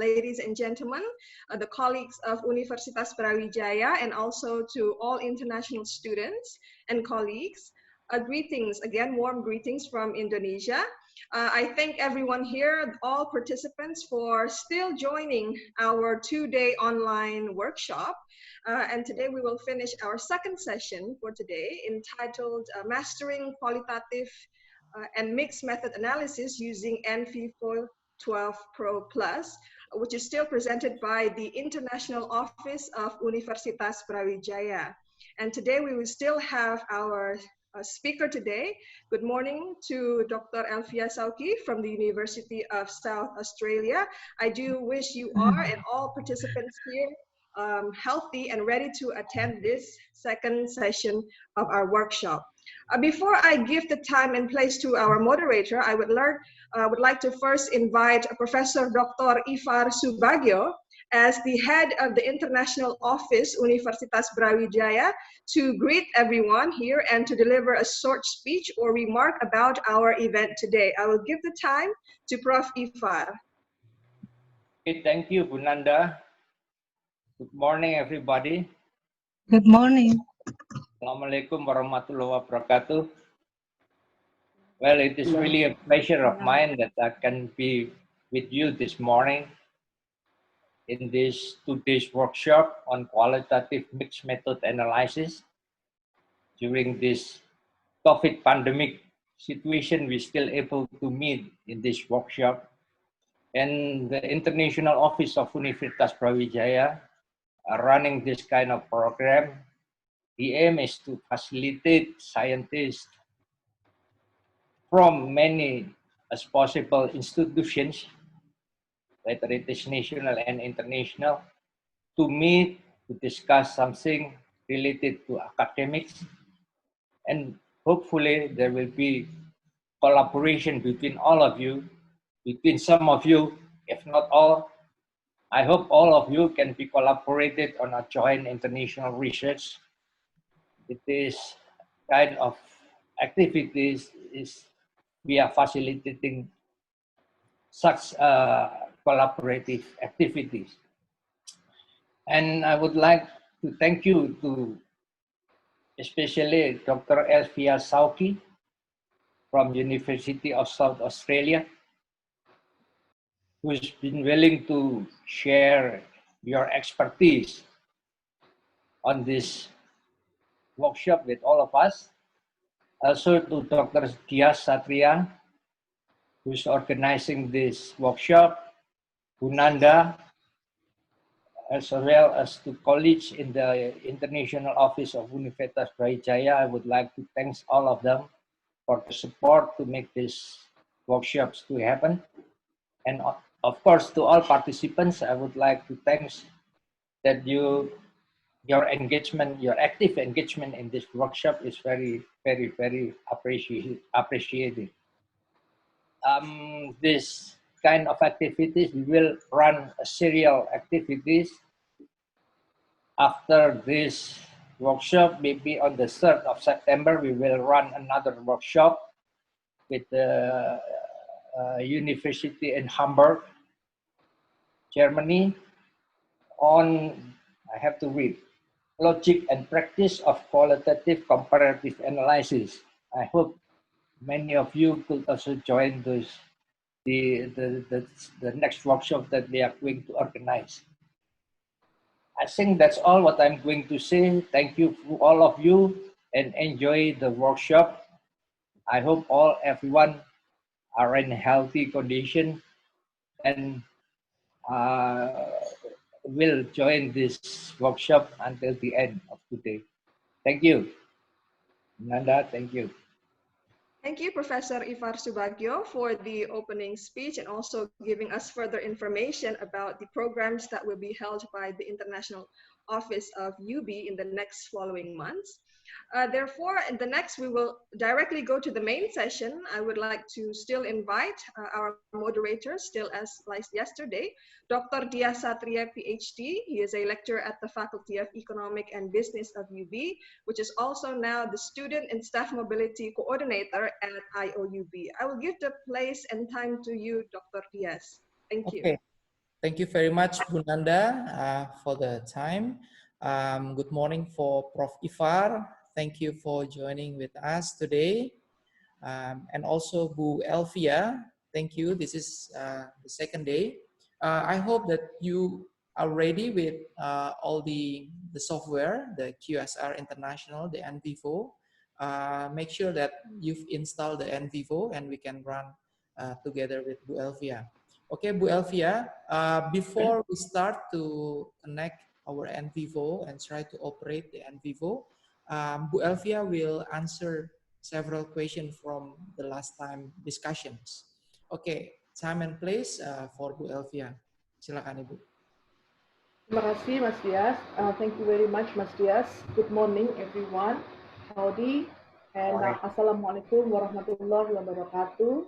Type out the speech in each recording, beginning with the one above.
ladies and gentlemen, the colleagues of Universitas Brawijaya, and also to all international students and colleagues. Greetings, again, warm greetings from Indonesia. I thank everyone here, all participants, for still joining our two-day online workshop. And today we will finish our second session for today, entitled Mastering Qualitative and Mixed Method Analysis using NViVo 12 Pro Plus, which is still presented by the International Office of Universitas Brawijaya. And today we will still have our speaker today. Good morning to Dr. Elvia Shauki from the University of South Australia. I do wish you are and all participants here healthy and ready to attend this second session of our workshop. Before I give the time and place to our moderator, I would like to first invite Professor Dr. Ifar Subagio as the head of the International Office Universitas Brawijaya to greet everyone here and to deliver a short speech or remark about our event today. I will give the time to Prof. Ifar. Okay, thank you, Bunanda. Good morning, everybody. Good morning. Assalamualaikum warahmatullahi wabarakatuh. Well, it is really a pleasure of mine that I can be with you this morning in this two-day workshop on qualitative mixed method analysis. During this COVID pandemic situation, we're still able to meet in this workshop. And the International Office of Universitas Brawijaya are running this kind of program. The aim is to facilitate scientists from many as possible institutions, whether it is national and international, to meet, to discuss something related to academics. And hopefully there will be collaboration between all of you, between some of you, if not all. I hope all of you can be collaborated on a joint international research. It is kind of activities we are facilitating such collaborative activities. And I would like to thank you to especially Dr. Elvia Shauki from University of South Australia, who's been willing to share your expertise on this workshop with all of us. Also to Dr. Dias Satria, who's organizing this workshop, Bunanda, as well as to colleagues in the International Office of Universitas Brawijaya. I would like to thank all of them for the support to make these workshops to happen. And of course, to all participants, I would like to thank that your engagement, your active engagement in this workshop is very, very, very appreciated. This kind of activities, we will run a serial activities after this workshop. Maybe on the 3rd of September, we will run another workshop with the university in Hamburg, Germany, on, I have to read, logic and practice of qualitative comparative analysis. I hope many of you could also join the next workshop that they are going to organize. I think that's all what I'm going to say. Thank you to all of you and enjoy the workshop. I hope everyone are in healthy condition and will join this workshop until the end of today. Thank you. Nanda, thank you. Thank you, Professor Ifar Subagio, for the opening speech and also giving us further information about the programs that will be held by the International Office of UB in the next following months. Therefore, in the next, we will directly go to the main session. I would like to still invite our moderator, still as like yesterday, Dr. Dias Satria, PhD. He is a lecturer at the Faculty of Economic and Business of UB, which is also now the Student and Staff Mobility Coordinator at IOUB. I will give the place and time to you, Dr. Dias. Thank you. Okay. Thank you very much, Bu Nanda, for the time. Good morning for Prof. Ifar. Thank you for joining with us today. And also Bu Elvia, thank you. This is the second day. I hope that you are ready with all the software, the QSR International, the NViVo. Make sure that you've installed the NViVo and we can run together with Bu Elvia. Okay, Bu Elvia, before we start to connect our NViVo and try to operate the NViVo, Bu Elvia will answer several questions from the last time discussions. Okay, time and place for Bu Elvia. Silakan Ibu. Terima kasih Mas Dias. Thank you very much Mas Dias. Good morning everyone. Howdy and Assalamualaikum warahmatullahi wabarakatuh.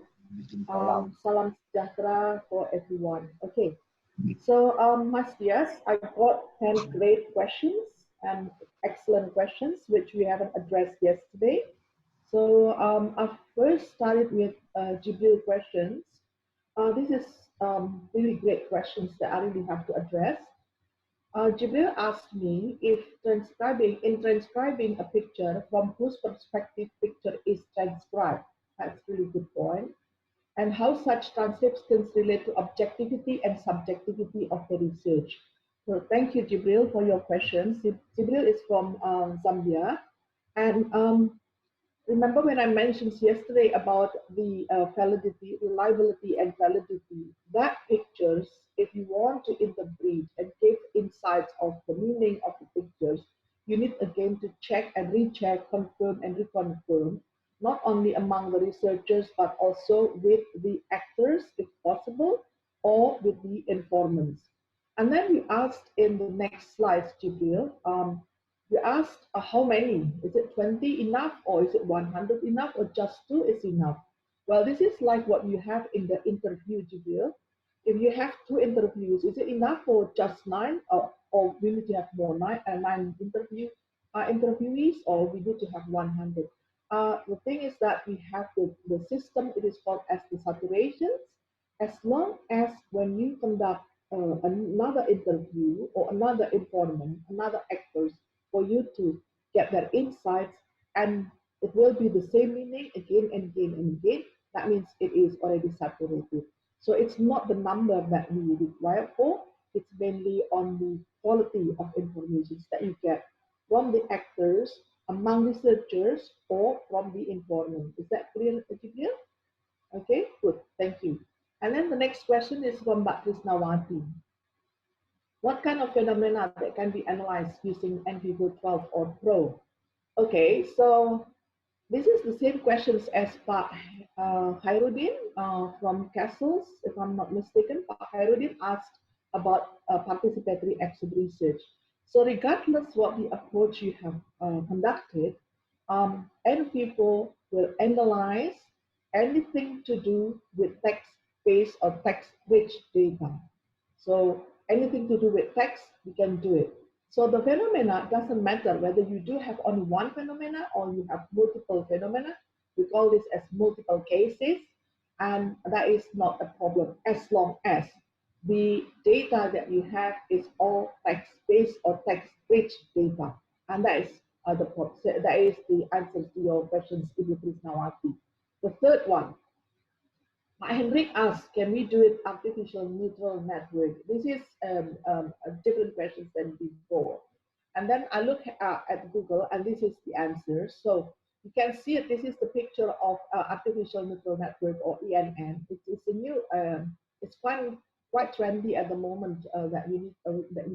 Salam sejahtera for everyone. Okay, so Mas Dias, I got 10 great questions and excellent questions which we haven't addressed yesterday. So I first started with Jibril questions. This is really great questions that I really have to address. Jibril asked me if transcribing a picture, from whose perspective picture is transcribed. That's a really good point. And how such transcriptions relate to objectivity and subjectivity of the research. So thank you, Jibril, for your questions. Jibril is from Zambia. And remember when I mentioned yesterday about the validity, reliability, and validity, that pictures, if you want to interpret and give insights of the meaning of the pictures, you need again to check and recheck, confirm and reconfirm, not only among the researchers, but also with the actors, if possible, or with the informants. And then we asked in the next slides, Jibril, you asked how many? Is it 20 enough, or is it 100 enough, or just 2 is enough? Well, this is like what you have in the interview, Jibril. If you have 2 interviews, is it enough for just 9, or we need to have more 9 interviewees, or we need to have 100? The thing is that we have the system, it is called as the saturations. As long as when you conduct another interview or another informant, another actors, for you to get their insights, and it will be the same meaning again and again and again, that means it is already saturated. So it's not the number that we require for, it's mainly on the quality of information that you get from the actors, among researchers, or from the informant. Is that clear? Okay, good, thank you. And then the next question is from Mbak Krisnawati. What kind of phenomena that can be analyzed using NViVo 12 or Pro? Okay, so this is the same questions as Pak Hairudin from Castles, if I'm not mistaken. Pak Hairudin asked about participatory exit research. So regardless what the approach you have conducted, NViVo will analyze anything to do with text-based or text-rich data. So anything to do with text, we can do it. So the phenomena doesn't matter whether you do have only one phenomena or you have multiple phenomena. We call this as multiple cases, and that is not a problem as long as the data that you have is all text-based or text-rich data. And that is the answer to your questions, Ibu Krisnawati. The third one, Henrik asked, can we do it artificial neural network? This is a different question than before. And then I look at Google, and this is the answer. So you can see it. This is the picture of artificial neural network, or ENN. It's a new. It's quite trendy at the moment that we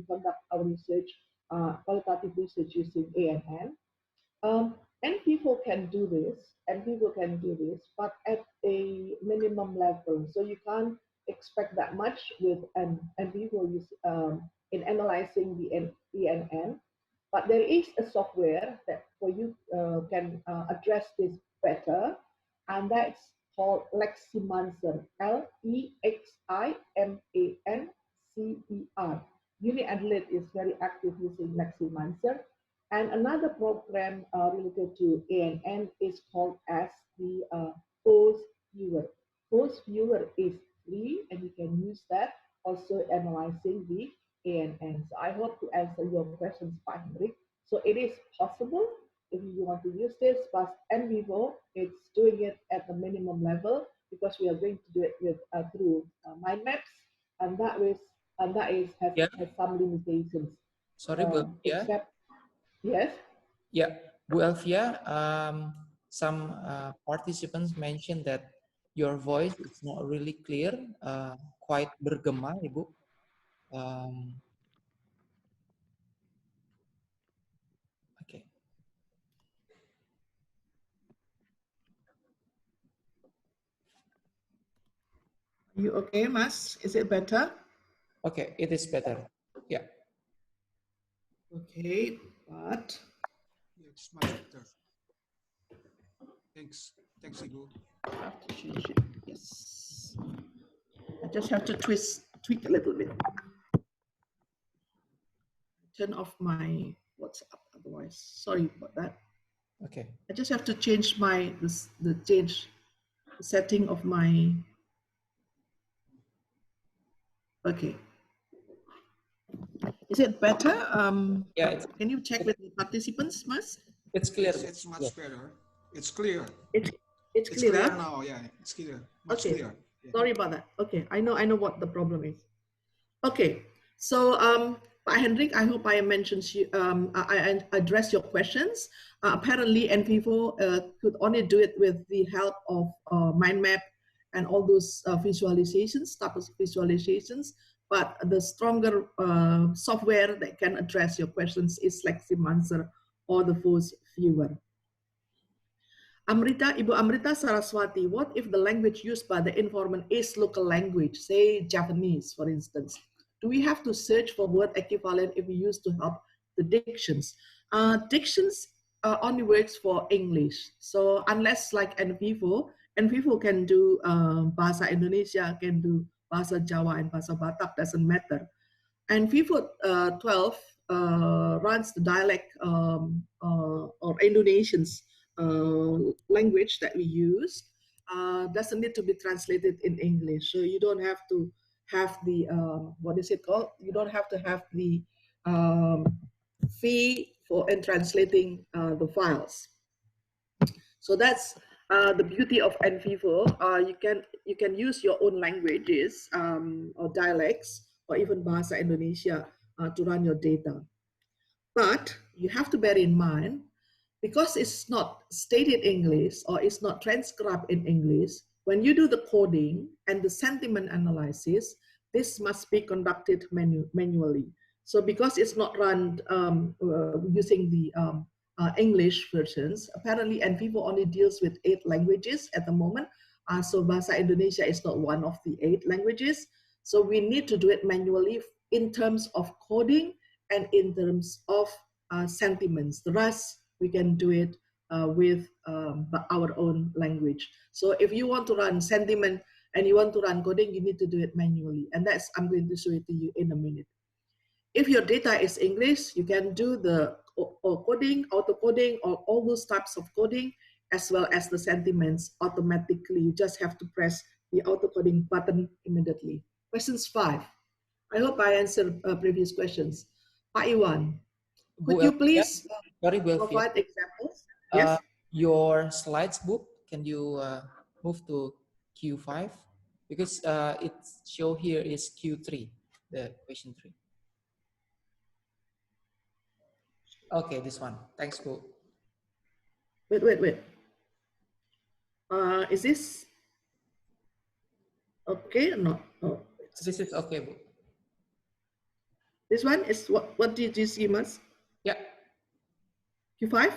conduct our research, qualitative research using ANN. And people can do this, but at a minimum level. So you can't expect that much with NViVo in analyzing the ENN. But there is a software that for you can address this better, and that's called Leximancer, Leximancer. Uni Adelaide is very active using Leximancer. And another program related to ANN is called as the Post Viewer. Post Viewer is free, and you can use that, also analyzing the ANN. So I hope to answer your questions, Pak Hendrik. So it is possible if you want to use this, but NViVo, it's doing it at the minimum level because we are going to do it with through mind maps, and that Yeah. has some limitations. Sorry, Bu Elvia. Except, yes. Yeah, Bu Elvia. Some participants mentioned that your voice is not really clear, quite bergema, Ibu. Okay. Are you okay, Mas? Is it better? Okay, it is better. Yeah. Okay, but it's much better. Thanks, Ibu. I have to change it. Yes, I just have to tweak a little bit. Turn off my WhatsApp. Otherwise, sorry about that. Okay. I just have to change the setting of my. Okay. Is it better? Yeah. Can you check with the participants, Mas? It's clear. It's much better. It's clear. It's clear now. Yeah, it's clear. Much okay. clear. Yeah. Sorry about that. Okay, I know what the problem is. Okay, so Pak Hendrik, I hope I mentioned you. I addressed your questions. Apparently, NViVo could only do it with the help of mind map and all those visualizations, type of visualizations. But the stronger software that can address your questions is Leximancer or the Force Viewer. Ibu Amrita Saraswati, what if the language used by the informant is local language, say Japanese, for instance? Do we have to search for word equivalent if we use to help the dictions? Dictions only works for English. So unless like NViVo can do Bahasa Indonesia, can do Bahasa Jawa and Bahasa Batak, doesn't matter. And NViVo 12 runs the dialect or Indonesians language that we use, doesn't need to be translated in English. So you don't have to have the, what is it called? You don't have to have the fee for translating the files. So that's the beauty of NViVo. You can use your own languages or dialects or even Bahasa Indonesia to run your data. But you have to bear in mind, because it's not stated English or it's not transcribed in English, when you do the coding and the sentiment analysis, this must be conducted manually. So because it's not run using the English versions, apparently NViVo only deals with 8 languages at the moment. So Bahasa Indonesia is not one of the 8 languages. So we need to do it manually in terms of coding and in terms of sentiments. The rest, we can do it with our own language. So if you want to run sentiment and you want to run coding, you need to do it manually. And that's, I'm going to show it to you in a minute. If your data is English, you can do the coding, auto-coding, or all those types of coding, as well as the sentiments automatically. You just have to press the auto-coding button immediately. Questions 5. I hope I answered previous questions. Pak Iwan, could you please provide examples? Yes. Your slides book, can you move to Q5? Because it show here is Q3, the question 3. Okay, this one. Thanks, Bu. Wait. Is this okay? No. This is okay, Bu. This one is what did you see, Mas? Yeah. Q5?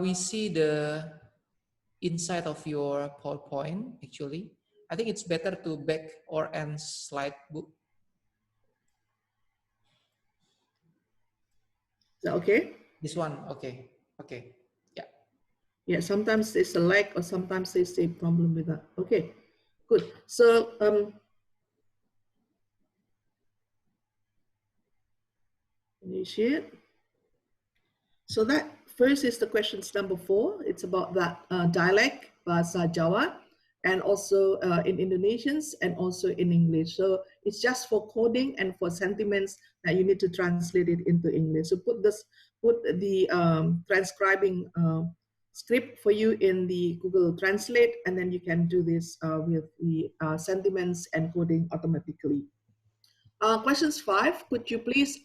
We see the inside of your PowerPoint, actually. I think it's better to back or end slide book. Is that okay? This one, okay. Okay, yeah. Yeah, sometimes there's a lag or sometimes there's a problem with that. Okay, good. So, initiate. So that first is the questions number 4. It's about that dialect, Bahasa Jawa. and also in Indonesians and also in English. So it's just for coding and for sentiments that you need to translate it into English. So put the transcribing script for you in the Google Translate, and then you can do this with the sentiments and coding automatically. Questions 5, could you please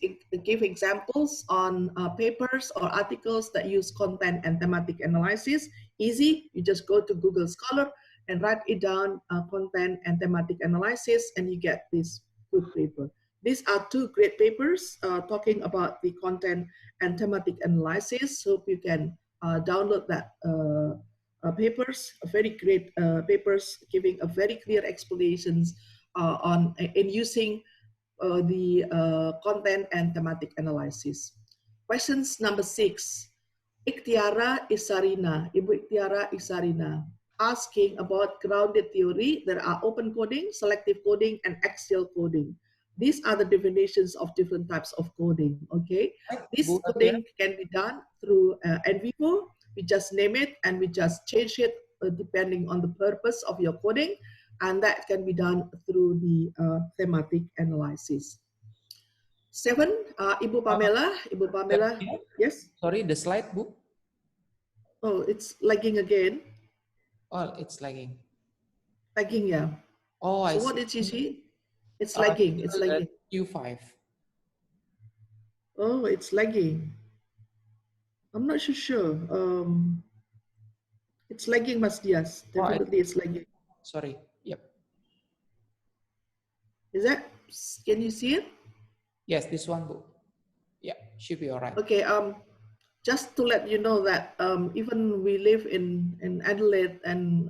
give examples on papers or articles that use content and thematic analysis? Easy, you just go to Google Scholar and write it down, content and thematic analysis, and you get this good paper. These are 2 great papers talking about the content and thematic analysis. Hope you can download that papers, very great papers giving a very clear explanations in using the content and thematic analysis. Questions number 6. Ikhtiara Isarina, Ibu Ikhtiara Isarina, asking about grounded theory. There are open coding, selective coding, and axial coding. These are the definitions of different types of coding, okay? This coding can be done through NViVo. We just name it and we just change it depending on the purpose of your coding, and that can be done through the thematic analysis. 7, Ibu Pamela, yes? Sorry, the slide, Bu? Oh, it's lagging again. Oh, it's lagging. Lagging, yeah. Oh, I so see. What did you see? It's lagging, it's lagging. Q5. Oh, it's lagging. I'm not so sure. It's lagging, Mas Dias. Definitely it's lagging. Sorry, yep. Is that, can you see it? Yes, this one, Bu. Yeah, should be all right. Okay, just to let you know that even we live in Adelaide and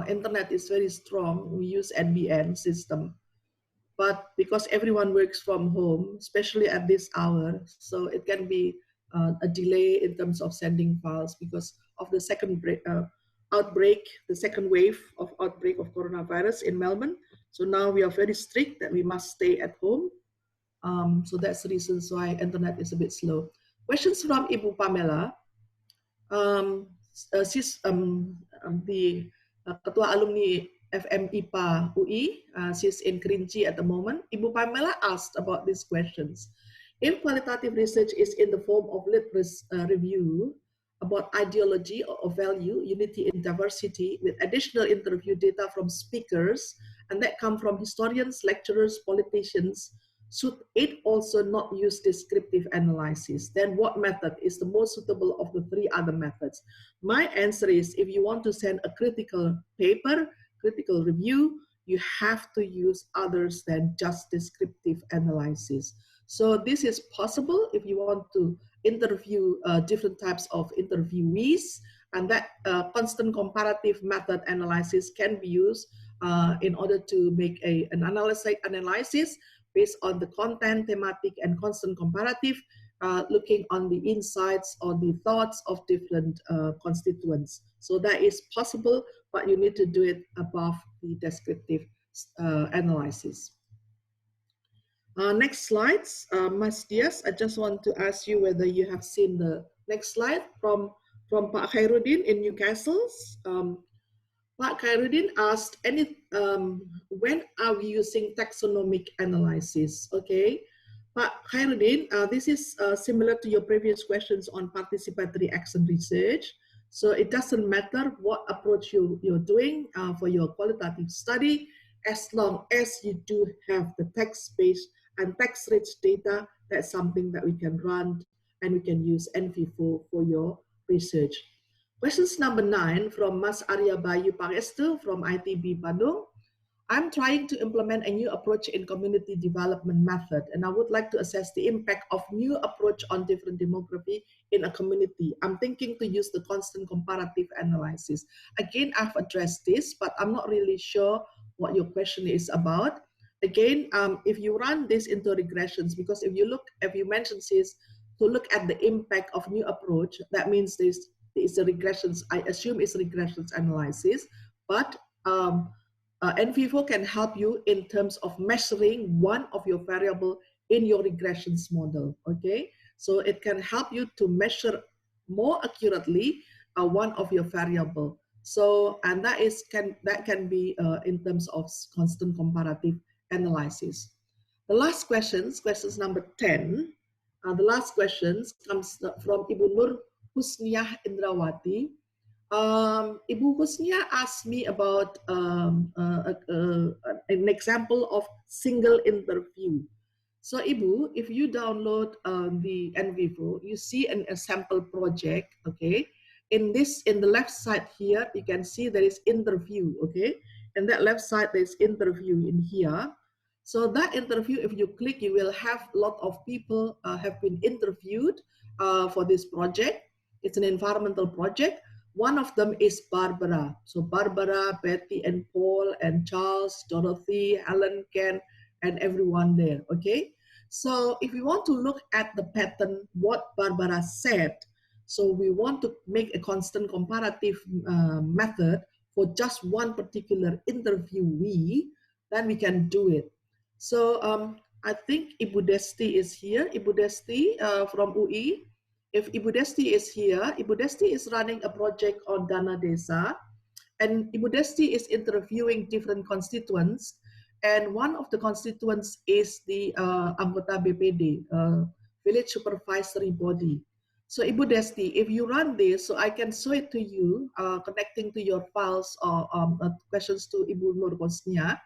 internet is very strong, we use NBN system. But because everyone works from home, especially at this hour, so it can be a delay in terms of sending files because of the second outbreak, the second wave of outbreak of coronavirus in Melbourne. So now we are very strict that we must stay at home. So that's the reason why internet is a bit slow. Questions from Ibu Pamela. The Ketua Alumni FMIPA UI, she's in Kerinci at the moment. Ibu Pamela asked about these questions. If qualitative research is in the form of literacy review about ideology or value, unity in diversity, with additional interview data from speakers, and that come from historians, lecturers, politicians, should it also not use descriptive analysis? Then what method is the most suitable of the 3 other methods? My answer is, if you want to send a critical paper, critical review, you have to use others than just descriptive analysis. So this is possible if you want to interview different types of interviewees, and that constant comparative method analysis can be used in order to make an analysis based on the content, thematic, and constant comparative, looking on the insights or the thoughts of different constituents. So that is possible, but you need to do it above the descriptive analysis. Next slides, Mas Dias, I just want to ask you whether you have seen the next slide from Pak Khairuddin in Newcastle. Pak Khairuddin asked, when are we using taxonomic analysis? Okay, Pak Khairuddin, this is similar to your previous questions on participatory action research. So it doesn't matter what approach you're doing for your qualitative study, as long as you do have the text-based and text-rich data. That's something that we can run and we can use NViVo for your research. Questions number 9 from Mas Arya Bayu Pangestu from ITB Bandung. I'm trying to implement a new approach in community development method, and I would like to assess the impact of new approach on different demography in a community. I'm thinking to use the constant comparative analysis. Again, I've addressed this, but I'm not really sure what your question is about. Again, if you run this into regressions, because if you mention this to look at the impact of new approach, that means this is a regressions, I assume it's regressions analysis, but NViVo can help you in terms of measuring one of your variable in your regressions model, okay? So it can help you to measure more accurately one of your variable. So, and that can be in terms of constant comparative analysis. The last questions number 10, the last questions comes from Ibu Nur Husniah Indrawati. Ibu Husniah asked me about an example of single interview. So Ibu, if you download the NViVo, you see a sample project, okay? In the left side here, you can see there is interview, okay? And that left side, there's interview in here. So that interview, if you click, you will have a lot of people have been interviewed for this project. It's an environmental project. One of them is Barbara. So Barbara, Betty, and Paul, and Charles, Dorothy, Helen, Ken, and everyone there, okay? So if we want to look at the pattern, what Barbara said, so we want to make a constant comparative method for just one particular interviewee, then we can do it. So I think Ibu Desti is here. Ibu Desti from UI. If Ibu Desti is here, Ibu Desti is running a project on Dana Desa, and Ibu Desti is interviewing different constituents, and one of the constituents is the anggota BPD, Village Supervisory Body. So Ibu Desti, if you run this, so I can show it to you, connecting to your files or questions to Ibu Nur Husniah.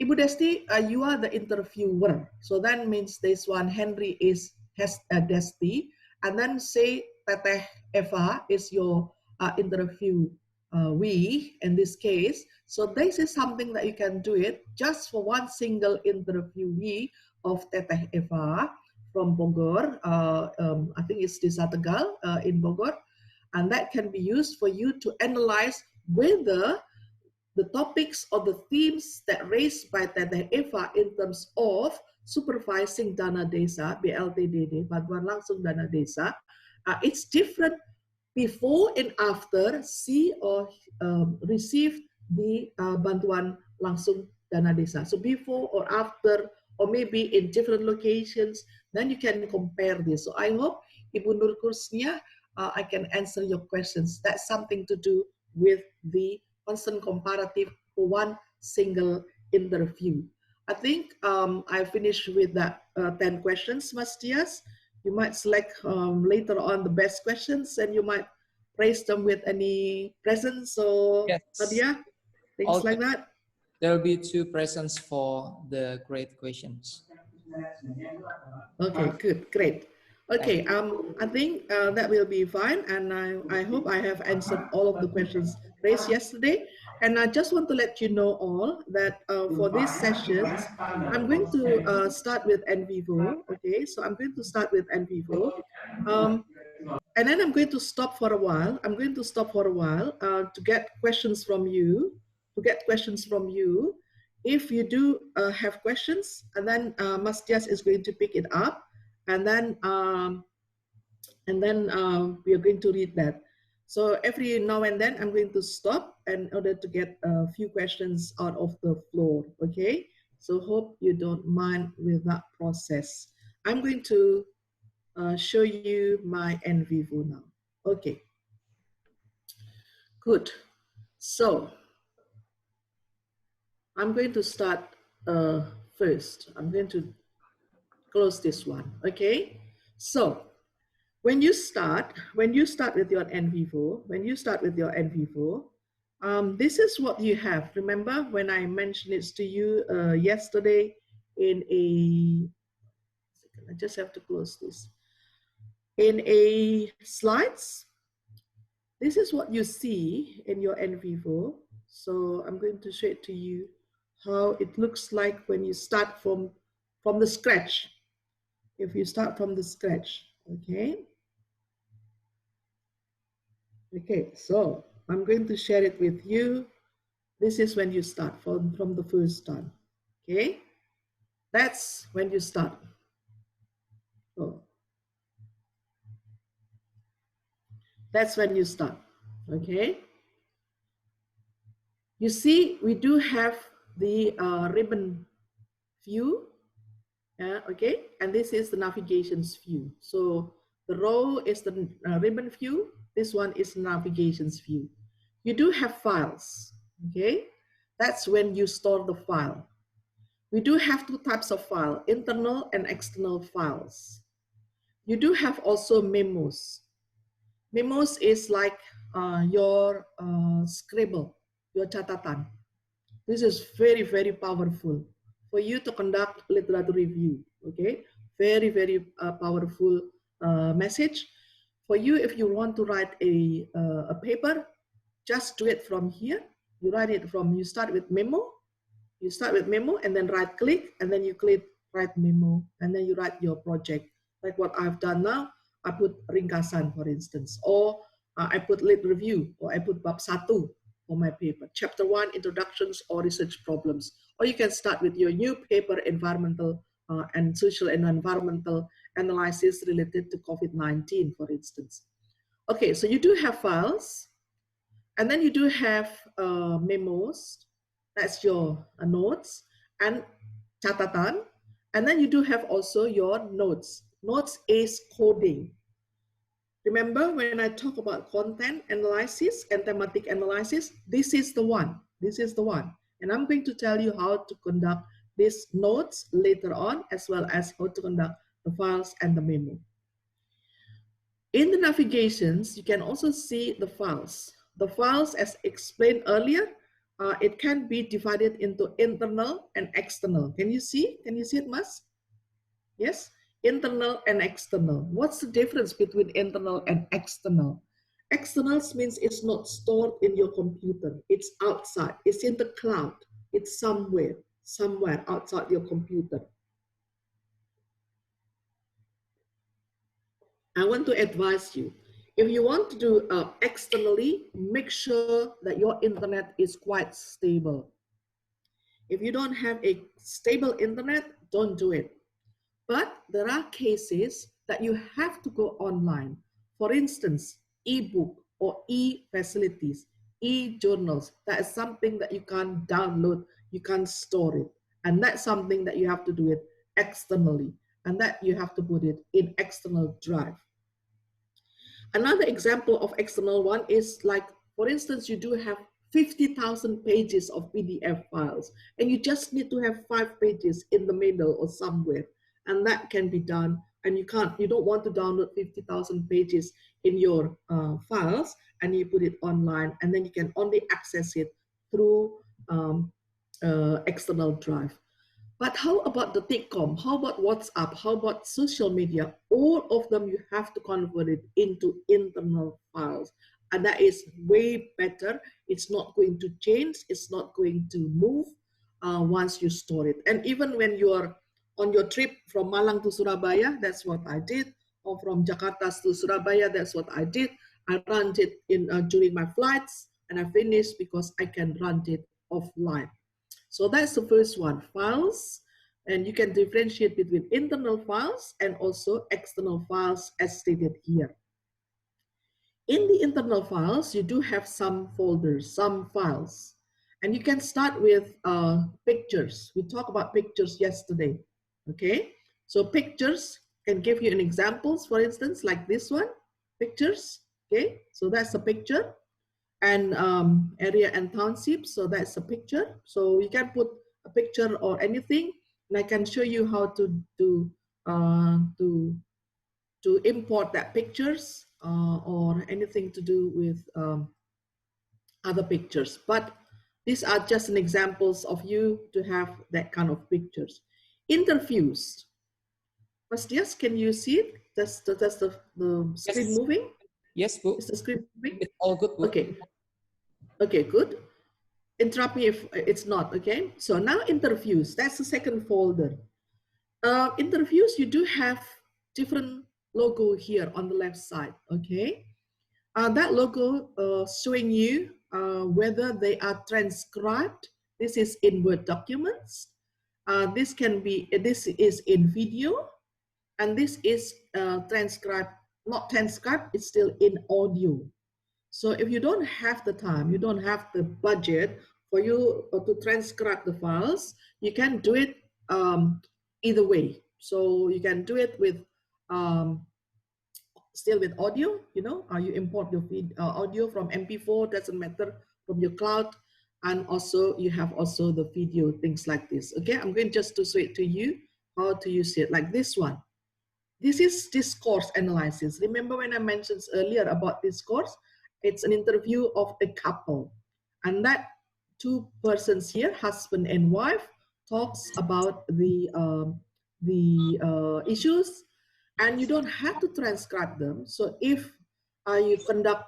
Ibu Desti, you are the interviewer. So that means this one, Henry has Desti, and then say Teteh Eva is your we in this case. So this is something that you can do it just for one single interviewee of Teteh Eva from Bogor. I think it's Desa Tegal in Bogor. And that can be used for you to analyze whether the topics or the themes that raised by Teteh Eva in terms of supervising Dana Desa, BLTDD, Bantuan Langsung Dana Desa, it's different before and after see or receive the Bantuan Langsung Dana Desa. So before or after, or maybe in different locations, then you can compare this. So I hope Ibu Nur Husniah, I can answer your questions. That's something to do with the constant comparative for one single interview. I think I finished with that 10 questions, Mas Dias. You might select later on the best questions, and you might praise them with any presents or hadiah, things like that. There will be 2 presents for the great questions. Okay, good, great. Okay, I think that will be fine, and I hope I have answered all of the questions raised yesterday. And I just want to let you know all that for these sessions, I'm going to start with NViVo. Okay, so I'm going to start with NViVo. And then I'm going to stop for a while. I'm going to stop for a while to get questions from you, If you do have questions, and then Mas Dias is going to pick it up, and then we are going to read that. So every now and then I'm going to stop in order to get a few questions out of the floor, okay? So hope you don't mind with that process. I'm going to show you my NViVo now. Okay, good. So I'm going to start first. I'm going to close this one, okay? So when you start with your NViVo, this is what you have. Remember when I mentioned it to you yesterday in a, I just have to close this. In a slides, this is what you see in your NViVo. So I'm going to show it to you how it looks like when you start from the scratch. If you start from the scratch, okay? Okay, so I'm going to share it with you. This is when you start from the first time, okay? That's when you start. Oh. That's when you start, okay? You see, we do have the ribbon view, okay? And this is the navigations view. So the row is the ribbon view. This one is navigations view. You do have files, okay? That's when you store the file. We do have two types of file, internal and external files. You do have also memos. Memos is like your scribble, your catatan. This is very, very powerful for you to conduct literature review, okay? Very, very powerful message. For you, if you want to write a paper, just do it from here. You write it from, you start with memo, and then right click, and then you click write memo, and then you write your project. Like what I've done now, I put ringkasan, for instance, or I put lit review, or I put bab 1 for my paper. Chapter 1, introductions or research problems. Or you can start with your new paper, environmental and social and environmental analysis related to COVID-19, for instance. Okay, so you do have files, and then you do have memos, that's your notes, and catatan, and then you do have also your notes. Notes is coding. Remember when I talk about content analysis and thematic analysis, this is the one. This is the one. And I'm going to tell you how to conduct these notes later on, as well as how to conduct the files and the memo. In the navigations, you can also see the files. The files, as explained earlier, it can be divided into internal and external. Can you see? Can you see it, Mas? Yes? Internal and external. What's the difference between internal and external? External means it's not stored in your computer. It's outside. It's in the cloud. It's somewhere outside your computer. I want to advise you, if you want to do externally, make sure that your internet is quite stable. If you don't have a stable internet, don't do it. But there are cases that you have to go online. For instance, e-book or e-facilities, e-journals. That is something that you can't download, you can't store it. And that's something that you have to do it externally. And that you have to put it in external drive. Another example of external one is like, for instance, you do have 50,000 pages of PDF files, and you just need to have 5 pages in the middle or somewhere, and that can be done. And you don't want to download 50,000 pages in your files, and you put it online, and then you can only access it through external drive. But how about the TICCOM? How about WhatsApp? How about social media? All of them, you have to convert it into internal files. And that is way better. It's not going to change. It's not going to move once you store it. And even when you are on your trip from Malang to Surabaya, that's what I did. Or from Jakarta to Surabaya, that's what I did. I run it during my flights, and I finished because I can run it offline. So that's the first one, files. And you can differentiate between internal files and also external files as stated here. In the internal files, you do have some folders, some files. And you can start with pictures. We talked about pictures yesterday, okay? So pictures can give you an examples, for instance, like this one, pictures, okay? So that's a picture. And area and township, so that's a picture. So you can put a picture or anything, and I can show you how to import that pictures or anything to do with other pictures. But these are just an examples of you to have that kind of pictures. Interviews. Mas Dias, can you see it? That's the screen Yes. moving? Yes, Bu. Is the screen moving? It's all good, Bu. Okay. Okay, good. Interrupt me if it's not, okay? So now interviews, that's the second folder. Interviews, you do have different logo here on the left side, okay? That logo showing you whether they are transcribed. This is in Word documents. This is in video, and this is transcribed, not transcribed, it's still in audio. So if you don't have the time, you don't have the budget for you to transcribe the files, you can do it either way. So you can do it with still with audio, you know, you import your audio from MP4, doesn't matter, from your cloud, and also you have also the video, things like this. Okay, I'm going just to show it to you how to use it, like this one. This is discourse analysis. Remember when I mentioned earlier about discourse? It's an interview of a couple, and that two persons here, husband and wife, talks about the issues, and you don't have to transcribe them. So if you conduct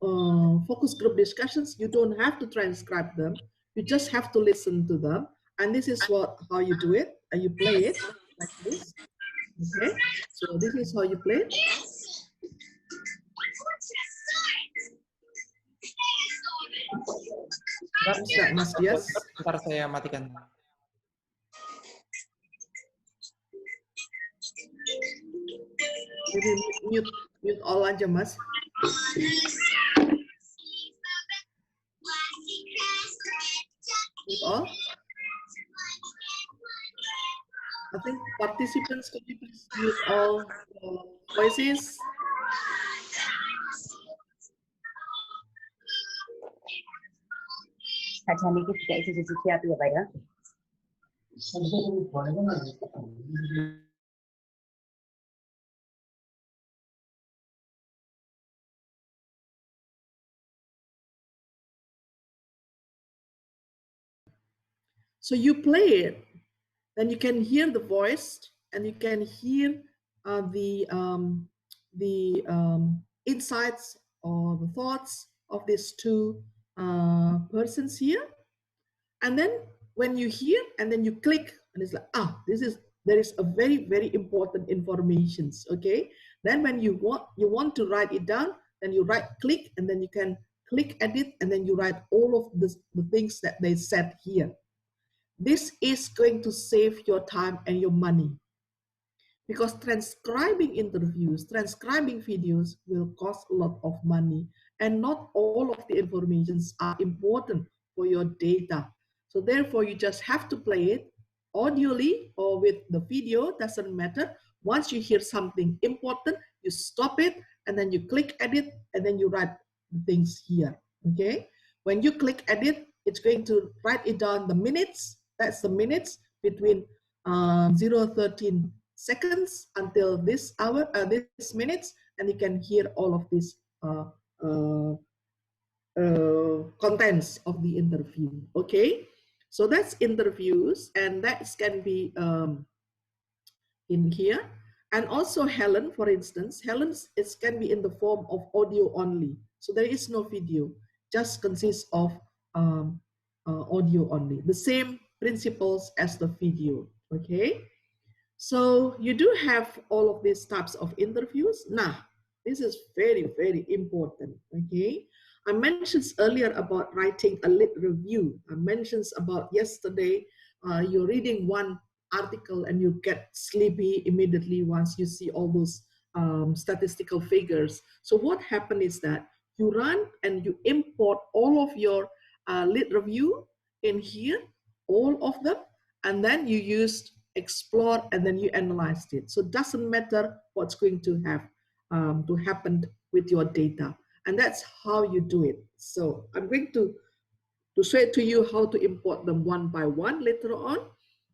focus group discussions, you don't have to transcribe them. You just have to listen to them, and this is how you do it, and you play it like this. Okay, so this is how you play it. That Mas Dias. Ntar saya matikan. Jadi mute all aja, Mas. Mute all. I think participants, could you please mute all voices? So you play it, then you can hear the voice, and you can hear the insights or the thoughts of these two persons here. And then when you hear, and then you click, and it's like, there is a very, very important informations. Okay. Then when you want to write it down, then you click, and then you can click edit, and then you write all of the things that they said here. This is going to save your time and your money, because transcribing interviews, transcribing videos will cost a lot of money, and not all of the informations are important for your data. So therefore, you just have to play it audioly or with the video, doesn't matter. Once you hear something important, you stop it, and then you click edit, and then you write things here. Okay, when you click edit, it's going to write it down the minutes. That's the minutes between 0:13 seconds until this hour, this minutes, and you can hear all of these contents of the interview. Okay, so that's interviews, and that can be in here. And also Helen, for instance, Helen's can be in the form of audio only. So there is no video, just consists of audio only. The same principles as the video. Okay, so you do have all of these types of interviews. Now, this is very, very important. Okay, I mentioned earlier about writing a lit review. I mentioned about yesterday, you're reading one article and you get sleepy immediately once you see all those statistical figures. So what happened is that you run and you import all of your lit review in here, all of them, and then you used explore, and then you analyzed it. So it doesn't matter what's going to have to happen with your data, and that's how you do it. So I'm going to show to you how to import them one by one later on,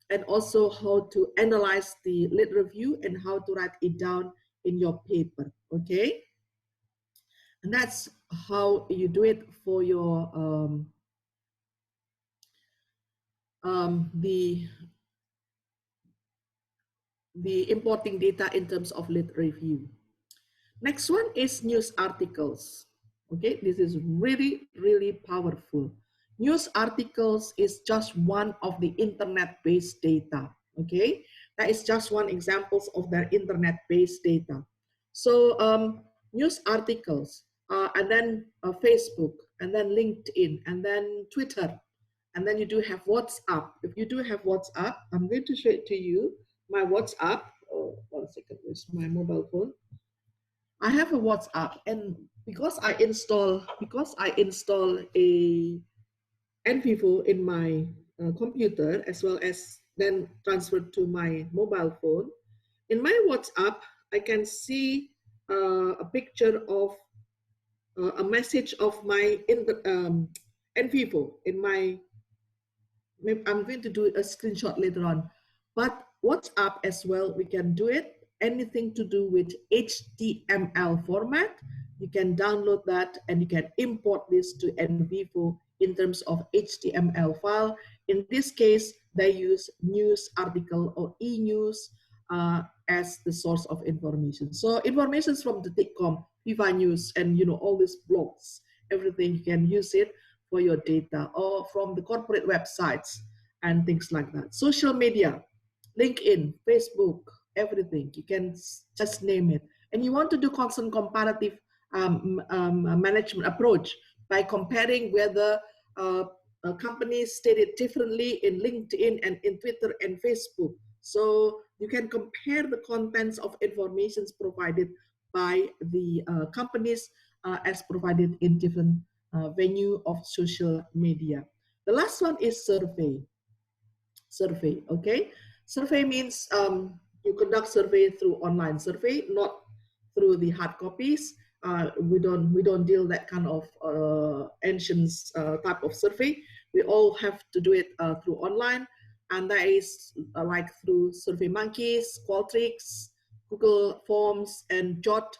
and also how to analyze the lit review and how to write it down in your paper. Okay, and that's how you do it for your the importing data in terms of lit review. Next one is news articles. Okay, this is really, really powerful. News articles is just one of the internet-based data. Okay, that is just one example of their internet-based data. So news articles, and then Facebook, and then LinkedIn, and then Twitter, and then you do have WhatsApp. If you do have WhatsApp, I'm going to show it to you. My WhatsApp. Oh, 1 second. Where's my mobile phone? I have a WhatsApp, and because I install a NViVo in my computer, as well as then transferred to my mobile phone. In my WhatsApp, I can see a picture of a message of my NViVo in my. I'm going to do a screenshot later on, but WhatsApp as well, we can do it. Anything to do with HTML format, you can download that and you can import this to NViVo in terms of HTML file. In this case, they use news article or e-news as the source of information. So information from the TICCOM, Viva News, and all these blogs, everything, you can use it for your data, or from the corporate websites and things like that. Social media, LinkedIn, Facebook, everything, you can just name it. And you want to do constant comparative management approach by comparing whether companies stated differently in LinkedIn and in Twitter and Facebook. So you can compare the contents of informations provided by the companies as provided in different venue of social media. The last one is survey. Survey, okay? Survey means you conduct survey through online survey, not through the hard copies. We don't deal that kind of ancient type of survey. We all have to do it through online, and that is like through Survey Monkeys, Qualtrics, Google Forms, and JOT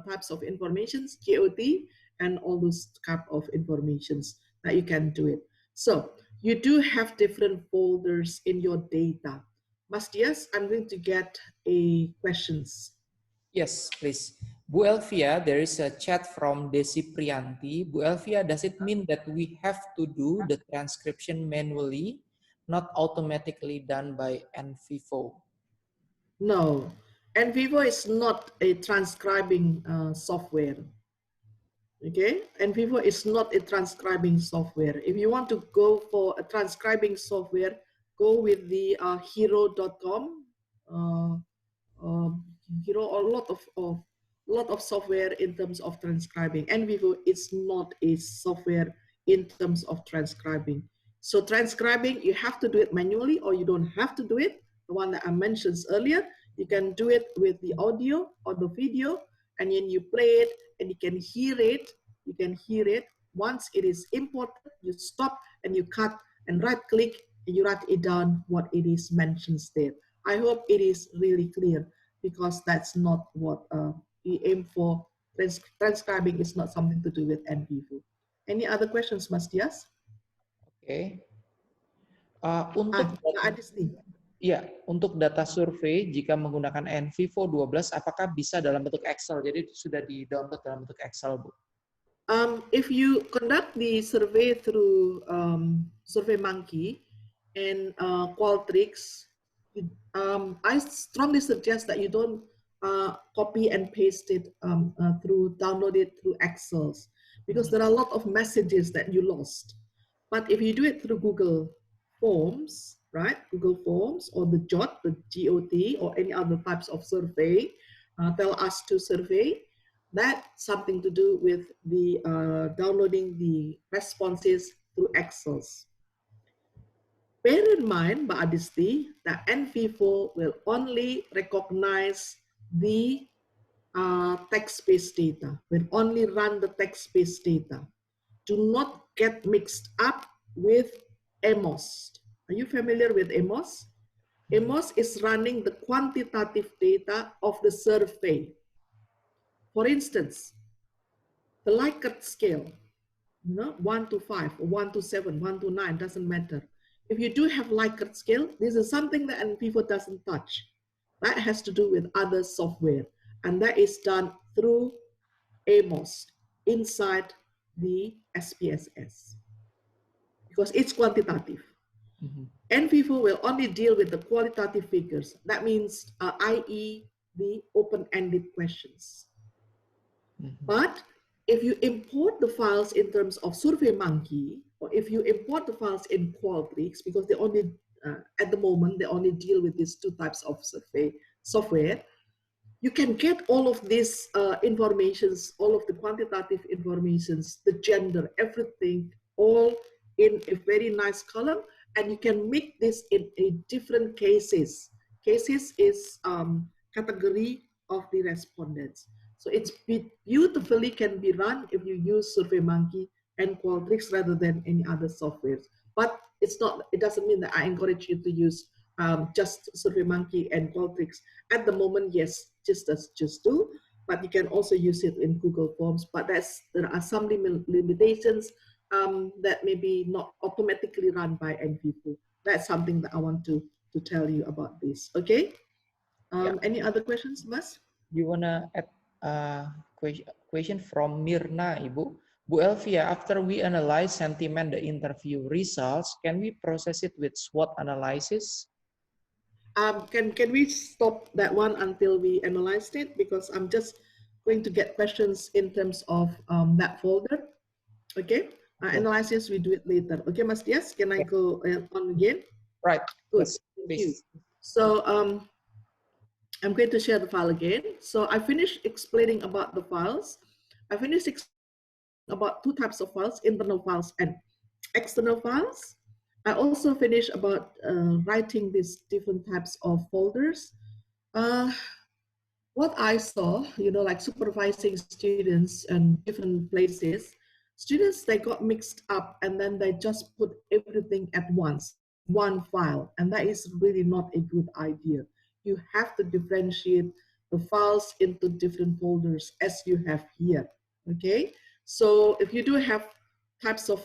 types of informations, JOT, and all those type of informations that you can do it. So you do have different folders in your data. Mas Dias, I'm going to get a questions. Yes, please. Bu Elvia, there is a chat from Desi Priyanti. Bu Elvia, does it mean that we have to do the transcription manually, not automatically done by NViVo? No, NViVo is not a transcribing software. Okay, NViVo is not a transcribing software. If you want to go for a transcribing software, go with the hero.com. Hero, a lot of software in terms of transcribing. NViVo is not a software in terms of transcribing. So transcribing, you have to do it manually, or you don't have to do it. The one that I mentioned earlier, you can do it with the audio or the video, and then you play it and you can hear it. You can hear it. Once it is imported, you stop and you cut and right click and you write it down what it is mentioned there. I hope it is really clear, because that's not what we aim for. Transcribing is not something to do with NViVo. Any other questions, Mas Dias? Oke. Untuk data survei, jika menggunakan NViVo 12, apakah bisa dalam bentuk Excel? Jadi sudah di-download dalam bentuk Excel, Bu? If you conduct the survey through SurveyMonkey and Qualtrics, I strongly suggest that you don't copy and paste it download it through Excel, because there are a lot of messages that you lost. But if you do it through Google Forms, right? Google Forms or the JOT, the GOT, or any other types of survey, tell us to survey. That's something to do with the downloading the responses through Excel. Bear in mind, Mbak Adisti, that NViVo will only recognize the text-based data, will only run the text-based data. Do not get mixed up with EMOS. Are you familiar with EMOS? EMOS is running the quantitative data of the survey. For instance, the Likert scale, 1 to 5, or 1 to 7, 1 to 9, doesn't matter. If you do have Likert scale, this is something that NViVo doesn't touch. That has to do with other software, and that is done through EMOS inside the SPSS, because it's quantitative. NViVo will only deal with the qualitative figures. That means, i.e., the open-ended questions. But if you import the files in terms of SurveyMonkey, or if you import the files in Qualtrics, because they only, at the moment, they only deal with these two types of survey software, you can get all of these informations, all of the quantitative informations, the gender, everything, all in a very nice column, and you can make this in a different cases. Cases is category of the respondents. So it's beautifully can be run if you use SurveyMonkey and Qualtrics rather than any other softwares. But it's not, it doesn't mean that I encourage you to use just SurveyMonkey and Qualtrics. At the moment, yes, just do, but you can also use it in Google Forms. But there are some limitations that may be not automatically run by NViVo. That's something that I want to tell you about this. Okay. Any other questions, Mas? You wanna add a question from Mirna, Ibu? Bu Elvia, after we analyze sentiment the interview results, can we process it with SWOT analysis? Can we stop that one until we analyzed it? Because I'm just going to get questions in terms of that folder. Okay. Analysis, we do it later. Okay, Mas Dias, can I go on again? Right. Good. Yes, Thank you. So I'm going to share the file again. So I finished explaining about the files. I finished explaining about two types of files, internal files and external files. I also finished about writing these different types of folders. What I saw, you know, like supervising students in different places, students, they got mixed up and then they just put everything at once, one file. And that is really not a good idea. You have to differentiate the files into different folders as you have here, okay? So if you do have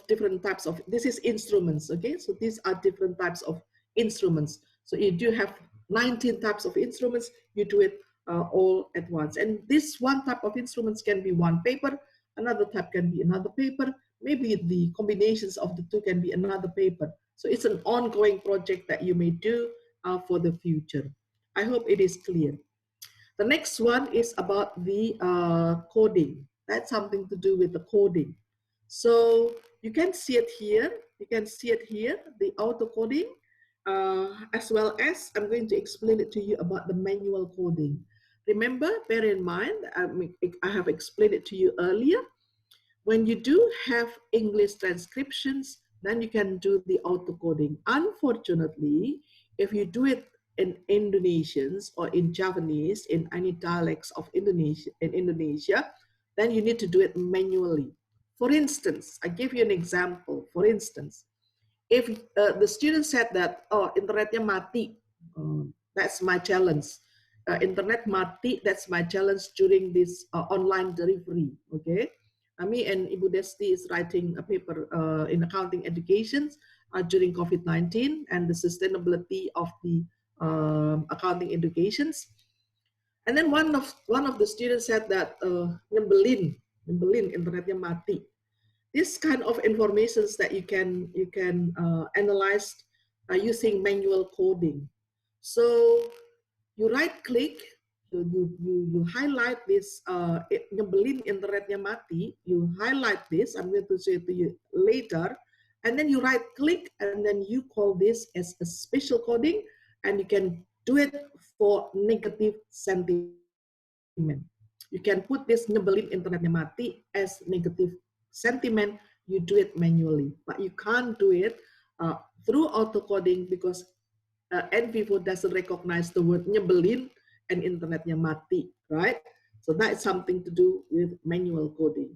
different types of, this is instruments, okay? So these are different types of instruments. So you do have 19 types of instruments, you do it all at once. And this one type of instruments can be one paper, another type can be another paper, maybe the combinations of the two can be another paper. So it's an ongoing project that you may do for the future. I hope it is clear. The next one is about the coding. That's something to do with the coding. So you can see it here. You can see it here, the auto coding, as well as I'm going to explain it to you about the manual coding. Remember, bear in mind, I have explained it to you earlier. When you do have English transcriptions, then you can do the auto coding. Unfortunately, if you do it in Indonesians or in Javanese, in any dialects of Indonesia, then you need to do it manually. For instance, I give you an example. For instance, if the student said that, oh, internetnya mati, that's my challenge. Internet mati, that's my challenge during this online delivery, okay? Me and Ibu Desti is writing a paper in accounting education during COVID-19 and the sustainability of the accounting educations. And then one of the students said that nyebelin internetnya mati. This kind of informations that you can analyze using manual coding. So you right click, you highlight this nyebelin internetnya mati. You highlight this. I'm going to show it to you later. And then you right click and then you call this as a special coding, and you can do it for negative sentiment. You can put this nyebelin internetnya mati as negative sentiment. You do it manually, but you can't do it through auto coding because NViVo doesn't recognize the word nyebelin and internetnya mati, right? So that is something to do with manual coding.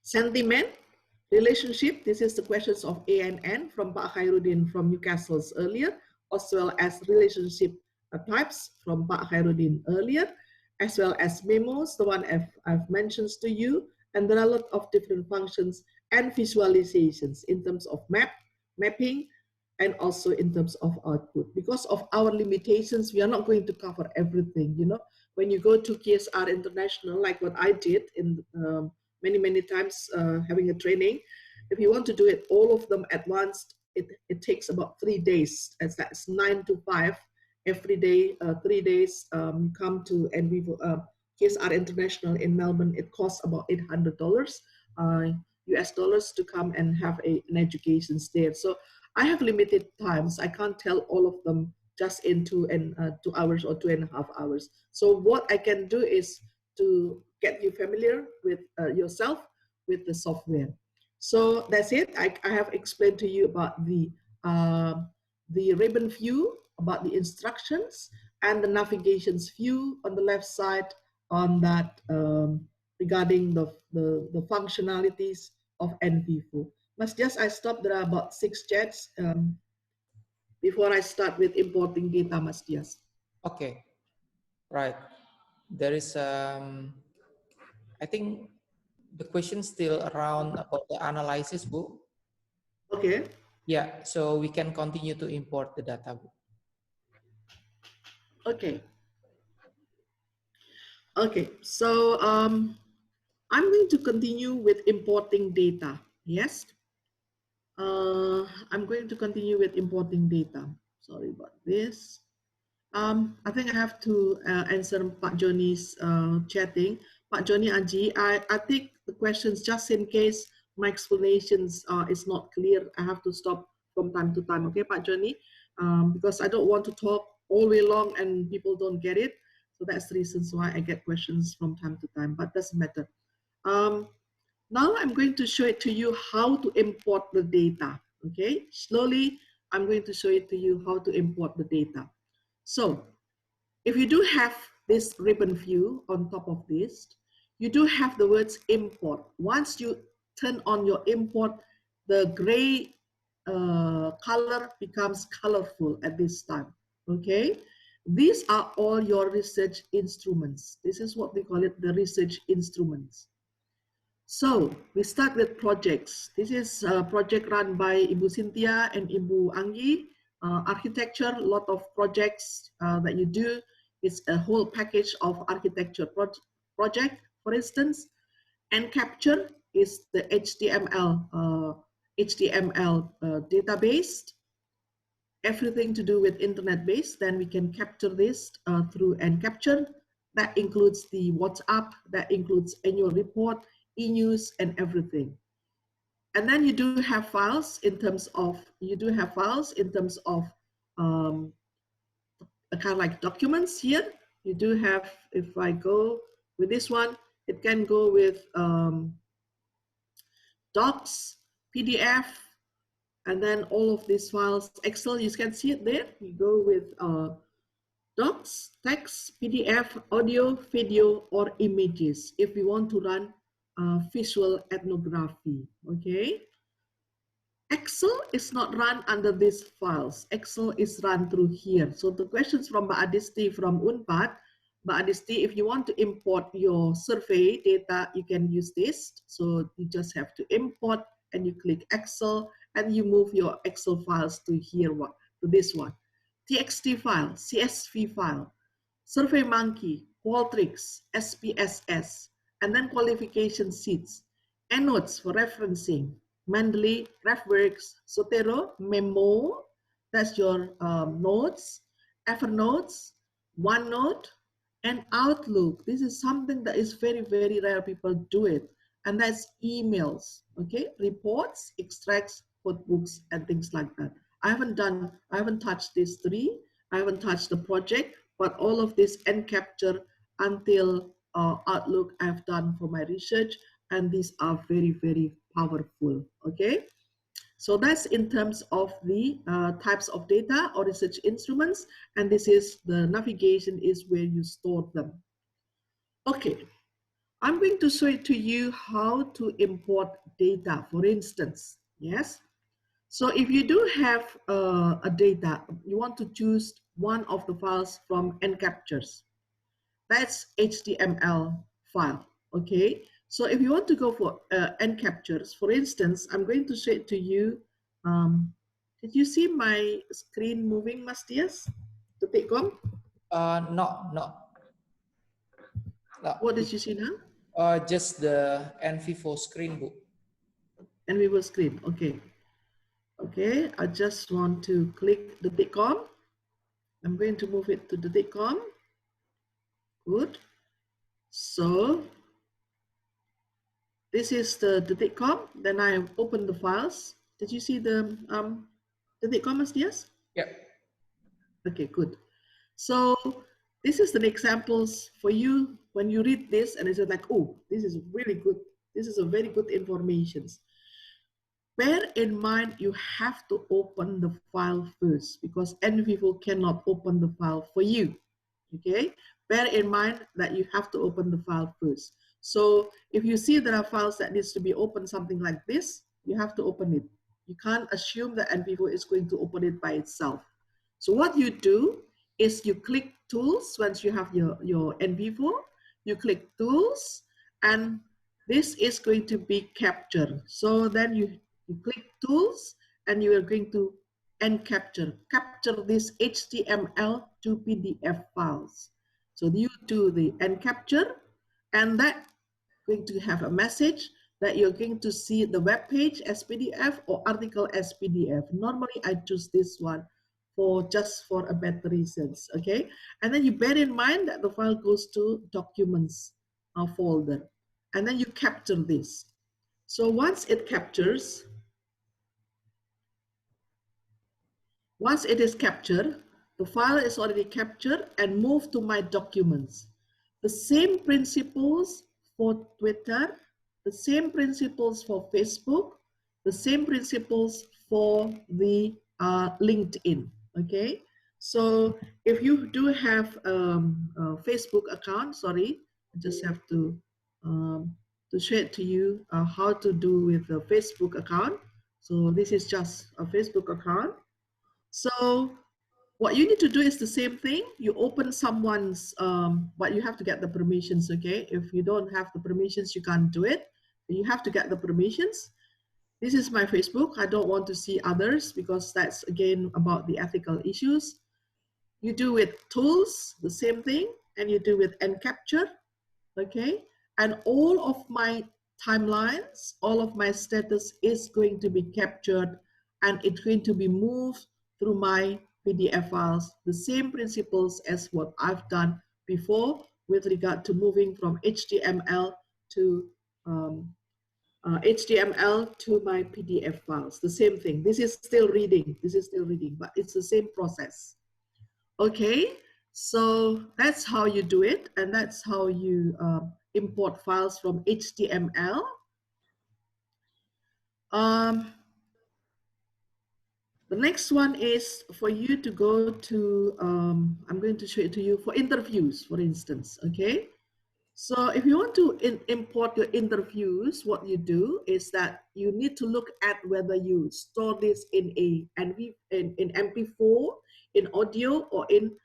Sentiment, relationship, this is the questions of ANN from Pak Khairuddin from Newcastle's earlier, as well as relationship types from Pak Khairuddin earlier, as well as memos, the one I've mentioned to you, and there are a lot of different functions and visualizations in terms of mapping, and also in terms of output. Because of our limitations, we are not going to cover everything, you know. When you go to KSR International, like what I did in many times having a training, if you want to do it all of them at once, it takes about 3 days. That's 9 to 5 every day, 3 days. You come to NViVo KSR International in Melbourne. It costs about $800 US dollars to come and have an education there. So I have limited times. I can't tell all of them just in 2 hours or 2.5 hours. So what I can do is to get you familiar with yourself with the software. So that's it. I have explained to you about the ribbon view, about the instructions, and the navigations view on the left side, on that regarding the functionalities of NViVo. Mas Dias, I stopped. There are about 6 chats before I start with importing data, Mas Dias. Okay, right. There is, I think the question still around about the analysis, Bu. Okay. Yeah, so we can continue to import the data, Bu. Okay. Okay. So I'm going to continue with importing data. Yes. I'm going to continue with importing data. Sorry about this. I think I have to answer Pak Joni's chatting. Pak Joni Aji, I think the questions, just in case my explanations is not clear, I have to stop from time to time, okay, Pak Joni? Because I don't want to talk all the way long and people don't get it. So that's the reasons why I get questions from time to time, but doesn't matter. Now I'm going to show it to you how to import the data, okay? Slowly, I'm going to show it to you how to import the data. So if you do have this ribbon view on top of this, you do have the words import. Once you turn on your import, the gray color becomes colorful at this time, okay? These are all your research instruments. This is what we call it, the research instruments. So we start with projects. This is a project run by Ibu Cynthia and Ibu Anggi. Architecture, a lot of projects that you do. It's a whole package of architecture project, for instance. And capture is the HTML database. Everything to do with internet base, then we can capture this through NCapture. That includes the WhatsApp, that includes annual report, e-news, and everything. And then you do have files in terms of, kind of like documents here. You do have, if I go with this one, it can go with docs, PDF, and then all of these files. Excel, you can see it there. You go with docs, text, PDF, audio, video, or images if we want to run visual ethnography, okay? Excel is not run under these files. Excel is run through here. So the questions from Mbak Adisti from Unpad, Mbak Adisti, if you want to import your survey data, you can use this. So you just have to import and you click Excel and you move your Excel files to here, to this one. TXT file, CSV file, SurveyMonkey, Qualtrics, SPSS, and then qualification sheets, EndNotes for referencing, Mendeley, RefWorks, Zotero, Memo, that's your notes, Evernotes, OneNote, and Outlook. This is something that is very, very rare people do it. And that's emails, okay? Reports, extracts, notebooks, and things like that. I haven't touched these 3. I haven't touched the project, but all of this NCapture until Outlook I've done for my research, and these are very, very powerful, okay? So that's in terms of the types of data or research instruments, and this is the navigation is where you store them. Okay, I'm going to show it to you how to import data, for instance, yes? So if you do have a data, you want to choose one of the files from NCaptures. That's HTML file, okay? So if you want to go for NCaptures, for instance, I'm going to show it to you. Did you see my screen moving, Mas Dias? To take on? No. What did you see now? Just the NViVo screen, Bu. NViVo screen, okay. Okay, I just want to click the DICOM. I'm going to move it to the DICOM. Good. So this is the DICOM. Then I open the files. Did you see the DICOM, yes? Yeah. Okay, good. So this is the examples for you when you read this and it's like, oh, this is really good. This is a very good information. Bear in mind, you have to open the file first because NViVo cannot open the file for you. Okay, bear in mind that you have to open the file first. So if you see there are files that needs to be opened, something like this, you have to open it. You can't assume that NViVo is going to open it by itself. So what you do is you click tools once you have your NViVo, you click tools, and this is going to be capture. So then you click tools and you are going to capture this HTML to PDF files. So you do the capture, and that going to have a message that you're going to see the web page as PDF or article as PDF. Normally I choose this one for just for a better reasons, okay? And then you bear in mind that the file goes to documents folder, and then you capture this. So once it captures, once it is captured, the file is already captured and moved to my documents. The same principles for Twitter, the same principles for Facebook, the same principles for the LinkedIn, okay? So if you do have a Facebook account, sorry, I just have to share it to you how to do with the Facebook account. So this is just a Facebook account. So what you need to do is the same thing. You open someone's, but you have to get the permissions, okay? If you don't have the permissions, you can't do it. You have to get the permissions. This is my Facebook. I don't want to see others because that's, again, about the ethical issues. You do with tools, the same thing, and you do with encapture, okay? And all of my timelines, all of my status is going to be captured, and it's going to be moved through my PDF files, the same principles as what I've done before with regard to moving from HTML to my PDF files, the same thing. This is still reading, but it's the same process. Okay, so that's how you do it, and that's how you import files from HTML. The next one is for you to go to, I'm going to show it to you for interviews, for instance, okay? So if you want to import your interviews, what you do is that you need to look at whether you store this in in MP4, in audio, or in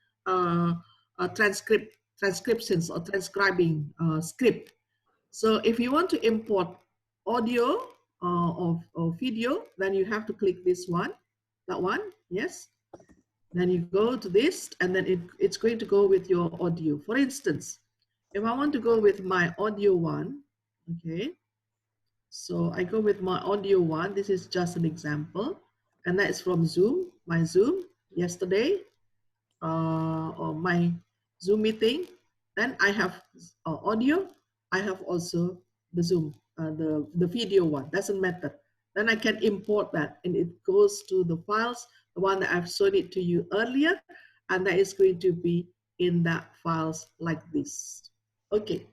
transcriptions or transcribing script. So if you want to import audio or video, then you have to click this one, that one, yes. Then you go to this, and then it's going to go with your audio. For instance, if I want to go with my audio one, okay, so I go with my audio one. This is just an example, and that's from Zoom, my Zoom yesterday, or my Zoom meeting. Then I have audio. I have also the Zoom, the video one. Doesn't matter. Then I can import that, and it goes to the files, the one that I've shown it to you earlier, and that is going to be in that files like this. Okay.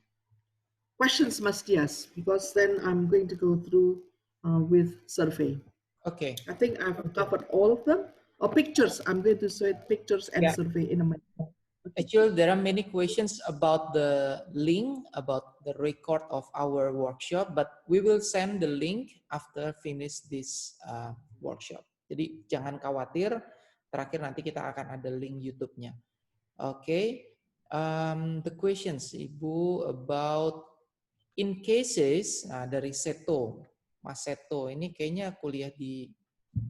Questions, Mastias, because then I'm going to go through with survey. Okay. I think I've covered all of them. Or pictures. I'm going to show it pictures and survey in a minute. Okay. Actually, there are many questions about the link, about the record of our workshop, but we will send the link after finish this workshop. Jadi jangan khawatir, terakhir nanti kita akan ada link YouTube-nya. Okay. The questions, Ibu, about in cases, dari Seto, Mas Seto, ini kayaknya kuliah di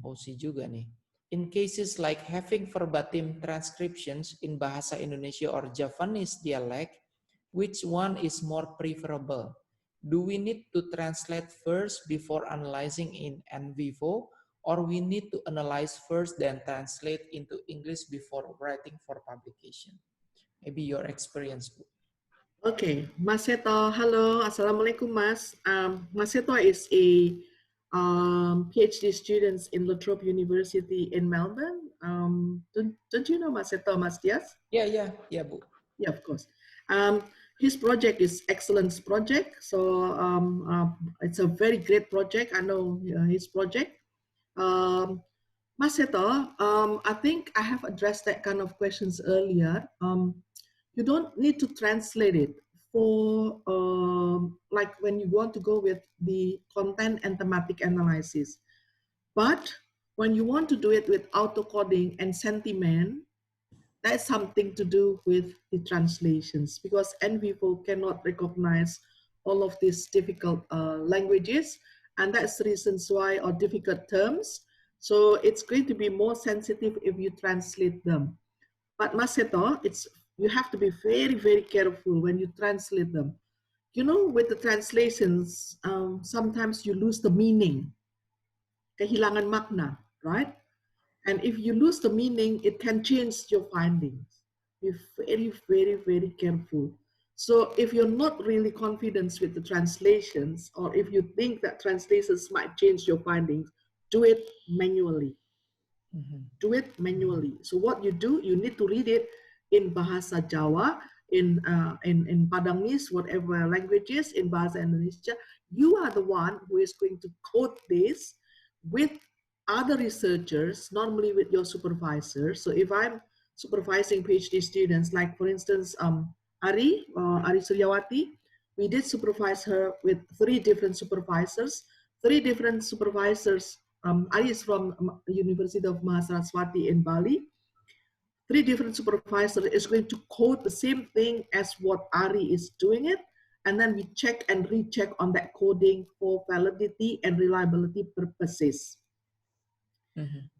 OC juga nih. In cases like having verbatim transcriptions in Bahasa Indonesia or Javanese dialect, which one is more preferable? Do we need to translate first before analyzing in NViVo, or we need to analyze first then translate into English before writing for publication? Maybe your experience. Okay, Mas Seto, hello, Assalamualaikum, Mas. Mas Seto is a PhD student in Latrobe University in Melbourne. Don't you know Mas Seto, Mastias? Yeah, Bu. Yeah, of course. His project is excellence project. So it's a very great project. I know his project. Mas Seto, I think I have addressed that kind of questions earlier. You don't need to translate it for like when you want to go with the content and thematic analysis. But when you want to do it with auto coding and sentiment, that's something to do with the translations, because NViVo cannot recognize all of these difficult languages, and that's the reasons why, or difficult terms. So it's going to be more sensitive if you translate them. But Maseto, you have to be very, very careful when you translate them. You know, with the translations, sometimes you lose the meaning, kehilangan makna, right? And if you lose the meaning, it can change your findings. Be very, very, very careful. So if you're not really confident with the translations, or if you think that translations might change your findings, do it manually. Do it manually. So what you do, you need to read it in Bahasa Jawa, in Padangese, whatever languages, in Bahasa Indonesia. You are the one who is going to code this with other researchers, normally with your supervisor. So if I'm supervising PhD students, like for instance, Ari Suryawati, we did supervise her with 3 different supervisors. 3 different supervisors. Ari is from University of Mahasaraswati in Bali. 3 different supervisors is going to code the same thing as what Ari is doing it, and then we check and recheck on that coding for validity and reliability purposes.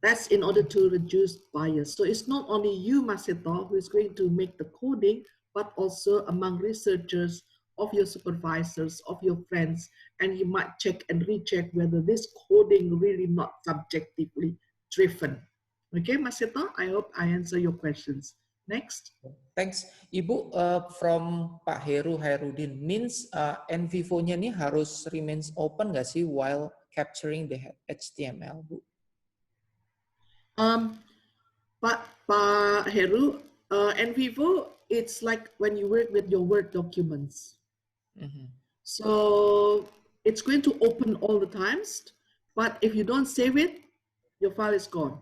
That's in order to reduce bias. So it's not only you, Maseto, who is going to make the coding, but also among researchers, of your supervisors, of your friends, and you might check and recheck whether this coding really not subjectively driven. Okay, Maseto, I hope I answer your questions. Next. Thanks. Ibu, from Pak Heru Hairudin, means NViVo-nya ini harus remains open nggak sih while capturing the HTML, Bu? Pak Heru, NViVo, it's like when you work with your Word documents. So it's going to open all the times, but if you don't save it, your file is gone.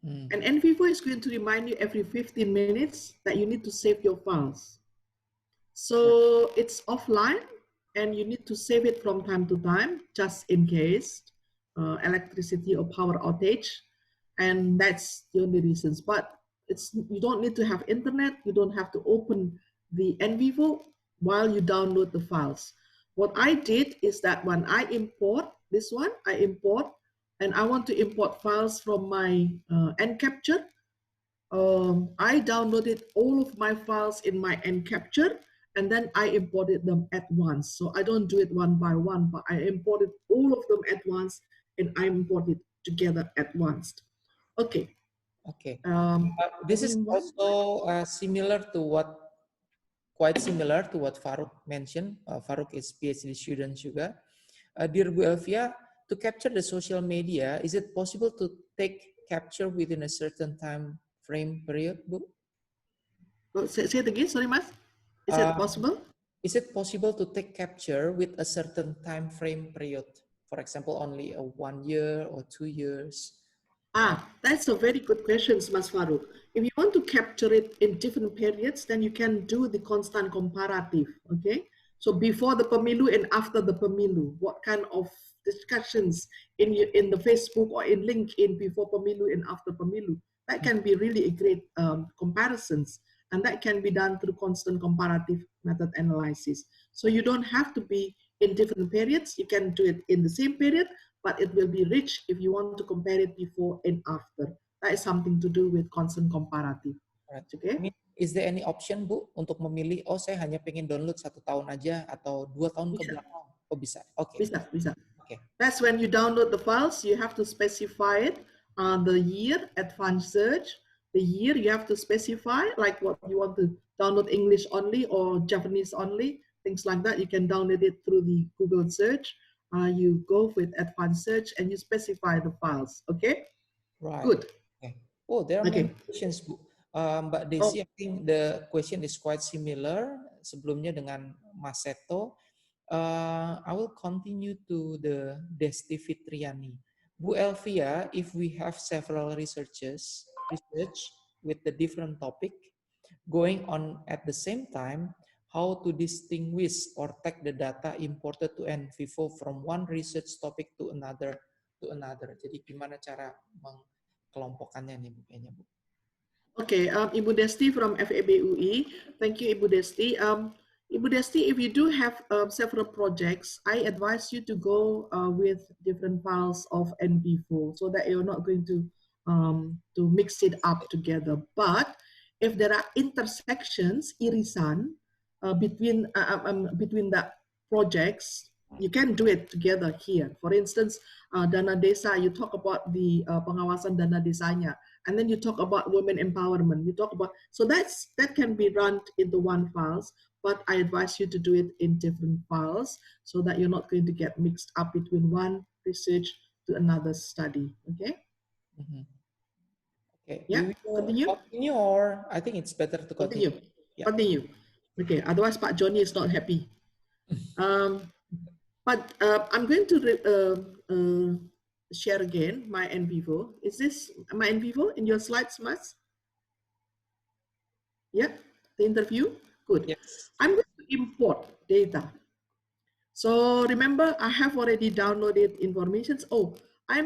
And NViVo is going to remind you every 15 minutes that you need to save your files. So it's offline, and you need to save it from time to time, just in case electricity or power outage. And that's the only reasons. But you don't need to have internet. You don't have to open the NViVo while you download the files. What I did is that when I import this one, and I want to import files from my NCapture. I downloaded all of my files in my NCapture, and then I imported them at once. So I don't do it one by one, but I imported all of them at once, and I imported together at once. Okay. Okay. This is also quite similar to what Farouk mentioned. Farouk is PhD student juga. Dear Bu Elvia, to capture the social media, is it possible to take capture within a certain time frame period, Bu? Say it again, sorry, Mas. Is it possible? Is it possible to take capture with a certain time frame period? For example, only 1 year or 2 years? That's a very good question, Mas Farouk. If you want to capture it in different periods, then you can do the constant comparative, okay? So before the pemilu and after the pemilu, what kind of discussions in the Facebook or in LinkedIn before pemilu and after pemilu, that can be really a great comparisons, and that can be done through constant comparative method analysis. So you don't have to be in different periods. You can do it in the same period, but it will be rich if you want to compare it before and after. That is something to do with constant comparative. Right. Okay. I mean, is there any option, Bu, untuk memilih, oh saya hanya pengen download 1 tahun aja atau 2 tahun ke belakang? Oh bisa, oke. Bisa. Okay. That's when you download the files, you have to specify it, the year, advanced search, the year you have to specify, like what you want to download, English only or Japanese only, things like that. You can download it through the Google search. You go with advanced search and you specify the files. Okay. Right. Good. Okay. Oh, there are many questions, Bu. Mbak Desi, I think the question is quite similar sebelumnya dengan Mas Seto. I will continue to the Desti Fitriani. Bu Elvia, if we have several research with the different topic, going on at the same time, how to distinguish or tag the data imported to NViVo from one research topic to another. Jadi gimana cara mengkelompokkannya nih Bu kayaknya Bu? Okay, Ibu Desti from FEBUI. Thank you, Ibu Desti. Ibu Desti, if you do have several projects, I advise you to go with different files of NViVo so that you're not going to mix it up together. But if there are intersections, irisan, between the projects, you can do it together here. For instance, dana desa, you talk about the pengawasan dana desanya, and then you talk about women empowerment. You talk about, so that can be run into one files, but I advise you to do it in different files so that you're not going to get mixed up between one research to another study. Okay. Okay. Yeah. Continue, or I think it's better to continue. Yeah. Continue. Okay. Otherwise, Pak Johnny is not happy. But I'm going to share again my NViVo. Is this my NViVo in your slides, Mas? Yeah, the interview? Good. Yes. I'm going to import data. So remember, I have already downloaded information. Oh, I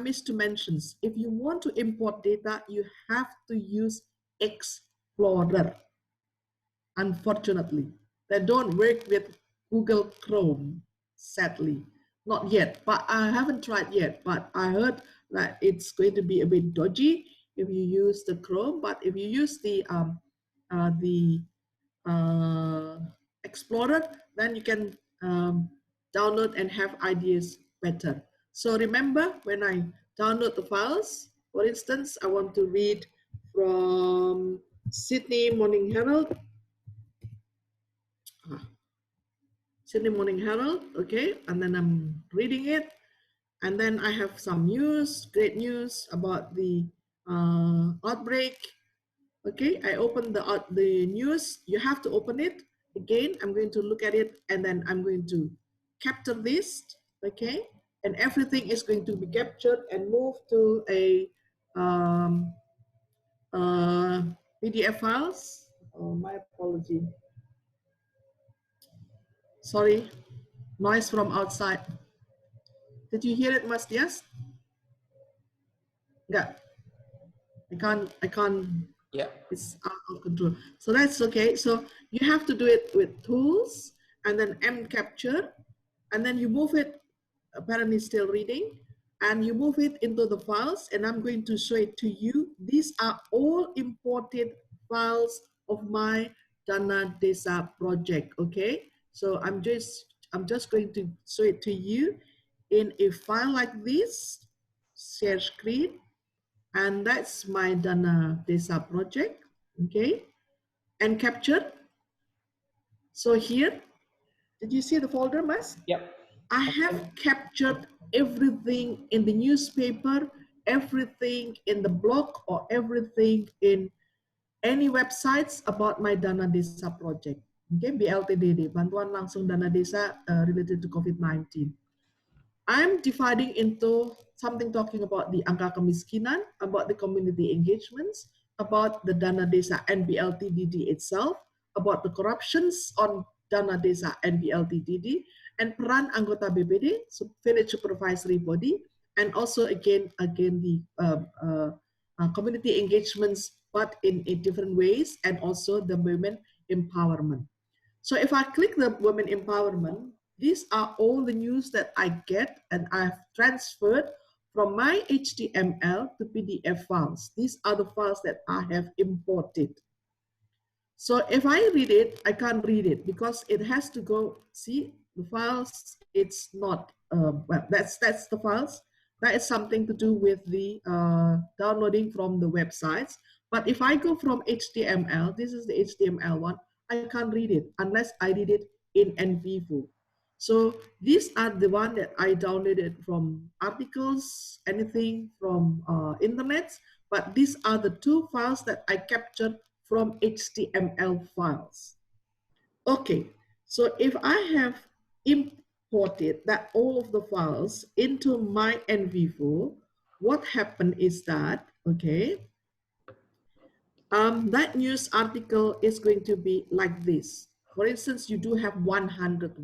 missed to mention, if you want to import data, you have to use Explorer. Unfortunately, they don't work with Google Chrome, sadly. Not yet, but I haven't tried yet, but I heard that it's going to be a bit dodgy if you use the Chrome, but if you use the Explorer, then you can download and have ideas better. So remember, when I download the files, for instance, I want to read from Sydney Morning Herald. Sydney Morning Herald, okay, and then I'm reading it, and then I have some news, great news about the outbreak. Okay, I open the news. You have to open it again. I'm going to look at it, and then I'm going to capture this. Okay, and everything is going to be captured and moved to a PDF files. Oh, my apology. Sorry, noise from outside. Did you hear it, Mas Dias? Yeah. I can't. Yeah. It's out of control. So that's okay. So you have to do it with tools and then M capture, and then you move it, apparently still reading, and you move it into the files, and I'm going to show it to you. These are all imported files of my Dana Desa project, okay? So I'm just going to show it to you in a file like this, share screen, and that's my Dana Desa project, okay? And capture. So here, did you see the folder, Mas? Yep. I have captured everything in the newspaper, everything in the blog, or everything in any websites about my Dana Desa project. Okay, BLTDD, Bantuan Langsung Dana Desa related to COVID-19. I'm dividing into something talking about the angka kemiskinan, about the community engagements, about the Dana Desa NBLTDD itself, about the corruptions on Dana Desa NBLTDD, and peran anggota BPD, village supervisory body, and also again the community engagements, but in different ways, and also the women empowerment. So if I click the women empowerment, these are all the news that I get, and I've transferred from my HTML to PDF files. These are the files that I have imported. So if I read it, I can't read it because it has to go, see the files, it's not, well, that's the files. That is something to do with the downloading from the websites. But if I go from HTML, this is the HTML one, I can't read it unless I read it in NViVo. So these are the one that I downloaded from articles, anything from internet, but these are the two files that I captured from HTML files. Okay, so if I have imported that all of the files into my NViVo, what happened is that, okay, that news article is going to be like this. For instance, you do have 100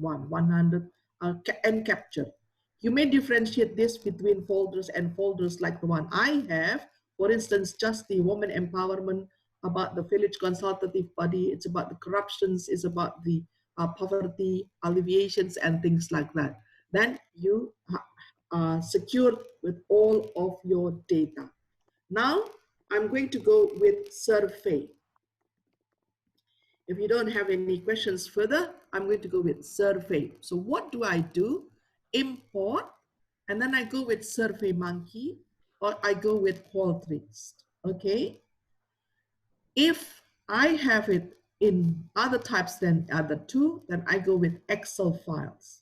and capture. You may differentiate this between folders and folders like the one I have. For instance, just the woman empowerment, about the village consultative body, it's about the corruptions, it's about the poverty alleviations and things like that. Then you are secured with all of your data. Now, I'm going to go with survey. If you don't have any questions further, I'm going to go with survey. So what do I do? Import, and then I go with survey monkey, or I go with qualitative. Okay. If I have it in other types than other two, then I go with Excel files.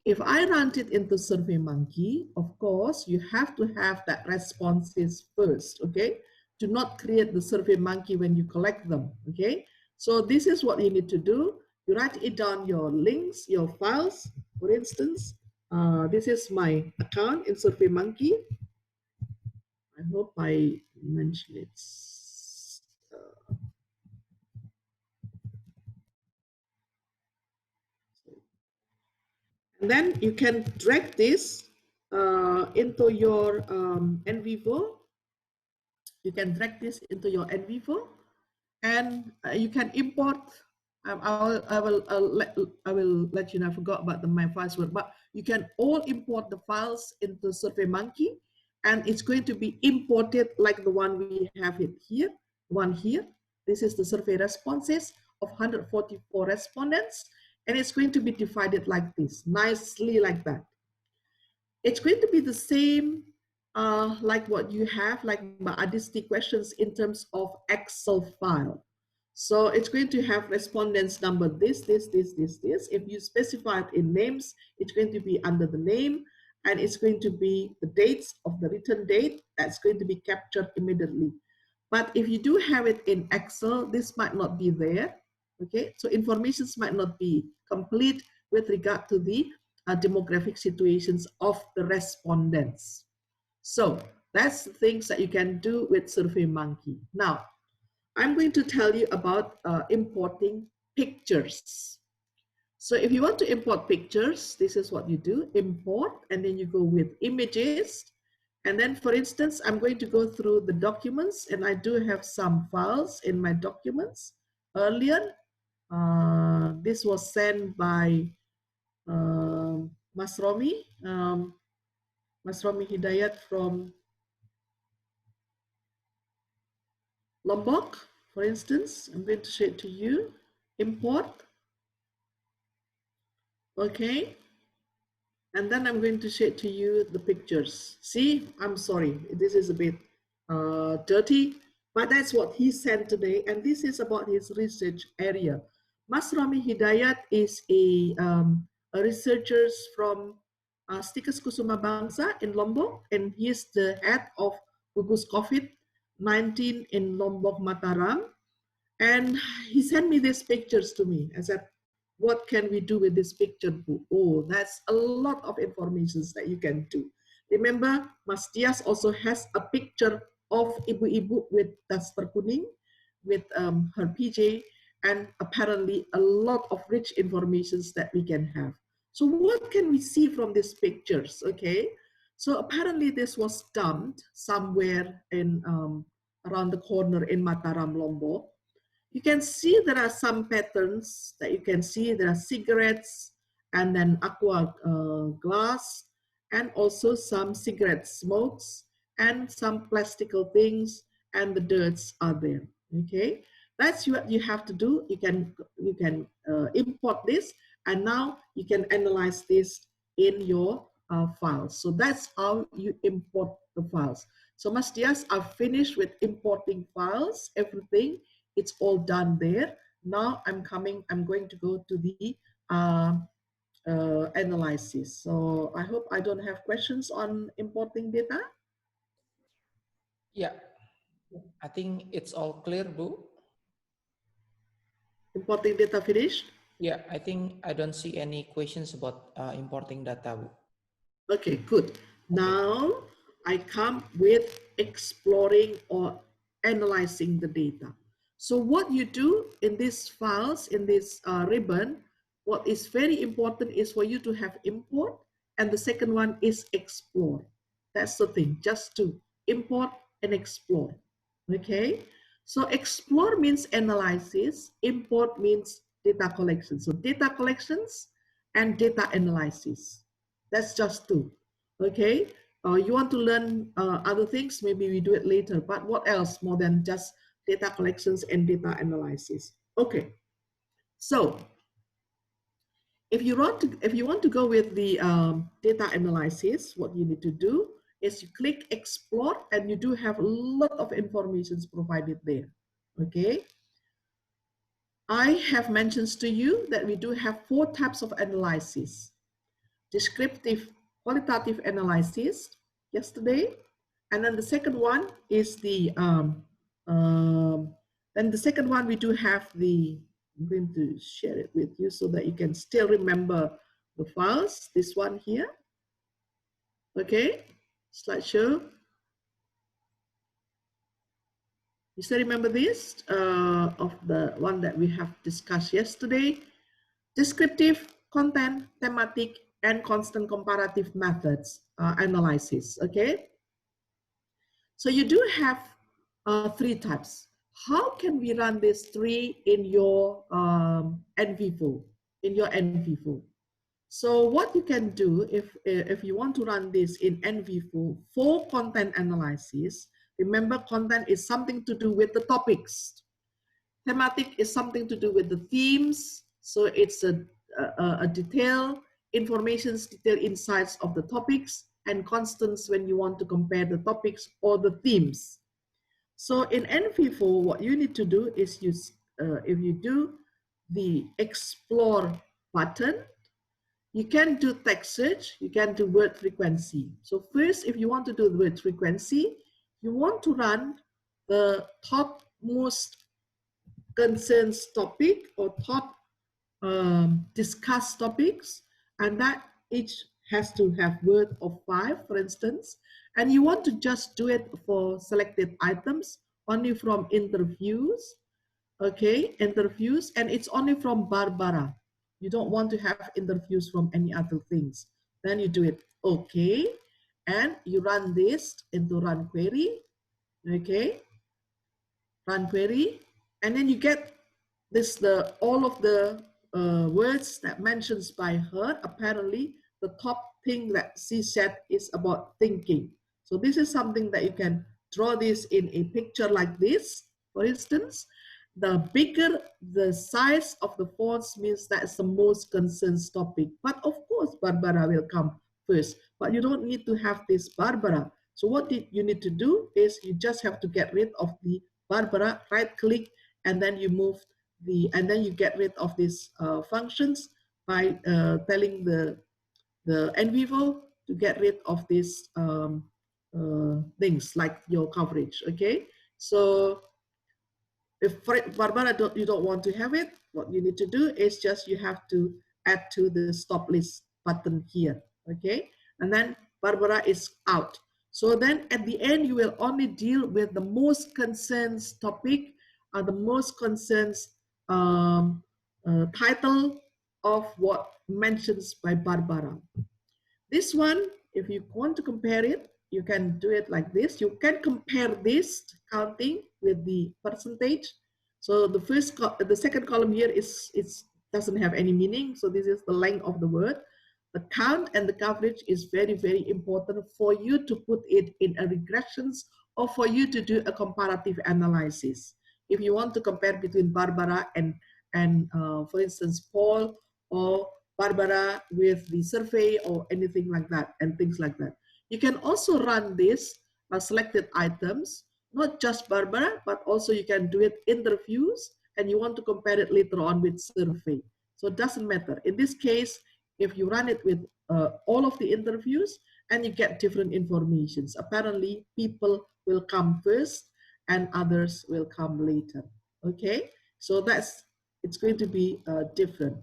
If I run it into SurveyMonkey, of course, you have to have that responses first, okay? Do not create the SurveyMonkey when you collect them, okay? So this is what you need to do. You write it down, your links, your files. For instance, this is my account in SurveyMonkey. I hope I mentioned it. And then you can drag this into your NViVo. You can drag this into your NViVo, and you can import. I will let you know. I forgot about my password, but you can all import the files into SurveyMonkey, and it's going to be imported like the one we have it here. One here. This is the survey responses of 144 respondents, and it's going to be divided like this, nicely like that. It's going to be the same like what you have, like Addisti questions in terms of Excel file. So it's going to have respondents number this. If you specify it in names, it's going to be under the name, and it's going to be the dates of the return date that's going to be captured immediately. But if you do have it in Excel, this might not be there. Okay, so informations might not be complete with regard to the demographic situations of the respondents. So that's the things that you can do with SurveyMonkey. Now, I'm going to tell you about importing pictures. So if you want to import pictures, this is what you do, import, and then you go with images. And then, for instance, I'm going to go through the documents, and I do have some files in my documents. Earlier, this was sent by Mas Romi Hidayat from Lombok, for instance. I'm going to show it to you. Import. Okay. And then I'm going to show it to you the pictures. See, I'm sorry, this is a bit dirty, but that's what he sent today. And this is about his research area. Mas Romi Hidayat is a researcher from Stikas Kusuma Bangsa in Lombok, and he is the head of Gugus COVID-19 in Lombok, Mataram. And he sent me these pictures to me. I said, what can we do with this picture book? Oh, that's a lot of information that you can do. Remember, Mas Dias also has a picture of ibu-ibu with duster kuning, with her PJ, and apparently a lot of rich informations that we can have. So what can we see from these pictures? Okay, so apparently this was dumped somewhere in around the corner in Mataram, Lombok. You can see there are some patterns that you can see. There are cigarettes and then aqua glass, and also some cigarette smokes and some plastical things, and the dirts are there. Okay, that's what you have to do. You can import this, and now you can analyze this in your files. So that's how you import the files. So Mas Dias, I've finished with importing files, everything. It's all done there. Now I'm going to go to the analysis. So I hope I don't have questions on importing data. Yeah, I think it's all clear, Bu. Importing data finished? Yeah, I think I don't see any questions about importing data, Bu. Okay, good. Okay. Now I come with exploring or analyzing the data. So what you do in these files, in this ribbon, what is very important is for you to have import, and the second one is explore. That's the thing, just to import and explore. Okay, so explore means analysis, import means data collection. So data collections and data analysis. That's just two. Okay, you want to learn other things, maybe we do it later, but what else more than just data collections and data analysis? Okay, so if you want to go with the data analysis, what you need to do is you click explore, and you do have a lot of information provided there. Okay, I have mentioned to you that we do have 4 types of analysis: descriptive, qualitative analysis yesterday, and then the second one is the then the second one we do have the, I'm going to share it with you so that you can still remember the files. This one here, okay, slideshow. You still remember this of the one that we have discussed yesterday? Descriptive, content, thematic, and constant comparative methods analysis. Okay, so you do have 3 types. How can we run these 3 in your NViVo? So what you can do if you want to run this in NViVo for content analysis, remember content is something to do with the topics. Thematic is something to do with the themes. So it's a detailed informations, detailed insights of the topics, and constants when you want to compare the topics or the themes. So in NViVo, what you need to do is use, if you do the explore button, you can do text search, you can do word frequency. So first, if you want to do the word frequency, you want to run the topmost concerns topic or top discussed topics, and that each has to have word of 5, for instance, and you want to just do it for selected items only from interviews. Okay, interviews, and it's only from Barbara. You don't want to have interviews from any other things. Then you do it okay, and you run this into run query. Okay, run query, and then you get this, the all of the words that mentions by her. Apparently the top thing that she said is about thinking. So this is something that you can draw this in a picture like this. For instance, the bigger the size of the fonts means that's the most concerned topic. But of course Barbara will come first, but you don't need to have this Barbara. So what you need to do is you just have to get rid of the Barbara, right click, and then you move and then you get rid of these functions by telling the NViVo to get rid of these things like your coverage. Okay, so if Barbara you don't want to have it, what you need to do is just you have to add to the stop list button here. Okay, and then Barbara is out. So then at the end you will only deal with the most concerns topic, the most concerns title of what mentions by Barbara. This one, if you want to compare it, you can do it like this. You can compare this counting with the percentage. So the second column here doesn't have any meaning. So this is the length of the word. The count and the coverage is very, very important for you to put it in a regressions or for you to do a comparative analysis. If you want to compare between Barbara and for instance, Paul, or Barbara with the survey or anything like that, and things like that. You can also run this selected items, not just Barbara, but also you can do it interviews, and you want to compare it later on with survey. So it doesn't matter. In this case, if you run it with all of the interviews, and you get different informations. Apparently, people will come first and others will come later. Okay, so it's going to be different.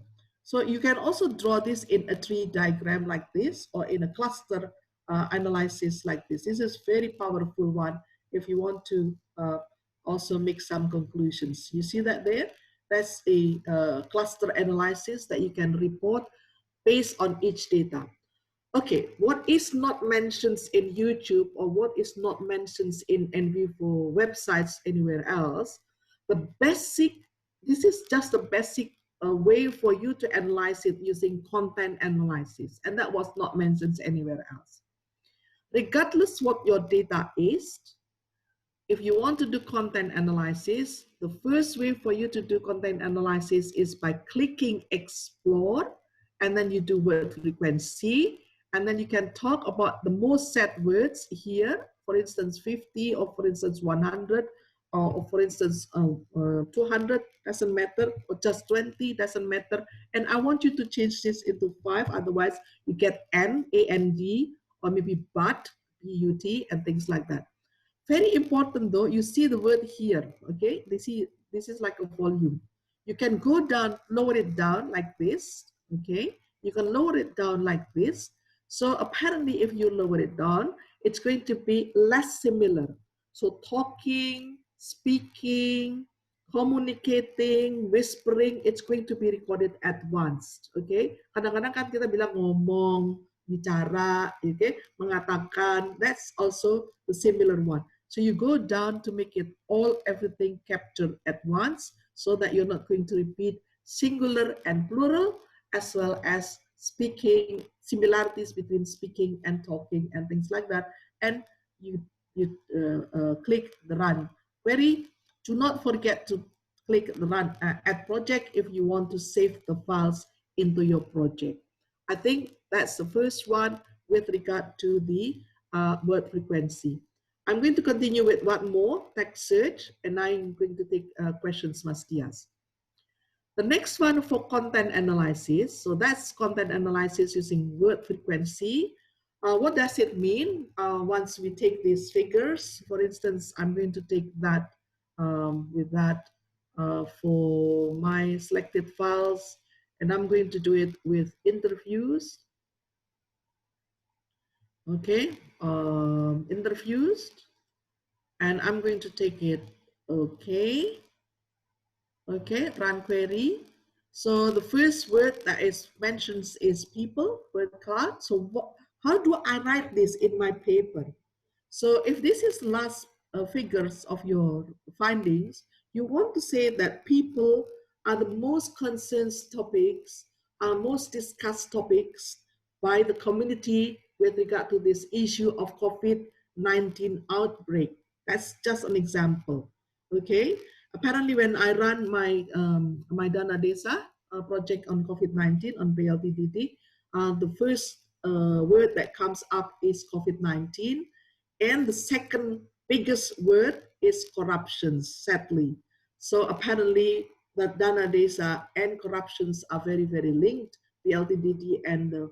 So you can also draw this in a tree diagram like this, or in a cluster analysis like this. This is very powerful one if you want to also make some conclusions. You see that there? That's a cluster analysis that you can report based on each data. Okay, what is not mentioned in YouTube or what is not mentioned in NViVo websites anywhere else, the basic, this is just the basic way for you to analyze it using content analysis, and that was not mentioned anywhere else. Regardless what your data is, if you want to do content analysis, the first way for you to do content analysis is by clicking explore, and then you do word frequency, and then you can talk about the most said words here, for instance 50, or for instance 100, or for instance 200, doesn't matter, or just 20, doesn't matter. And I want you to change this into 5, otherwise you get N, A-N-D, or maybe but, B-U-T, and things like that. Very important though, you see the word here, okay? This is like a volume. You can go down, lower it down like this, okay? You can lower it down like this. So apparently if you lower it down, it's going to be less similar. So talking, speaking, communicating, whispering, it's going to be recorded at once, okay? Kadang-kadang kan kita bilang ngomong, bicara, okay? Mengatakan, that's also the similar one. So you go down to make it everything captured at once, so that you're not going to repeat singular and plural, as well as speaking, similarities between speaking and talking and things like that. And you click the run. Do not forget to click the run add project if you want to save the files into your project. I think that's the first one with regard to the word frequency. I'm going to continue with one more, text search, and I'm going to take questions, Mas Dias. The next one for content analysis. So that's content analysis using word frequency. What does it mean? Once we take these figures, for instance, I'm going to take that with that for my selected files, and I'm going to do it with interviews. Okay, interviews, and I'm going to take it, okay, run query. So the first word that is mentioned is people, word cloud. So how do I write this in my paper? So if this is last figures of your findings, you want to say that people are the most concerned topics, are most discussed topics by the community with regard to this issue of COVID-19 outbreak. That's just an example, okay? Apparently when I run my, my Dana Desa project on COVID-19 on BLTDT, the first word that comes up is COVID-19, and the second biggest word is corruption, sadly. So apparently the Dana Desa and corruptions are very, very linked. The LTDD and the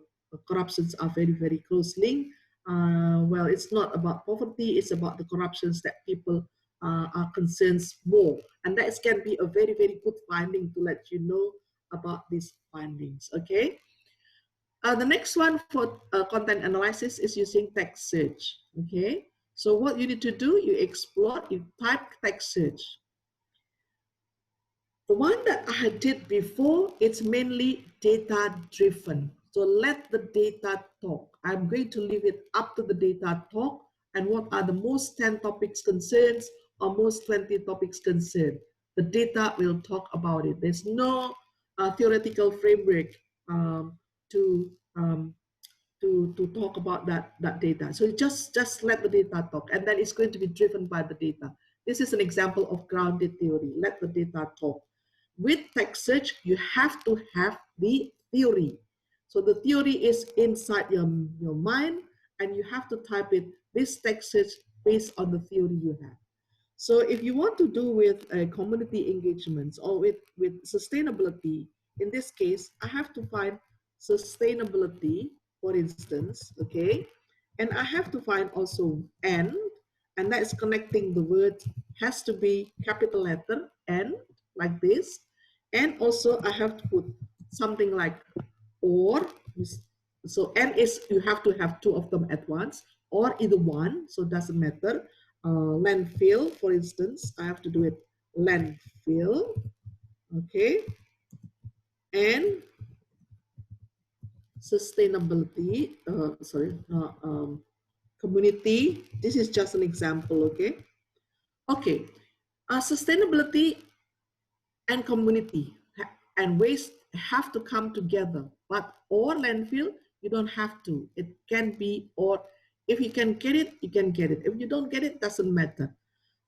corruptions are very, very close linked. Well, it's not about poverty, it's about the corruptions that people are concerned more. And that can be a very, very good finding to let you know about these findings, okay? The next one for content analysis is using text search, okay? So what you need to do, you explore, you type text search. The one that I did before, it's mainly data driven. So let the data talk. I'm going to leave it up to the data talk, and what are the most 10 topics concerns or most 20 topics concerned. The data will talk about it. There's no theoretical framework to talk about that data. So just let the data talk, and then it's going to be driven by the data. This is an example of grounded theory. Let the data talk. With text search, you have to have the theory. So the theory is inside your mind, and you have to type it, this text search based on the theory you have. So if you want to do with community engagements or with sustainability, in this case, I have to find sustainability, for instance, okay? And I have to find also N, and that's connecting the word, has to be capital letter N, like this. And also I have to put something like or. So N is, you have to have two of them at once, or either one, so it doesn't matter. landfill, for instance, I have to do it landfill, okay, and sustainability, community. This is just an example, okay? Okay, sustainability and community and waste have to come together, but or landfill, you don't have to. It can be, or if you can get it, you can get it. If you don't get it, doesn't matter.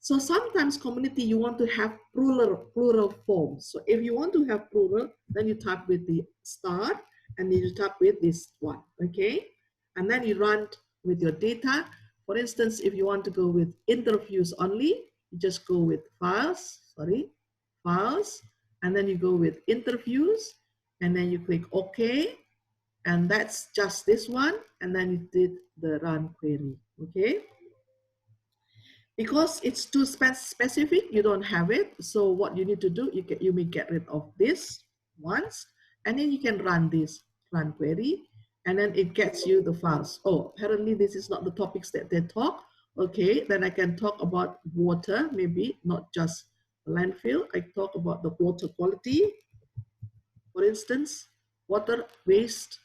So sometimes community, you want to have plural forms. So if you want to have plural, then you type with the start and then you type with this one, okay? And then you run with your data. For instance, if you want to go with interviews only, you just go with files, and then you go with interviews, and then you click OK, and that's just this one, and then you did the run query, okay? Because it's too specific, you don't have it. So what you need to do, you may get rid of this once, and then you can run this run query, and then it gets you the files. Oh, apparently this is not the topics that they talk. Okay, then I can talk about water, maybe not just landfill. I talk about the water quality, for instance, water waste,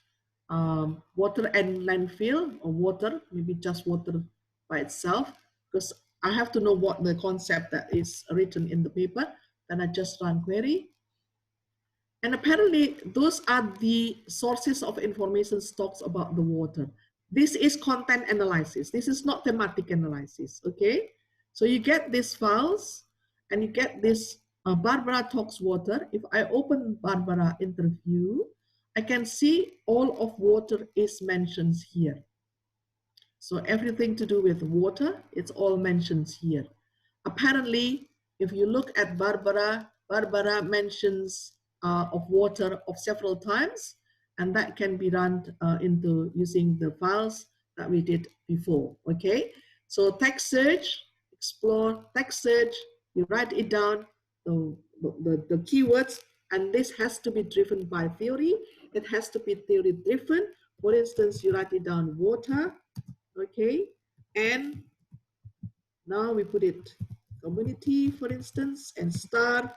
water and landfill, or water, maybe just water by itself, because I have to know what the concept that is written in the paper. Then I just run query. And apparently those are the sources of information stocks about the water. This is content analysis. This is not thematic analysis, okay? So you get these files and you get this Barbara talks water. If I open Barbara interview, I can see all of water is mentioned here. So everything to do with water, it's all mentioned here. Apparently, if you look at Barbara, Barbara mentions of water of several times, and that can be run into using the files that we did before, okay? So text search, explore, text search, you write it down, the keywords, and this has to be driven by theory. It has to be theory driven. For instance, you write it down water, okay, and now we put it community, for instance, and start,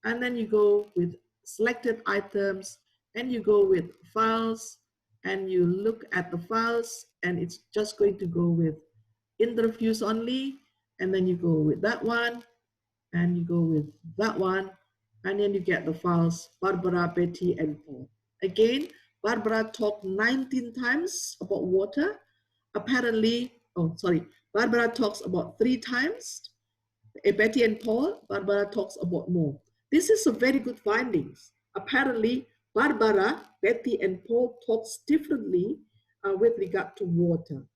and then you go with selected items, and you go with files, and you look at the files, and it's just going to go with interviews only, and then you go with that one, and you go with that one, and then you get the files Barbara, Betty, and Paul. Again, Barbara talked 19 times about water. Apparently, oh, sorry, Barbara talks about 3 times. Betty and Paul, Barbara talks about more. This is a very good findings. Apparently, Barbara, Betty, and Paul talks differently with regard to water.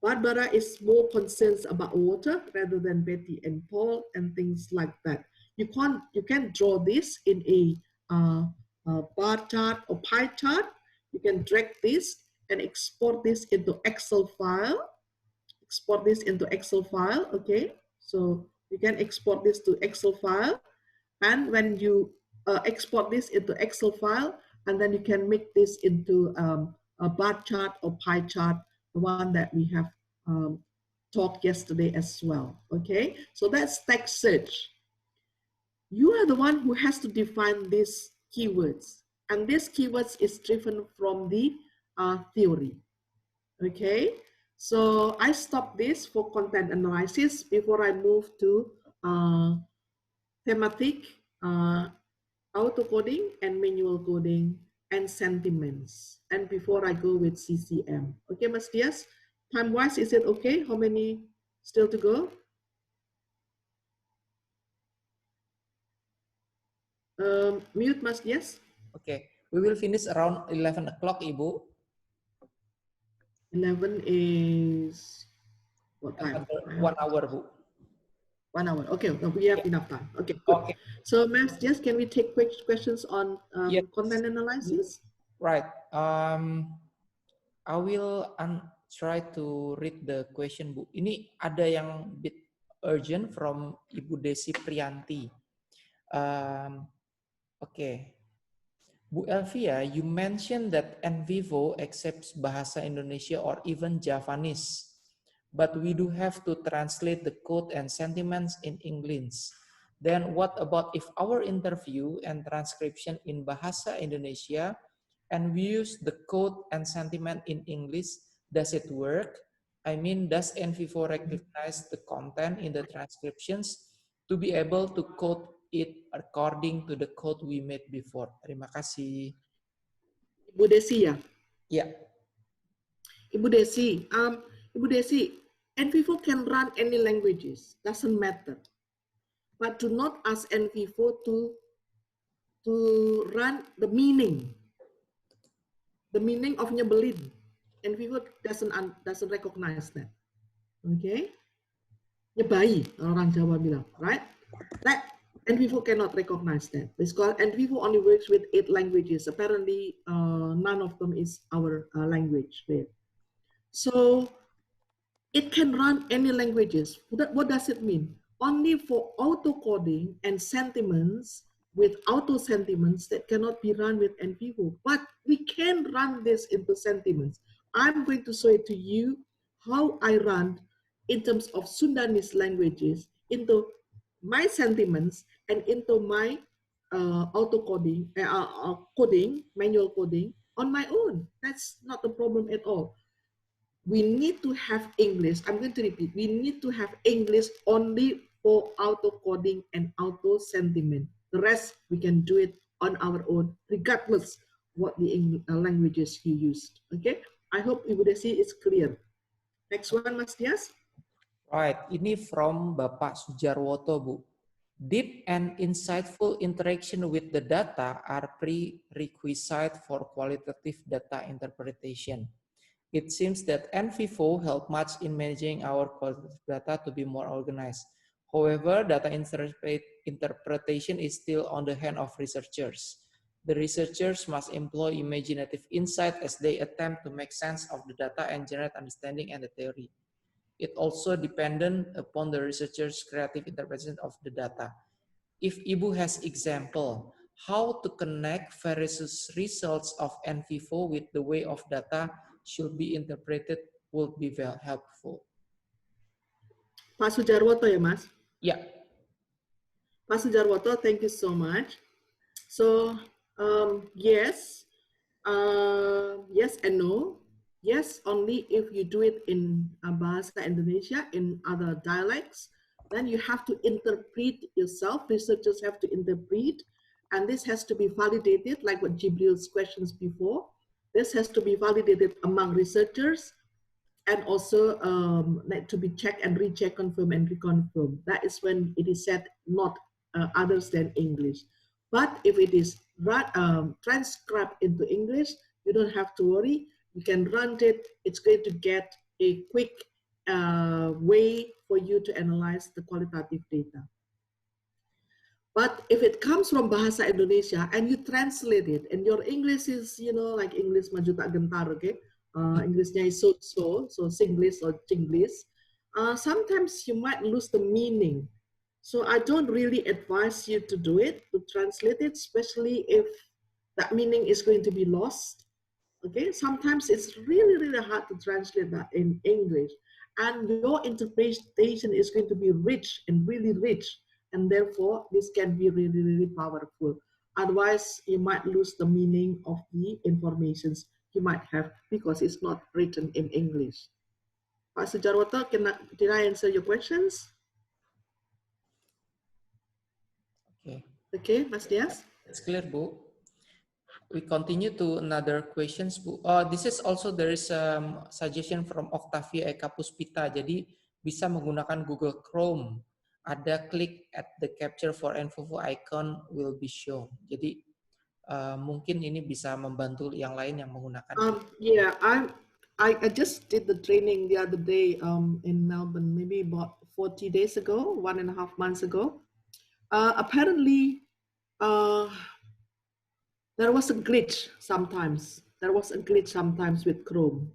Barbara is more concerned about water rather than Betty and Paul and things like that. You can draw this in a bar chart or pie chart. You can drag this and export this into Excel file. Export this into Excel file, okay? So you can export this to Excel file. And when you export this into Excel file, and then you can make this into a bar chart or pie chart, the one that we have talked yesterday as well, okay? So that's text search. You are the one who has to define these keywords, and these keywords is driven from the theory, okay? So I stop this for content analysis before I move to thematic, auto coding and manual coding and sentiments, and before I go with CCM. Okay, Mas Dias, time wise, is it okay? How many still to go? Mute, Mas Dias. Okay, we will finish around 11 o'clock, Ibu. 11 is what time? 1 hour, Bu. 1 hour. Okay, no, we have enough time. Okay, good. Okay. So, Mas, just can we take quick questions on Yes. content analysis? Right. I will try to read the question, Bu. Ini ada yang bit urgent from Ibu Desi Priyanti. Okay. Bu Elvia, you mentioned that NViVo accepts Bahasa Indonesia or even Javanese. but we do have to translate the code and sentiments in English. Then what about if our interview and transcription in Bahasa Indonesia and we use the code and sentiment in English? Does it work? I mean, does NViVo recognize the content in the transcriptions to be able to code it according to the code we made before? Terima kasih. Ibu Desi ya? Ya. Ibu Desi, NViVo can run any languages, doesn't matter. But do not ask NViVo to run the meaning of nyebelin. NViVo doesn't recognize that. Okay? Nyebai, orang Jawa bilang, right? That NViVo cannot recognize that. Because NViVo only works with 8 languages. Apparently, none of them is our language there. So it can run any languages. What does it mean? Only for auto-coding and sentiments with auto sentiments that cannot be run with NViVo. But we can run this into sentiments. I'm going to show it to you how I run in terms of Sundanese languages into my sentiments and into my auto-coding, manual coding on my own. That's not a problem at all. We need to have English. I'm going to repeat. We need to have English only for auto coding and auto sentiment. The rest we can do it on our own, regardless what the languages you used. Okay. I hope Ibu Desi is clear. Next one, Mas Dias. Right. Ini from Bapak Sujarwoto, Bu. Deep and insightful interaction with the data are prerequisite for qualitative data interpretation. It seems that NViVo helped much in managing our qualitative data to be more organized. However, data interpretation is still on the hand of researchers. The researchers must employ imaginative insight as they attempt to make sense of the data and generate understanding and the theory. It also dependent upon the researcher's creative interpretation of the data. If Ibu has example, how to connect various results of NViVo with the way of data should be interpreted would be very helpful. Pak Sujarwoto ya, Mas? Yeah. Pak Sujarwoto, thank you so much. So, yes, yes and no. Yes, only if you do it in Bahasa Indonesia, in other dialects, then you have to interpret yourself. Researchers have to interpret, and this has to be validated, like what Jibril's questions before. This has to be validated among researchers, and also to be checked and rechecked, confirmed and reconfirmed. That is when it is said not others than English. But if it is transcribed into English, you don't have to worry. You can run it. It's going to get a quick way for you to analyze the qualitative data. But if it comes from Bahasa Indonesia and you translate it, and your English is, you know, like English maju tak gentar, okay? Englishnya is so Singlish or Chinglish. Sometimes you might lose the meaning. So I don't really advise you to do it, to translate it, especially if that meaning is going to be lost. Okay, sometimes it's really, really hard to translate that in English. And your interpretation is going to be rich and really rich. And therefore, this can be really, really powerful. Otherwise, you might lose the meaning of the informations you might have because it's not written in English. Pak Sujarwoto, did I answer your questions? Okay. Okay, Mas Dias? It's clear, Bu. We continue to another questions, Bu. This is also there is a suggestion from Octavia Eka Puspita. Jadi bisa menggunakan Google Chrome. Ada click at the capture for NViVo icon will be shown. Jadi mungkin ini bisa membantu yang lain yang menggunakan. Yeah, I just did the training the other day in Melbourne, maybe about 40 days ago, 1.5 months ago. Apparently, there was a glitch sometimes. There was a glitch sometimes with Chrome.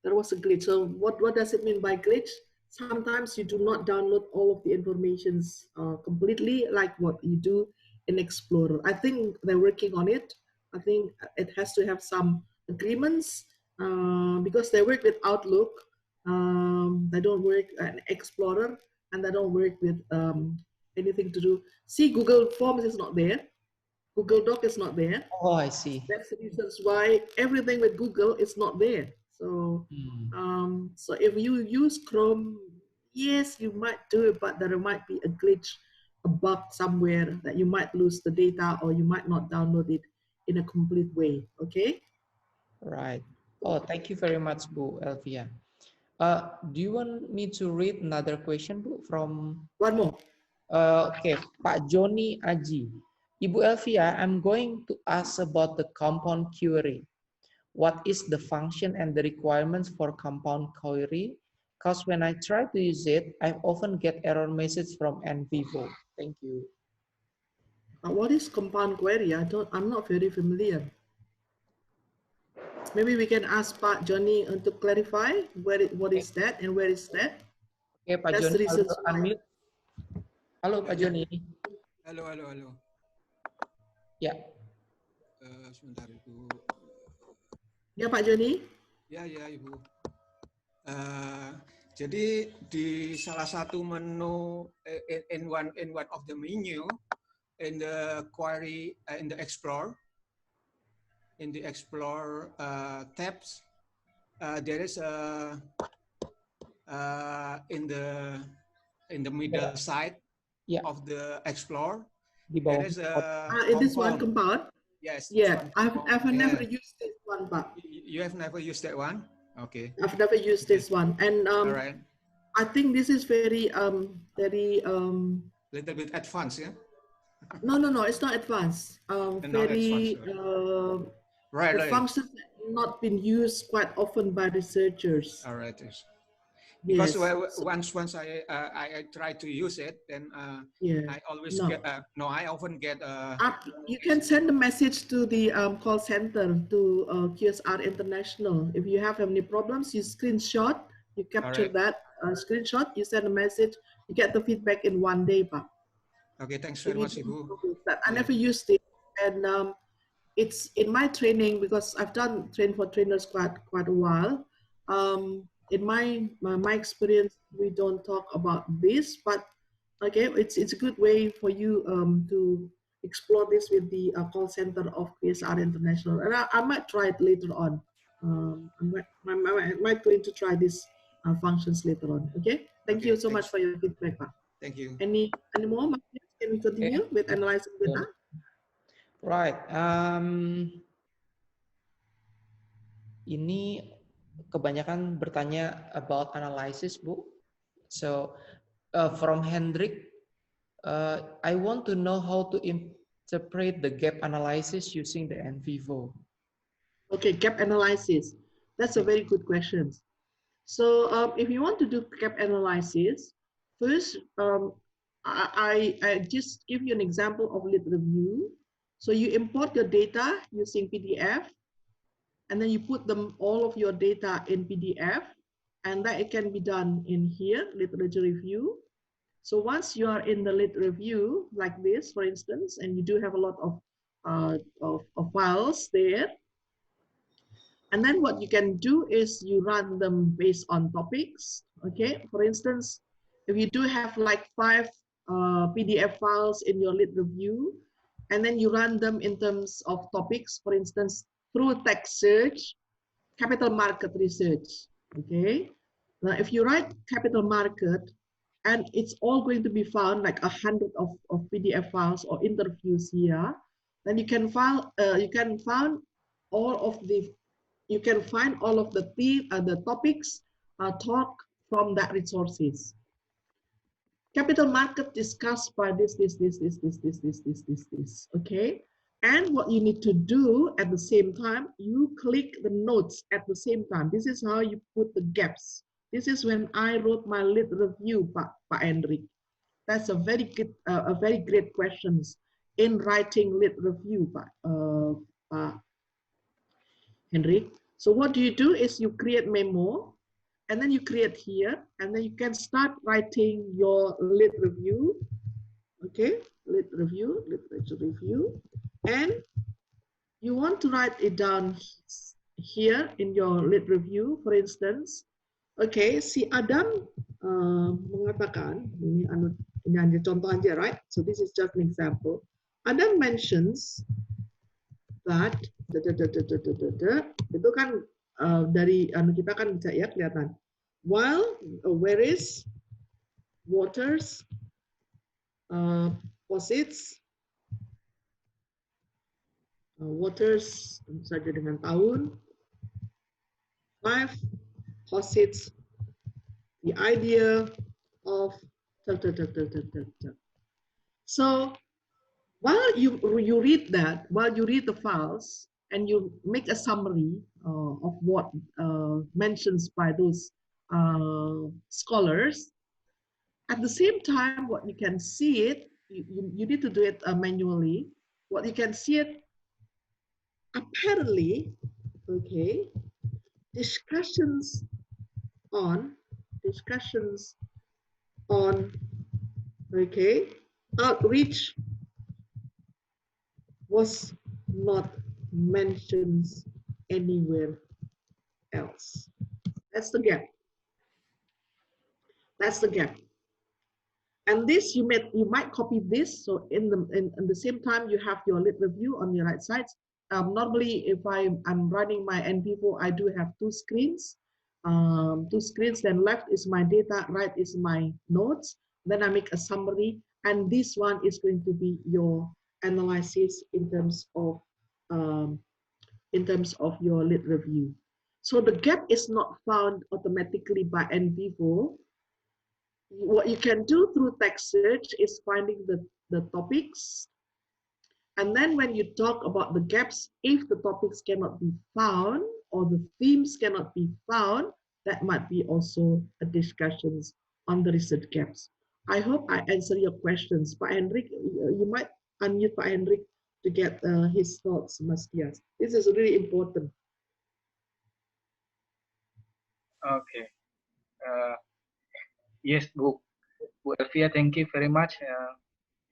There was a glitch. So what does it mean by glitch? Sometimes you do not download all of the informations completely like what you do in Explorer. I think they're working on it. I think it has to have some agreements because they work with Outlook. They don't work an Explorer, and they don't work with anything to do. See, Google Forms is not there. Google Doc is not there. Oh, I see. That's the reasons why everything with Google is not there. So, so if you use Chrome, yes, you might do it, but there might be a glitch, a bug somewhere that you might lose the data or you might not download it in a complete way. Okay. Right. Oh, thank you very much, Bu Elvia. Do you want me to read another question, Bu, from? One more. Okay, Pak Joni Aji. Ibu Elvia, I'm going to ask about the compound query. What is the function and the requirements for compound query? Because when I try to use it, I often get error message from NVivo. Thank you. What is compound query? I'm not very familiar. Maybe we can ask Pak Johnny to clarify what is that and where is that. Okay, Pak That's Joni, the reasons why. unmute. Halo, Pak Joni. Halo, halo, halo. Ya. Sebentar, Ibu. Ya, Pak Joni. Ya, ya, Ibu. Jadi di salah satu menu in one of the menu in the query in the explore tabs there is a in the middle side of the explore there is a in this one compound. Yes. Yeah, I've never used this one, but you have never used that one. Okay. I've never used this one, and all right. I think this is very little bit advanced, yeah. No, it's not advanced. Very right. The functions have not been used quite often by researchers. All right. Yes. Because once I try to use it, then I always get I often get. You can send a message to the call center to QSR International. If you have any problems, you screenshot, you capture that screenshot, you send a message, you get the feedback in 1 day, Pak. Okay, thanks very much, Ibu. I never used it, and it's in my training because I've done train for trainers quite a while. In my experience, we don't talk about this, but okay, it's a good way for you to explore this with the call center of QSR International, and I might try it later on. I might going to try these functions later on. Okay, thank you so much for your feedback, Pak. Thank you. Any more? Can we continue with analyzing data? Right. Ini kebanyakan bertanya about analysis, Bu. So from Hendrik, I want to know how to interpret the gap analysis using the NVivo. Okay, gap analysis. That's a very good question. So if you want to do gap analysis, first I just give you an example of lit review. So you import your data using PDF, and then you put all of your data in PDF, and that it can be done in here, literature review. So once you are in the lit review, like this, for instance, and you do have a lot of files there, and then what you can do is you run them based on topics. Okay, for instance, if you do have like 5 PDF files in your lit review, and then you run them in terms of topics, for instance, through text search, capital market research. Okay, now if you write capital market, and it's all going to be found like 100 of PDF files or interviews here, then you can find all of the topics taught from that resources. Capital market discussed by this. Okay, and what you need to do at the same time, you click the notes at the same time. This is how you put the gaps. This is when I wrote my lit review, Pak Hendrik. That's a very good, a very great questions in writing lit review, Pak Hendrik. So what do? Is you create memo, and then you create here, and then you can start writing your lit review. Okay, lit review, literature review, and you want to write it down here in your lit review, for instance. Okay, si Adam mengatakan, ini hanya contoh aja, right? So this is just an example. Adam mentions that, itu kan dari kita kan bisa ya kelihatan. While, where is waters, posits, waters tentu saja dengan tahun, 5 posits, the idea of, so while you read that, while you read the files and you make a summary of what mentions by those scholars, at the same time, what you can see it, you need to do it manually. What you can see it, apparently, okay, discussions on, okay, outreach was not mentioned anywhere else. That's the gap. That's the gap. And this you might copy this. So in the same time you have your lit review on your right side. Normally, if I'm running my NViVo, I do have two screens. Two screens. Then left is my data, right is my notes. Then I make a summary, and this one is going to be your analysis in terms of your lit review. So the gap is not found automatically by NViVo. What you can do through text search is finding the topics. And then when you talk about the gaps, if the topics cannot be found or the themes cannot be found, that might be also a discussions on the research gaps. I hope I answer your questions. Pak Hendrik, you might unmute Pak Hendrik to get his thoughts, Mas Dias. This is really important. Okay. Yes, Bu Elvia, thank you very much.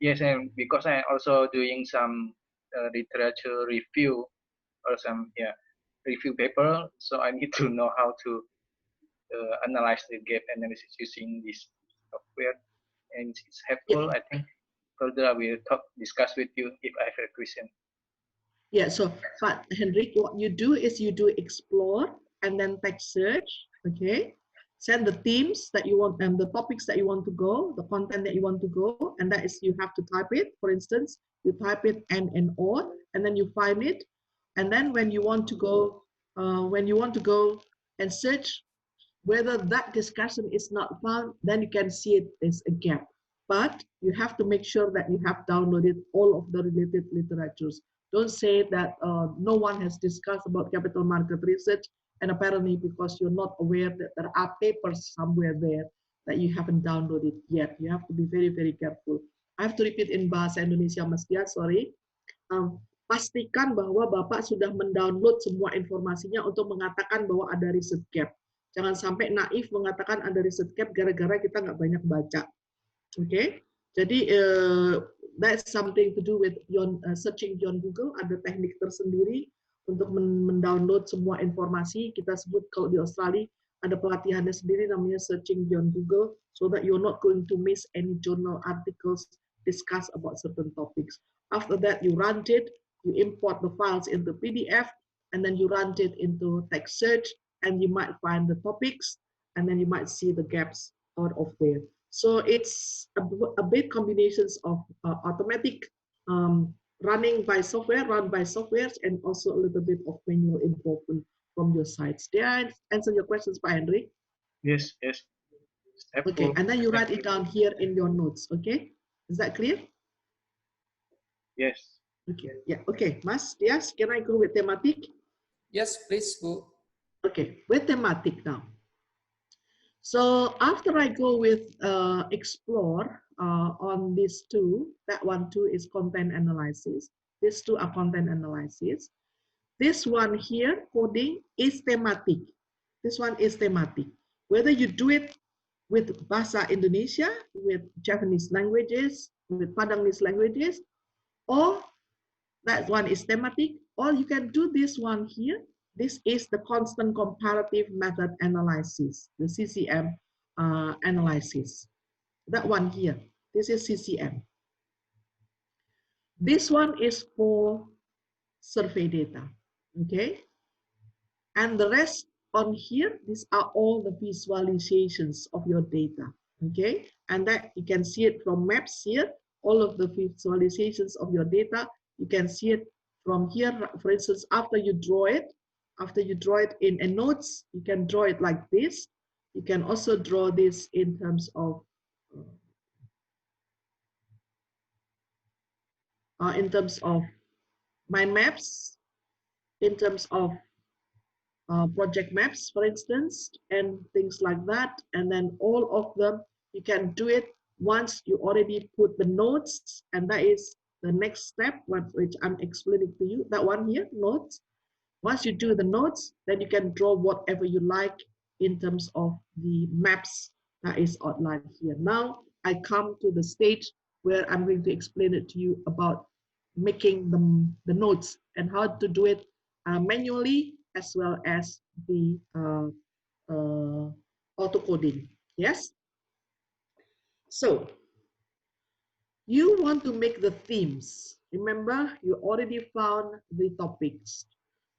Yes, and because I'm also doing some literature review or some review paper, so I need to know how to analyze the gap analysis using this software, and it's helpful. I think further I will discuss with you if I have a question. Yeah, so but Hendrik, what you do is you do explore and then text search, okay? Send the themes that you want and the topics that you want to go, the content that you want to go, and that is you have to type it. For instance, you type it and or, and then you find it, and then when you want to go, and search whether that discussion is not found, then you can see it as a gap. But you have to make sure that you have downloaded all of the related literatures. Don't say that no one has discussed about capital market research, and apparently because you're not aware that there are papers somewhere there that you haven't downloaded yet. You have to be very, very careful. I have to repeat in Bahasa Indonesia, Mas Dia, sorry. Pastikan bahwa Bapak sudah mendownload semua informasinya untuk mengatakan bahwa ada research gap. Jangan sampai naif mengatakan ada research gap gara-gara kita nggak banyak baca. Okay? Jadi that's something to do with searching on Google. Ada teknik tersendiri untuk mendownload semua informasi. Kita sebut kalau di Australia ada pelatihannya sendiri namanya searching on Google, so that you're not going to miss any journal articles discuss about certain topics. After that, you run it, you import the files into PDF, and then you run it into text search, and you might find the topics, and then you might see the gaps out of there. So it's a bit combinations of automatic running by software, run by softwares, and also a little bit of manual involvement from your sides. Did I answer your questions, Pak Henry? Yes, yes. Okay, and then you write it down here in your notes, okay? Is that clear? Yes. Okay, yeah, okay. Mas Dias, can I go with thematic? Yes, please, Bu. Okay, with thematic now. So after I go with explore on these two, that one too is content analysis. These two are content analysis. This one here, coding, is thematic. This one is thematic. Whether you do it with Bahasa Indonesia, with Japanese languages, with Padanese languages, or that one is thematic, or you can do this one here, This is the constant comparative method analysis, the CCM analysis. That one here, this is CCM. This one is for survey data, okay? And the rest on here, these are all the visualizations of your data, okay? And that you can see it from maps here, all of the visualizations of your data, you can see it from here. For instance, after you draw it in a notes, you can draw it like this. You can also draw this in terms of mind maps, in terms of project maps, for instance, and things like that. And then all of them, you can do it once you already put the notes, and that is the next step, which I'm explaining to you, that one here, notes. Once you do the notes, then you can draw whatever you like in terms of the maps that is outlined here. Now, I come to the stage where I'm going to explain it to you about making the notes and how to do it manually, as well as the auto coding. Yes. So you want to make the themes. Remember, you already found the topics,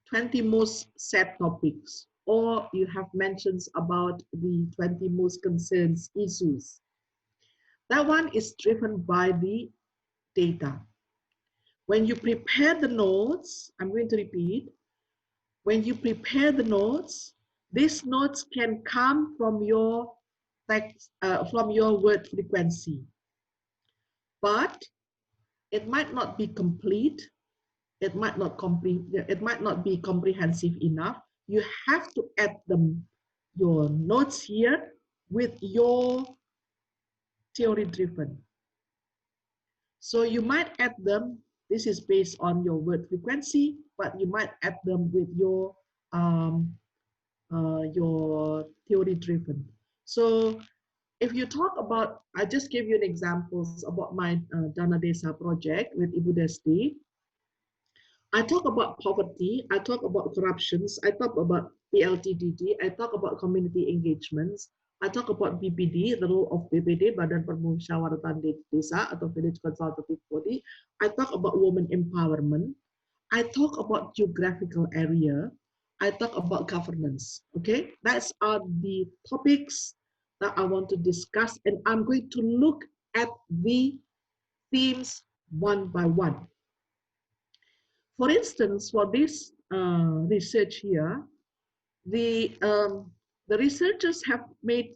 20 most sad topics, or you have mentions about the 20 most concerns issues. That one is driven by the data. When you prepare the notes, I'm going to repeat, when you prepare the notes, these notes can come from your text, from your word frequency, but it might not be complete. It might not be comprehensive enough. You have to add them, your notes here, with your theory driven. So you might add them. This is based on your word frequency, but you might add them with your theory driven. So if you talk about, I just give you an examples about my Dana Desa project with Ibu Desti. I talk about poverty, I talk about corruptions, I talk about PLTDD, I talk about community engagements, I talk about BPD, the role of BPD, Badan Permusyawaratan Desa atau Village Consultative Body. I talk about women empowerment. I talk about geographical area. I talk about governance. Okay, that's are the topics that I want to discuss, and I'm going to look at the themes one by one. For instance, for this research here, the researchers have made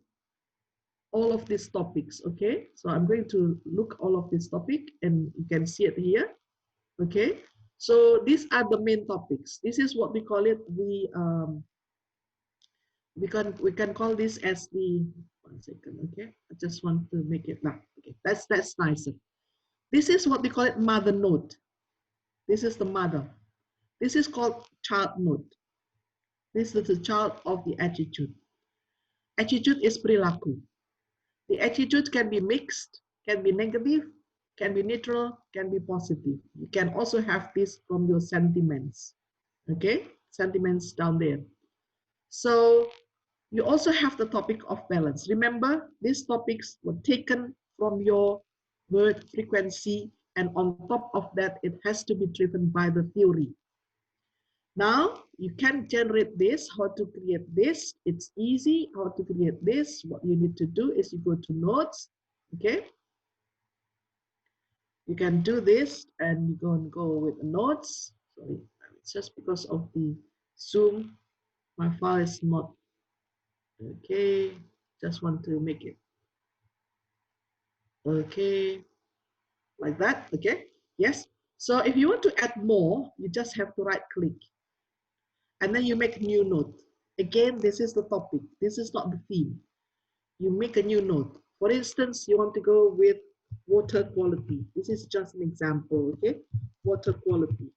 all of these topics, okay? So I'm going to look all of this topic, and you can see it here, okay? So these are the main topics. This is what we call it, the, we can call this as the, one second, okay? I just want to make it now, okay? That's nicer. This is what we call it, mother node. This is the mother. This is called child node. This is the child of the attitude. Attitude is perilaku. The attitude can be mixed, can be negative, can be neutral, can be positive. You can also have this from your sentiments. Okay, sentiments down there. So you also have the topic of balance. Remember, these topics were taken from your word frequency, and on top of that, it has to be driven by the theory. Now, you can generate this, how to create this. It's easy how to create this. What you need to do is you go to notes, okay? You can do this and you go with the notes. Sorry, it's just because of the Zoom, my file is not, okay. Just want to make it, okay, like that, okay? Yes, so if you want to add more, you just have to right click. And then you make a new note. Again, this is the topic. This is not the theme. You make a new note. For instance, you want to go with water quality. This is just an example, okay? Water quality.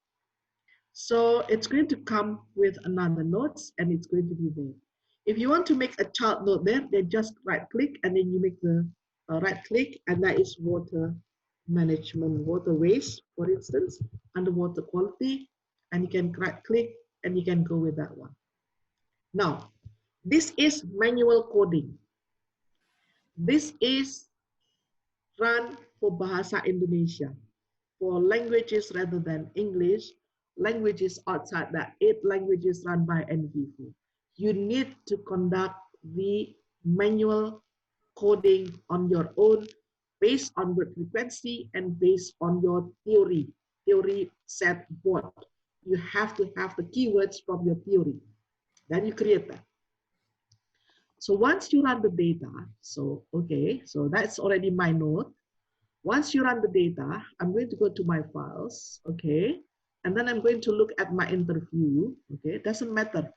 So it's going to come with another notes, and it's going to be there. If you want to make a child note there, then just right click, and then you make the right click, and that is water management, water waste, for instance, underwater quality, and you can right click and you can go with that one. Now, this is manual coding. This is run for Bahasa Indonesia, for languages rather than English, languages outside that 8 languages run by NViVo. You need to conduct the manual coding on your own based on word frequency and based on your theory set board. You have to have the keywords from your theory. Then you create that. So once you run the data, so okay, so that's already my node. Once you run the data, I'm going to go to my files, okay, and then I'm going to look at my interview, okay. It doesn't matter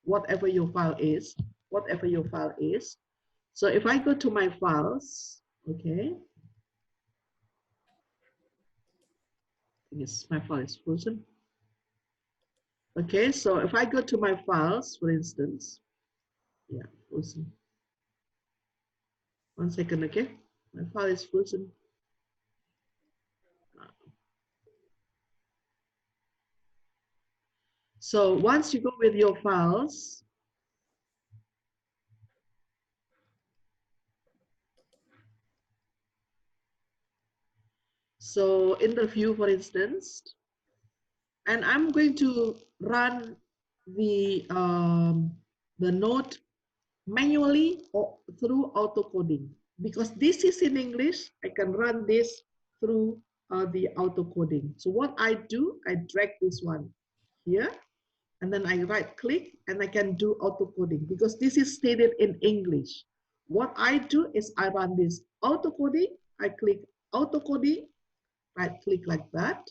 whatever your file is, So if I go to my files, okay, yes, my file is frozen. Okay, so if I go to my files, for instance, yeah, frozen. 1 second, okay, my file is frozen. So once you go with your files, so interview, for instance, and I'm going to run the node manually or through auto coding. Because this is in English, I can run this through the auto coding. So what I do, I drag this one here, and then I right click and I can do auto coding because this is stated in English. What I do is I run this auto coding, I click auto coding, right click like that,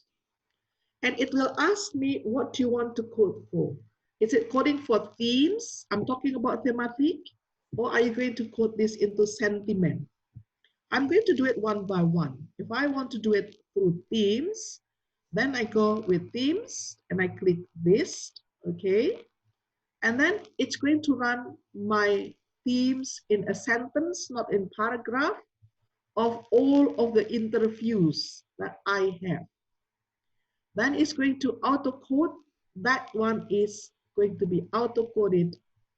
and it will ask me what you want to code for. Is it coding for themes? I'm talking about thematic, or are you going to code this into sentiment? I'm going to do it one by one. If I want to do it through themes, then I go with themes and I click this, okay? And then it's going to run my themes in a sentence, not in paragraph, of all of the interviews that I have. Then it's going to auto-code. That one is going to be auto-coded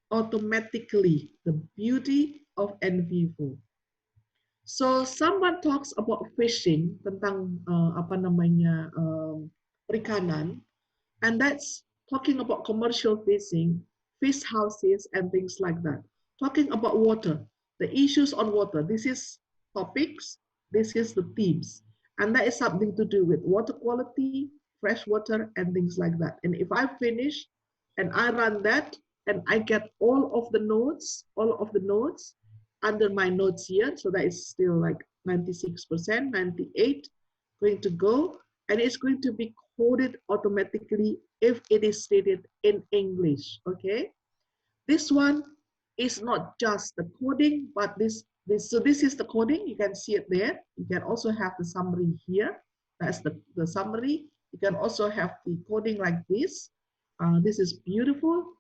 automatically. The beauty of NViVo. So someone talks about fishing, tentang perikanan, and that's talking about commercial fishing, fish houses, and things like that. Talking about water, the issues on water. This is topics, this is the themes. And that is something to do with water quality, fresh water, and things like that. And if I finish and I run that, and I get all of the nodes under my nodes here. So that is still like 96%, 98 going to go. And it's going to be coded automatically if it is stated in English, okay? This one is not just the coding, but so this is the coding, you can see it there. You can also have the summary here. That's the summary. You can also have the coding like this. This is beautiful.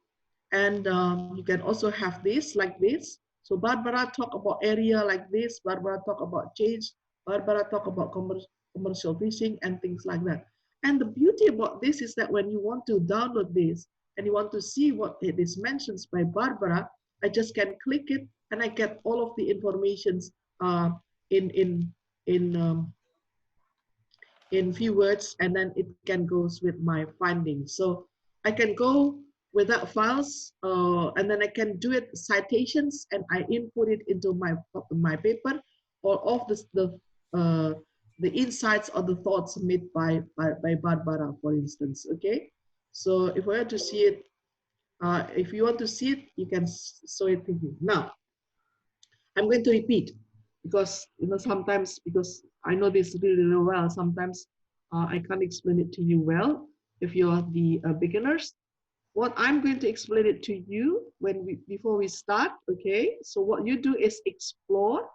And you can also have this like this. So Barbara talk about area like this. Barbara talk about change. Barbara talk about commercial fishing and things like that. And the beauty about this is that when you want to download this and you want to see what it is mentioned by Barbara, I just can click it and I get all of the informations in few words, and then it can go with my findings. So I can go with that files, and then I can do it citations, and I input it into my paper, or of the insights or the thoughts made by Barbara, for instance. Okay, so if we want to see it, if you want to see it, you can show it to you. Now, I'm going to repeat because sometimes, because I know this really, really well, sometimes I can't explain it to you well if you're the beginners. What I'm going to explain it to you before we start, okay? So what you do is explore.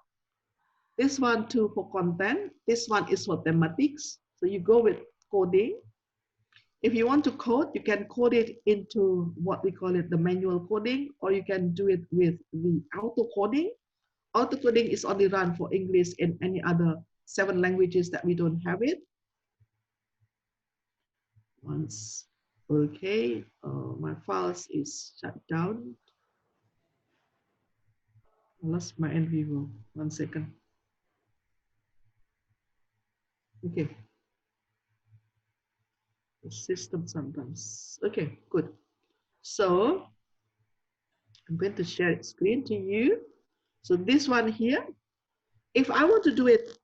This one too for content. This one is for thematics. So you go with coding. If you want to code, you can code it into what we call it the manual coding, or you can do it with the auto coding. Auto coding is only run for English and any other 7 languages that we don't have it. Once Okay, my files is shut down. I lost my NVivo. 1 second. Okay. The system sometimes. Okay, good. So I'm going to share screen to you. So this one here, if I want to do it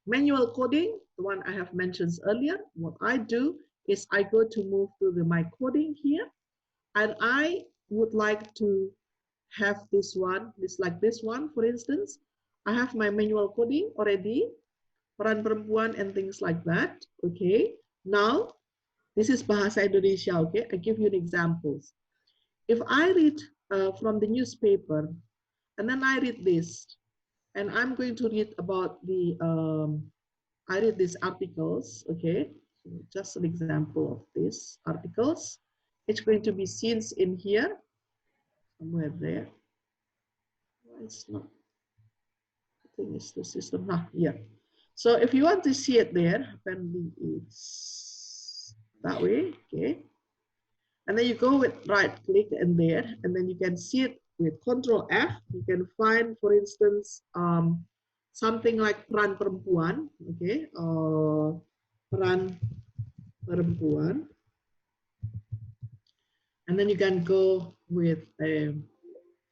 manual coding, the one I have mentioned earlier, what I do is I go to move to my coding here, and I would like to have this one, this one, for instance. I have my manual coding already, peran perempuan and things like that. Okay, now this is Bahasa Indonesia. Okay, I give you an examples. If I read from the newspaper, and then I read this, and I'm going to read about the, I read these articles, okay? So just an example of these articles. It's going to be seen in here, somewhere there. Why it's not, I think it's the system, here. So if you want to see it there, apparently it's that way, okay? And then you go with right click in there, and then you can see it with Control F. You can find, for instance, something like peran perempuan, okay? Peran perempuan. And then you can go with a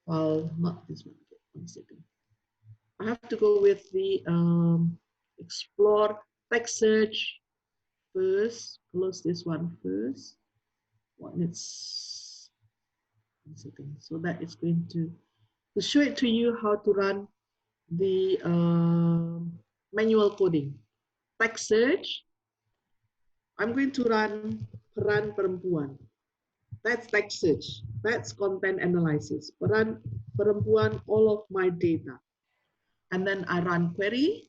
file, not this one, okay, 1 second. I have to go with the explore text search first, close this one first. When it's 1 second, so that it's going to show it to you how to run the manual coding. Text search, I'm going to run peran perempuan. That's text search. That's content analysis. Peran perempuan, all of my data. And then I run query,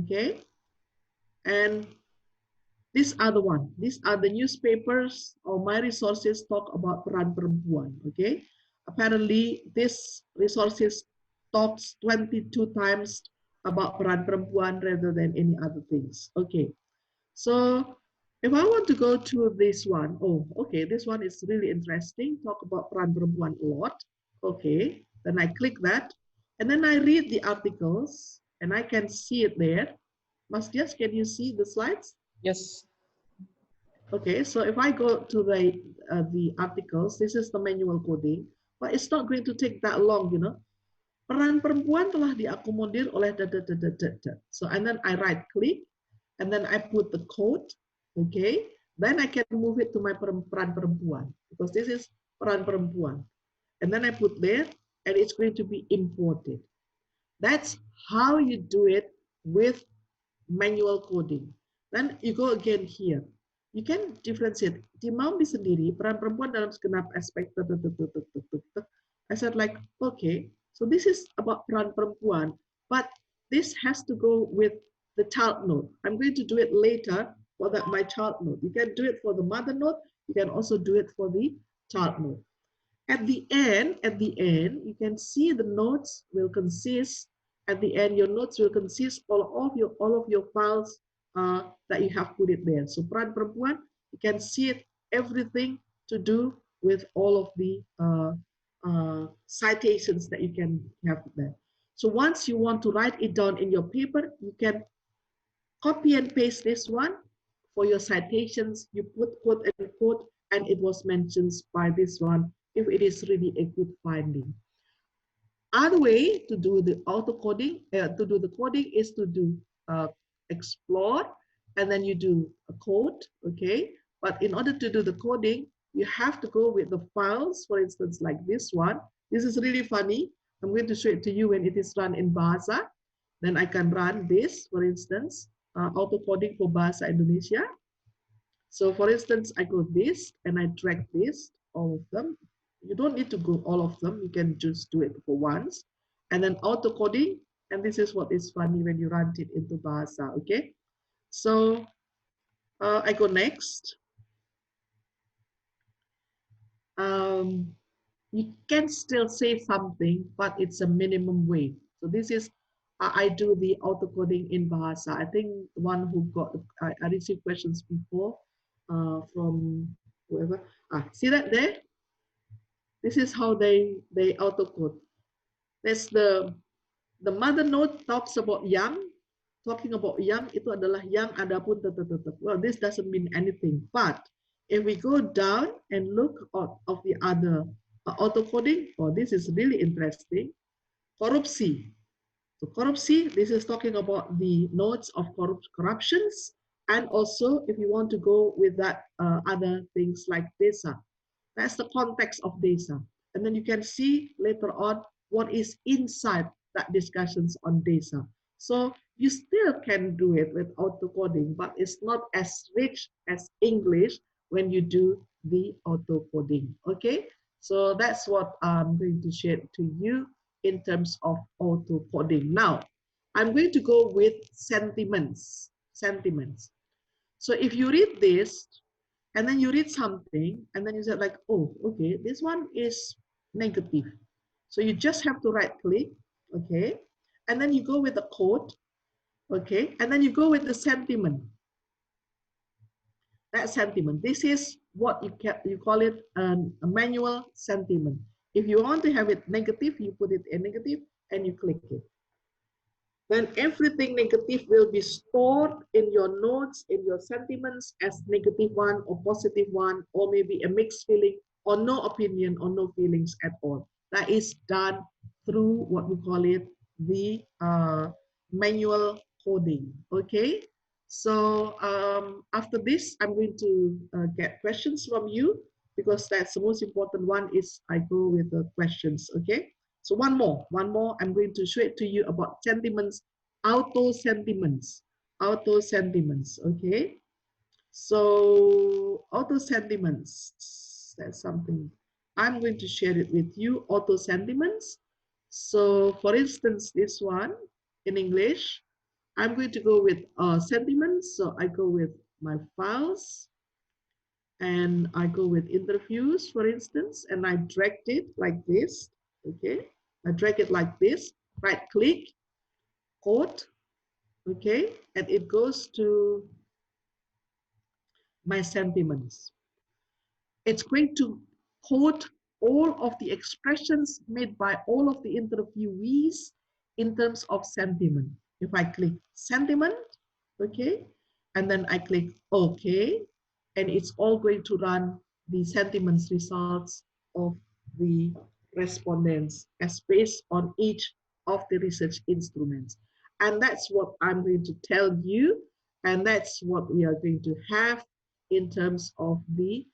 okay? And these are the one. These are the newspapers or my resources talk about peran perempuan, okay? Apparently, this resources talks 22 times about peran perempuan rather than any other things. Okay, so if I want to go to this one, oh, okay, this one is really interesting. Talk about peran perempuan a lot. Okay, then I click that, and then I read the articles, and I can see it there. Mas Dias, can you see the slides? Yes. Okay, so if I go to the articles, this is the manual coding, but it's not going to take that long, you know. Peran perempuan telah diakomodir oleh So, and then I right click, and then I put the code, okay. Then I can move it to my peran perempuan, because this is peran perempuan. And then I put there, and it's going to be imported. That's how you do it with manual coding. Then you go again here. You can differentiate. Di Maumbi sendiri, peran perempuan dalam segenap aspek. I said like, okay, so this is about peran perempuan, but this has to go with the child node. I'm going to do it later for my child node. You can do it for the mother node. You can also do it for the child node. At the end, you can see the nodes will consist. At the end, your nodes will consist all of your files that you have put it there. So peran perempuan, you can see it, everything to do with all of the citations that you can have there. So once you want to write it down in your paper, you can copy and paste this one for your citations. You put quote and quote, and it was mentioned by this one if it is really a good finding. Other way to do the auto coding, to do the coding is to do explore, and then you do a code, okay? But in order to do the coding, you have to go with the files, for instance, like this one. This is really funny. I'm going to show it to you when it is run in Bahasa. Then I can run this, for instance, auto coding for Bahasa Indonesia. So for instance, I go this and I drag this, all of them. You don't need to go all of them. You can just do it for once. And then auto coding. And this is what is funny when you run it into Bahasa, okay? So I go next. You can still say something, but it's a minimum way. So this is, I do the auto coding in Bahasa. I think the one who got, I received questions before from See that there? This is how they auto-code. That's the mother node talks about yang. Talking about yang itu adalah yang adapun tetap. Well, this doesn't mean anything. But if we go down and look of the other auto-coding, oh, this is really interesting. Korupsi. So korupsi, this is talking about the nodes of corruptions. And also, if you want to go with that other things like desa, that's the context of desa. And then you can see later on what is inside that discussions on desa. So you still can do it with auto-coding, but it's not as rich as English when you do the auto-coding, okay? So that's what I'm going to share to you in terms of auto-coding. Now, I'm going to go with sentiments. So if you read this, and then you read something, and then you say like, oh, okay, this one is negative. So you just have to right-click, okay? And then you go with the code, okay? And then you go with the sentiment. That sentiment. This is what you call it a manual sentiment. If you want to have it negative, you put it in negative and you click it. Then everything negative will be stored in your notes, in your sentiments as negative one or positive one, or maybe a mixed feeling or no opinion or no feelings at all. That is done through what we call it the manual coding, okay? So after this, I'm going to get questions from you because that's the most important one is I go with the questions, okay? So one more, I'm going to show it to you about sentiments, auto sentiments, okay? So auto sentiments, that's something. I'm going to share it with you, auto sentiments. So for instance, this one in English, I'm going to go with sentiments. So I go with my files and I go with interviews, for instance, and I dragged it like this, okay? I drag it like this, right click, code, okay? And it goes to my sentiments. It's going to code all of the expressions made by all of the interviewees in terms of sentiment. If I click sentiment, okay, and then I click okay, and it's all going to run the sentiments results of the respondents as based on each of the research instruments. And that's what I'm going to tell you, and that's what we are going to have in terms of the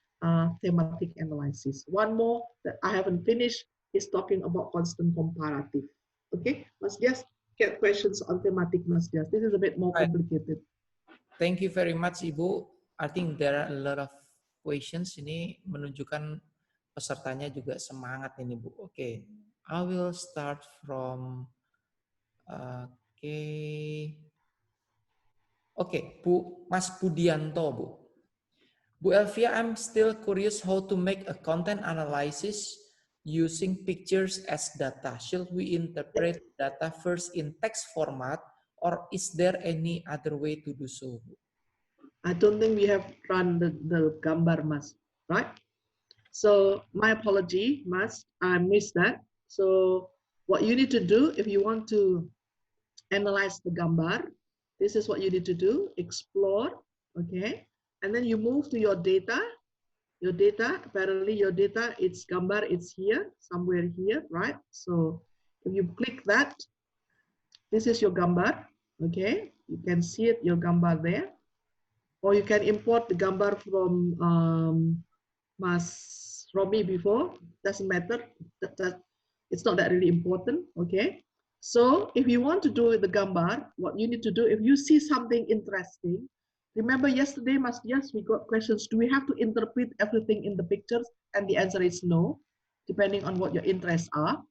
thematic analysis. One more that I haven't finished is talking about constant comparative. Okay, Mas Dias, get questions on thematic, Mas Dias. This is a bit more complicated. Thank you very much, Ibu. I think there are a lot of questions. Ini menunjukkan pesertanya juga semangat ini, Bu. Oke, I will start from Bu Mas Budianto, Bu. Bu Elvia, I'm still curious how to make a content analysis using pictures as data. Should we interpret data first in text format, or is there any other way to do so? I don't think we have run the gambar, Mas, right? So my apology, Mas, I missed that. So what you need to do if you want to analyze the gambar, this is what you need to do, explore, okay? And then you move to your data, apparently your data, it's gambar, it's here, somewhere here, right? So if you click that, this is your gambar, okay? You can see it, your gambar there. Or you can import the gambar from Mas Romi before, doesn't matter, it's not that really important, okay? So if you want to do the gambar, what you need to do, if you see something interesting, remember yesterday, Mas Dias, we got questions, do we have to interpret everything in the pictures? And the answer is no, depending on what your interests are.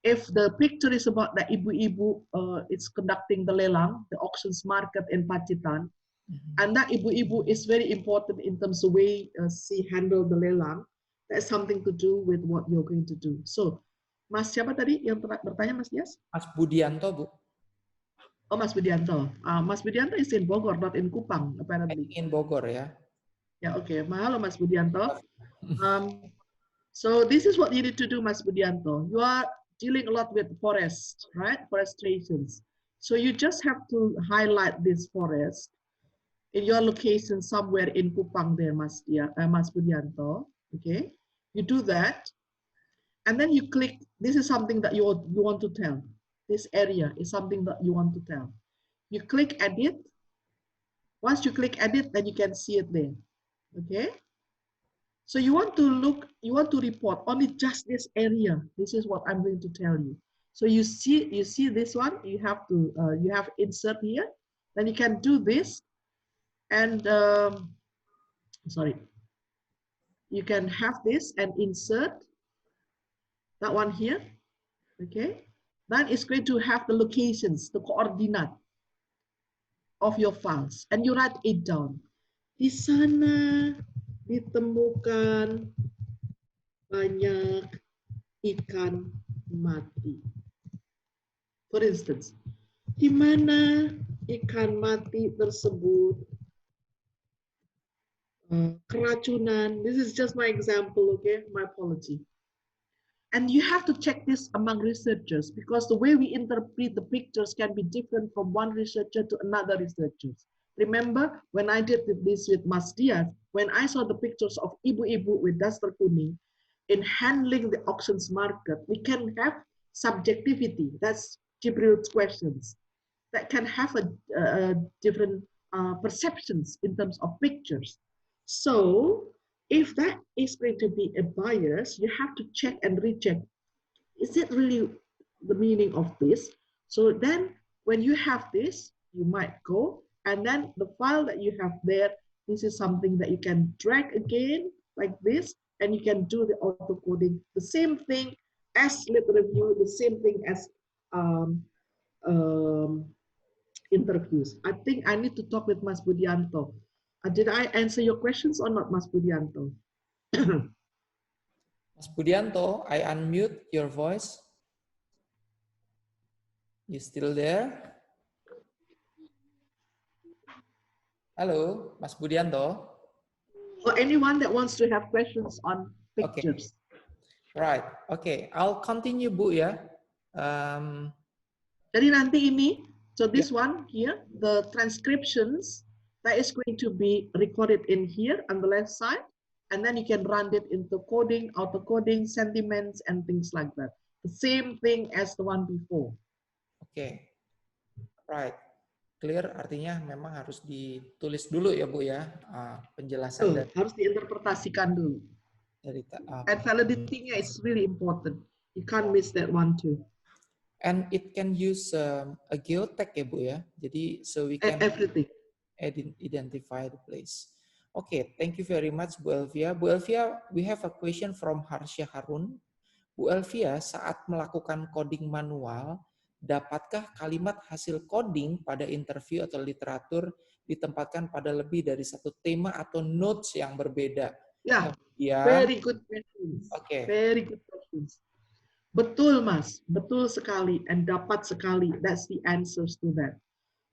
If the picture is about the ibu-ibu, it's conducting the lelang, the auctions market in Pacitan, and that ibu-ibu is very important in terms of the way she handle the lelang. That's something to do with what you're going to do. So, Mas siapa tadi yang bertanya, Mas Dias? Mas Budianto, Bu. Oh, Mas Budianto. Mas Budianto is in Bogor, not in Kupang, apparently. In Bogor, ya. Yeah, okay. Mahalo, Mas Budianto. So this is what you need to do, Mas Budianto. You are dealing a lot with forest, right? Forestations. So you just have to highlight this forest in your location somewhere in Kupang there, Mas Budianto. Okay, you do that, and then you click. This is something that you want to tell. This area is something that you want to tell. You click edit. Once you click edit, then you can see it there. Okay. So you want to report only just this area. This is what I'm going to tell you. So you see this one. You have insert here. Then you can do this, and sorry, you can have this and insert that one here. Okay, then it's going to have the locations, the coordinate of your files, and you write it down. Di sana ditemukan banyak ikan mati. For instance, di mana ikan mati tersebut keracunan. This is just my example, okay? My apology. And you have to check this among researchers because the way we interpret the pictures can be different from one researcher to another researcher. Remember when I did this with Mas Diaz, when I saw the pictures of ibu-ibu with duster kuning in handling the auctions market, we can have subjectivity. That's Jibrill's questions. That can have a different perceptions in terms of pictures. So if that is going to be a bias, you have to check and recheck. Is it really the meaning of this? So then when you have this, you might go, and then the file that you have there, this is something that you can drag again like this, and you can do the auto coding. The same thing as lit review, the same thing as interviews. I think I need to talk with Mas Budianto. Did I answer your questions or not, Mas Budianto? Mas Budianto, I unmute your voice. You still there? Hello, Mas Budianto. Or anyone that wants to have questions on pictures. Okay. Right. Okay. I'll continue, Bu ya. Jadi nanti ini, so this one here, the transcriptions that is going to be recorded in here on the left side, and then you can run it into coding, auto coding, sentiments, and things like that. The same thing as the one before. Okay. Right. Clear artinya memang harus ditulis dulu ya Bu ya, penjelasan dari, harus diinterpretasikan dulu. Dari, and validity-nya is really important. You can't miss that one too. And it can use a geotag ya Bu ya, jadi so we can everything identify the place. Okay, thank you very much Bu Elvia. Bu Elvia, we have a question from Harsha Harun. Bu Elvia, saat melakukan coding manual, dapatkah kalimat hasil coding pada interview atau literatur ditempatkan pada lebih dari satu tema atau notes yang berbeda? Yeah, ya. Very good questions. Okay. Very good questions. Betul, Mas. Betul sekali and dapat sekali. That's the answers to that.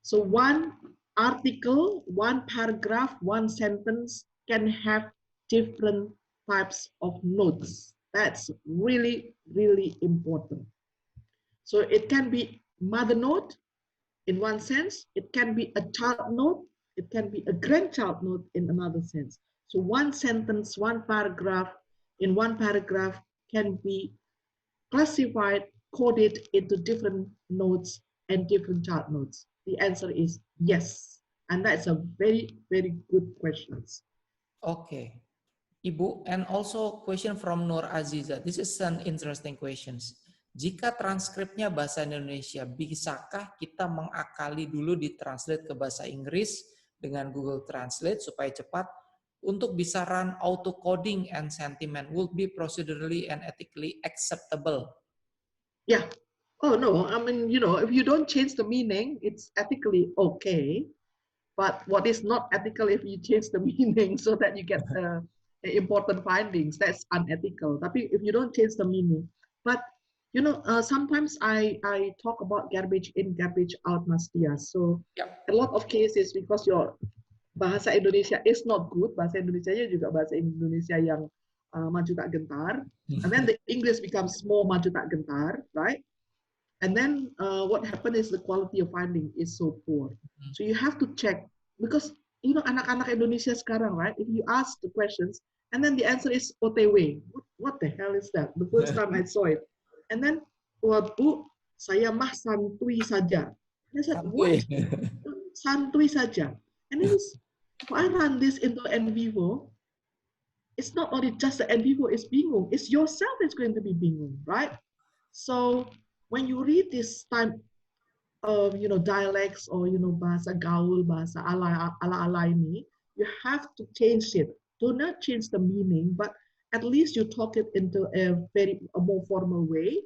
So one article, one paragraph, one sentence can have different types of notes. That's really, really important. So it can be mother note in one sense, it can be a child note, it can be a grandchild note in another sense. So one sentence, one paragraph, in one paragraph can be classified, coded into different notes and different child notes. The answer is yes. And that's a very, very good question. Okay. Ibu, and also question from Nur Aziza. This is an interesting question. Jika transkripnya bahasa Indonesia, bisakah kita mengakali dulu ditranslate ke bahasa Inggris dengan Google Translate supaya cepat untuk bisa run auto coding and sentiment would be procedurally and ethically acceptable? Yeah. Oh no, I mean, you know, if you don't change the meaning, it's ethically okay. But what is not ethical if you change the meaning so that you get important findings, that's unethical. Tapi if you don't change the meaning, but you know, sometimes I talk about garbage in, garbage out, Mas Diaz. So a lot of cases because your bahasa Indonesia is not good, bahasa Indonesianya juga bahasa Indonesia yang maju tak gentar, and then the English becomes more maju tak gentar, right? And then what happened is the quality of finding is so poor. So you have to check, because you know anak-anak Indonesia sekarang, right? If you ask the questions and then the answer is OTW, what the hell is that? The first time I saw it, and then Bu, saya mah santuy saja. And I said, what? Santuy saja. And it is, if I run this into NViVo, it's not only just the NViVo is bingung, it's yourself that's going to be bingung, right? So when you read this type of dialects or bahasa gaul, bahasa ala ini, you have to change it. Do not change the meaning, but at least you talk it into a more formal way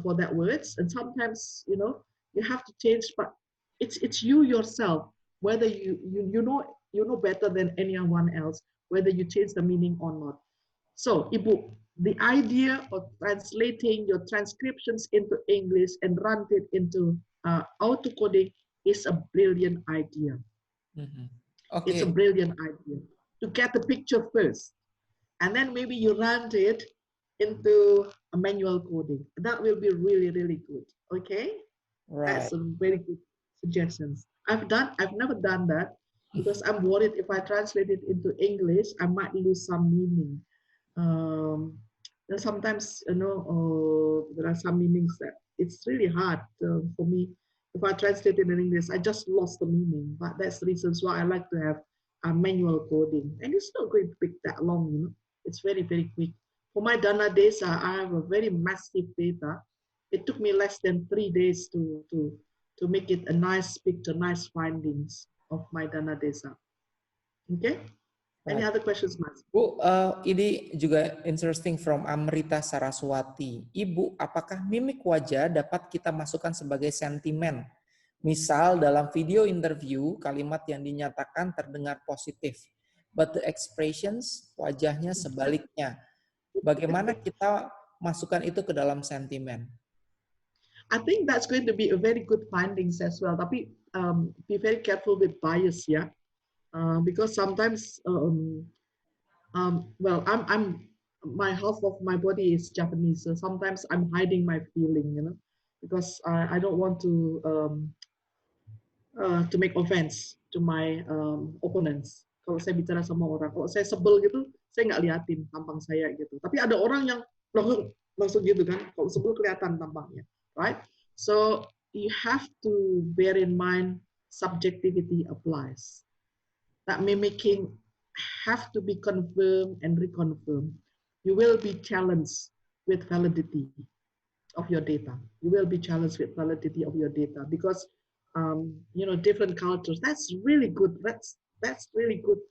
for that words. And sometimes you have to change, but it's you yourself, whether you know better than anyone else whether you change the meaning or not. So, Ibu, the idea of translating your transcriptions into English and run it into autocoding is a brilliant idea. Okay. It's a brilliant idea to get the picture first, and then maybe you run it into a manual coding. That will be really, really good. Okay, Right. that's a very good suggestions. I've never done that because I'm worried if I translate it into English, I might lose some meaning. Sometimes there are some meanings that it's really hard for me. If I translate it in English, I just lost the meaning. But that's the reasons why I like to have a manual coding, and it's not going to take that long. It's very, very quick. For my Dana Desa, I have a very massive data. It took me less than 3 days to make it a nice picture, nice findings of my Dana Desa. Okay. Any other questions, Mas? Bu, ini juga interesting from Amrita Saraswati. Ibu, apakah mimik wajah dapat kita masukkan sebagai sentimen? Misal dalam video interview, kalimat yang dinyatakan terdengar positif, but the expressions wajahnya sebaliknya. Bagaimana kita masukkan itu ke dalam sentimen? I think that's going to be a very good findings as well. Tapi be very careful with bias, yeah. Because sometimes, well, I'm my half of my body is Japanese, so sometimes I'm hiding my feeling, because I don't want to make offense to my opponents. Kalau saya bicara sama orang, kalau saya sebel gitu, saya nggak liatin tampang saya gitu. Tapi ada orang yang langsung gitu kan, kalau sebel kelihatan tampangnya, right? So you have to bear in mind subjectivity applies. That mimicking have to be confirmed and reconfirmed. You will be challenged with validity of your data. You will be challenged with validity of your data because different cultures. That's really good. That's really good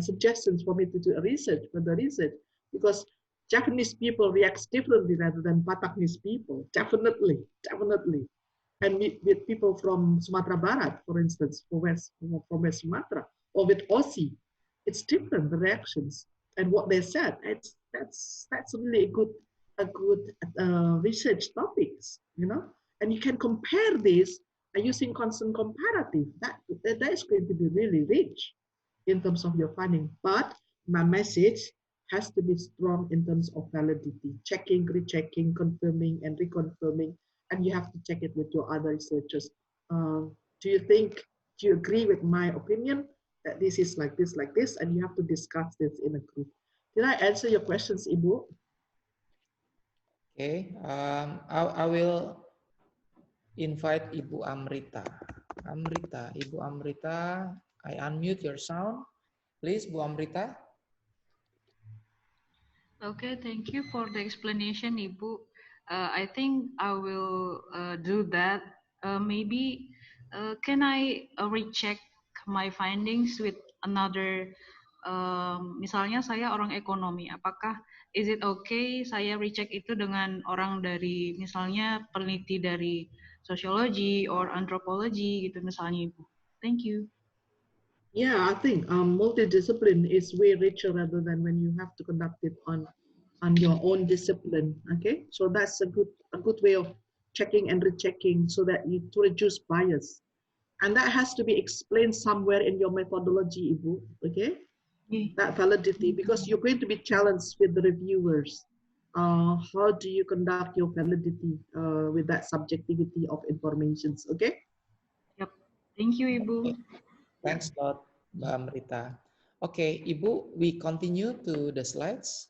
suggestions for me to do research for the research, because Japanese people react differently rather than Bataknese people. Definitely. And with people from Sumatra Barat, for instance, from West Sumatra, or with Aussie, it's different, the reactions and what they said. That's really a good research topics, and you can compare this using constant comparative. That is going to be really rich in terms of your finding. But my message has to be strong in terms of validity, checking, rechecking, confirming, and reconfirming. And you have to check it with your other researchers. Do you agree with my opinion that this is like this, and you have to discuss this in a group? Did I answer your questions, Ibu? Okay, I will invite Ibu Amrita. Ibu Amrita, I unmute your sound. Please, Bu Amrita. Okay, thank you for the explanation, Ibu. I think I will do that. Maybe can I recheck my findings with another, misalnya saya orang ekonomi, apakah is it okay saya recheck itu dengan orang dari misalnya peneliti dari sociology or anthropology gitu misalnya, Ibu. Thank you. Yeah, I think multidiscipline is way richer rather than when you have to conduct it on your own discipline. Okay, so that's a good way of checking and rechecking so that you to reduce bias. And that has to be explained somewhere in your methodology, Ibu, okay? That validity, because you're going to be challenged with the reviewers. How do you conduct your validity with that subjectivity of informations, okay? Yep. Thank you, Ibu. Thanks a lot, Mbak Amrita. Okay, Ibu, we continue to the slides.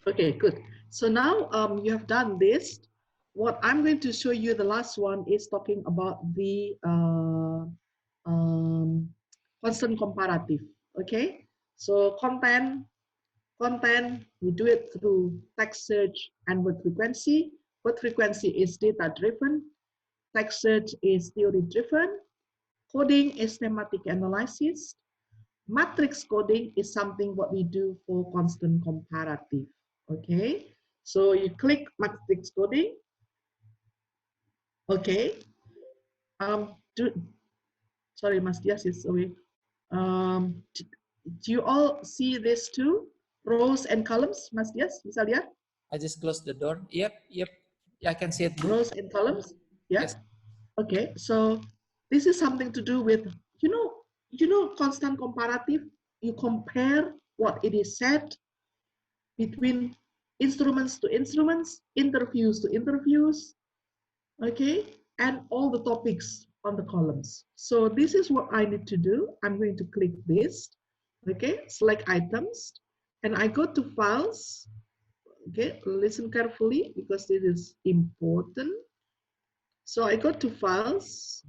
Okay, good. So now you have done this. What I'm going to show you, the last one, is talking about the constant comparative. Okay, so content, we do it through text search and word frequency. Word frequency is data driven. Text search is theory driven. Coding is thematic analysis. Matrix coding is something what we do for constant comparative. Okay, so you click matrix coding. Okay, sorry, Mas Dias is away. Do you all see this too? Rows and columns, Mas Dias, bisa lihat? I just closed the door. Yep. I can see it. Rows and columns. Yeah. Yes. Okay, so this is something to do with, you know, constant comparative. You compare what it is said between instruments to instruments, interviews to interviews, okay, and all the topics on the columns. So this is what I need to do. I'm going to click this, okay, select items, and I go to files, okay, listen carefully because this is important. So I go to files,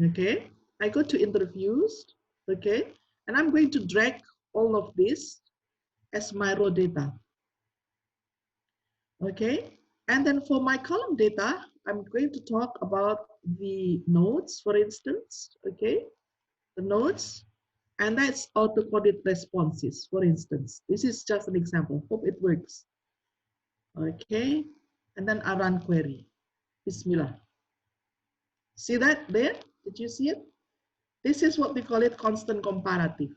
okay, I go to interviews, okay, and I'm going to drag all of this as my raw data. Okay, and then for my column data, I'm going to talk about the nodes, for instance, okay, the nodes, and that's auto-coded responses, for instance. This is just an example, hope it works. Okay, and then I run query, Bismillah. See that there? Did you see it? This is what we call it constant comparative.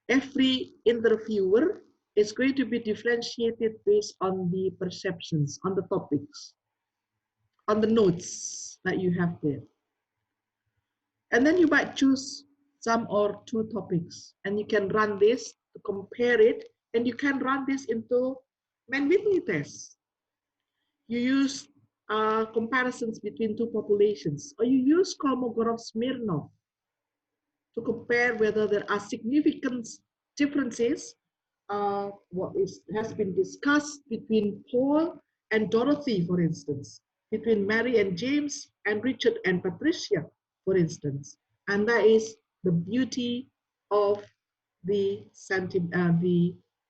Every interviewer is going to be differentiated based on the perceptions, on the topics, on the notes that you have there. And then you might choose some or two topics, and you can run this to compare it, and you can run this into Mann-Whitney tests. You use comparisons between two populations, or you use Kolmogorov-Smirnov to compare whether there are significant differences. What has been discussed between Paul and Dorothy, for instance, between Mary and James, and Richard and Patricia, for instance. And that is the beauty of the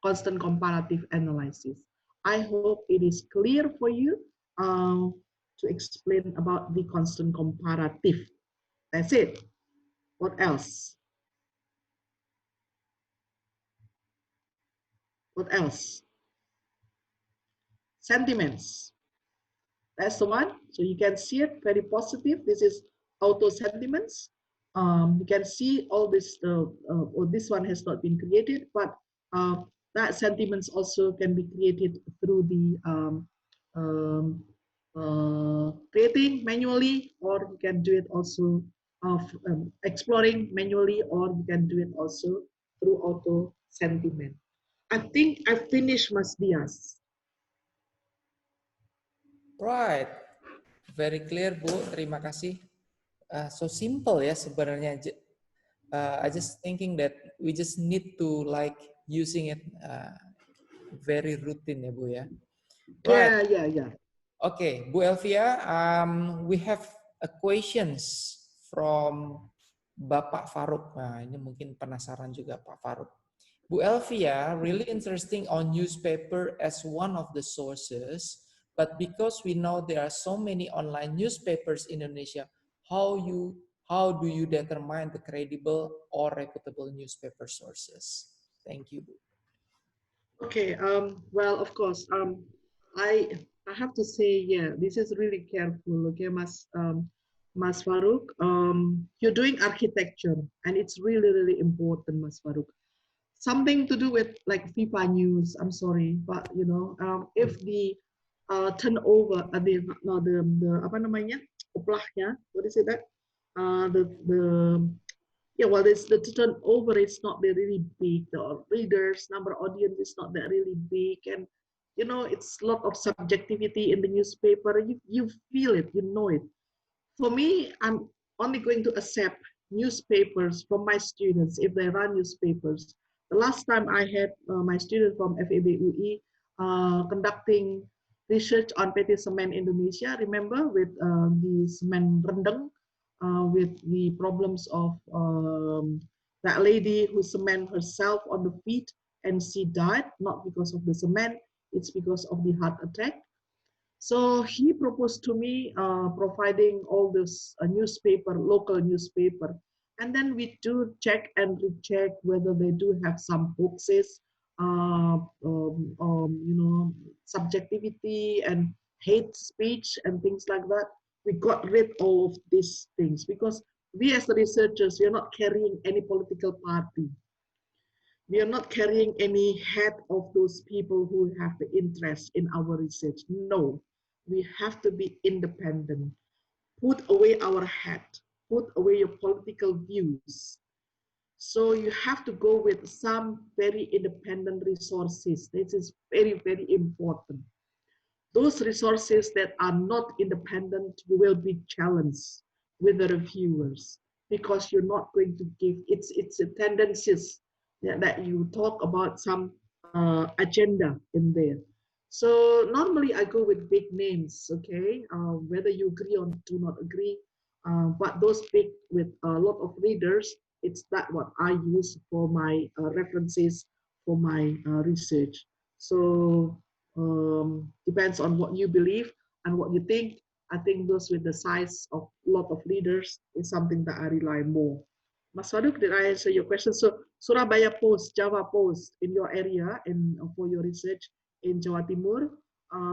constant comparative analysis. I hope it is clear for you to explain about the constant comparative. That's it. What else? What else? Sentiments. That's the one. So you can see it very positive. This is auto sentiments. You can see all this, this one has not been created, but that sentiments also can be created through the creating manually, or you can do it also of exploring manually, or you can do it also through auto sentiment. I think I finished, Mas Dias. Right. Very clear, Bu. Terima kasih. So simple ya sebenarnya. I just thinking that we just need to like using it very routine ya, Bu ya. Right. Yeah. Okay, Bu Elvia, we have a questions from Bapak Faruk. Nah, ini mungkin penasaran juga Pak Faruk. Bu Elvia, really interesting on newspaper as one of the sources, but because we know there are so many online newspapers in Indonesia, how do you determine the credible or reputable newspaper sources? Thank you, Bu. Okay, well, of course, I have to say, yeah, this is really careful, okay, Mas Faruk. You're doing architecture, and it's really important, Mas Faruk. Something to do with like FIFA News. I'm sorry, but you know, if the turnover, the apa namanya, oplahnya, what is it that? Yeah, well, it's the turnover is not really big. The readers number audience is not that really big, and you know it's a lot of subjectivity in the newspaper. You feel it, you know it. For me, I'm only going to accept newspapers from my students if they run newspapers. The last time I had my student from FEB UI conducting research on PT Semen Indonesia, remember, with the semen rendang, with the problems of that lady who cement herself on the feet and she died, not because of the cement, it's because of the heart attack. So he proposed to me providing all this newspaper, local newspaper. And then we do check and recheck whether they do have some hoaxes, you know, subjectivity and hate speech and things like that. We got rid of all of these things because we as the researchers, we are not carrying any political party. We are not carrying any head of those people who have the interest in our research. No, we have to be independent. Put away our head, put away your political views. So you have to go with some very independent resources. This is very, very important. Those resources that are not independent will be challenged with the reviewers because you're not going to give, it's a tendencies that you talk about some agenda in there. So normally I go with big names, okay, whether you agree or do not agree, but those big with a lot of readers, it's that what I use for my references for my research. So depends on what you believe and what you think. I think those with the size of a lot of leaders is something that I rely more. Mas Waduk, did I answer your question? So Surabaya Post, Java Post in your area and for your research in Jawa Timur,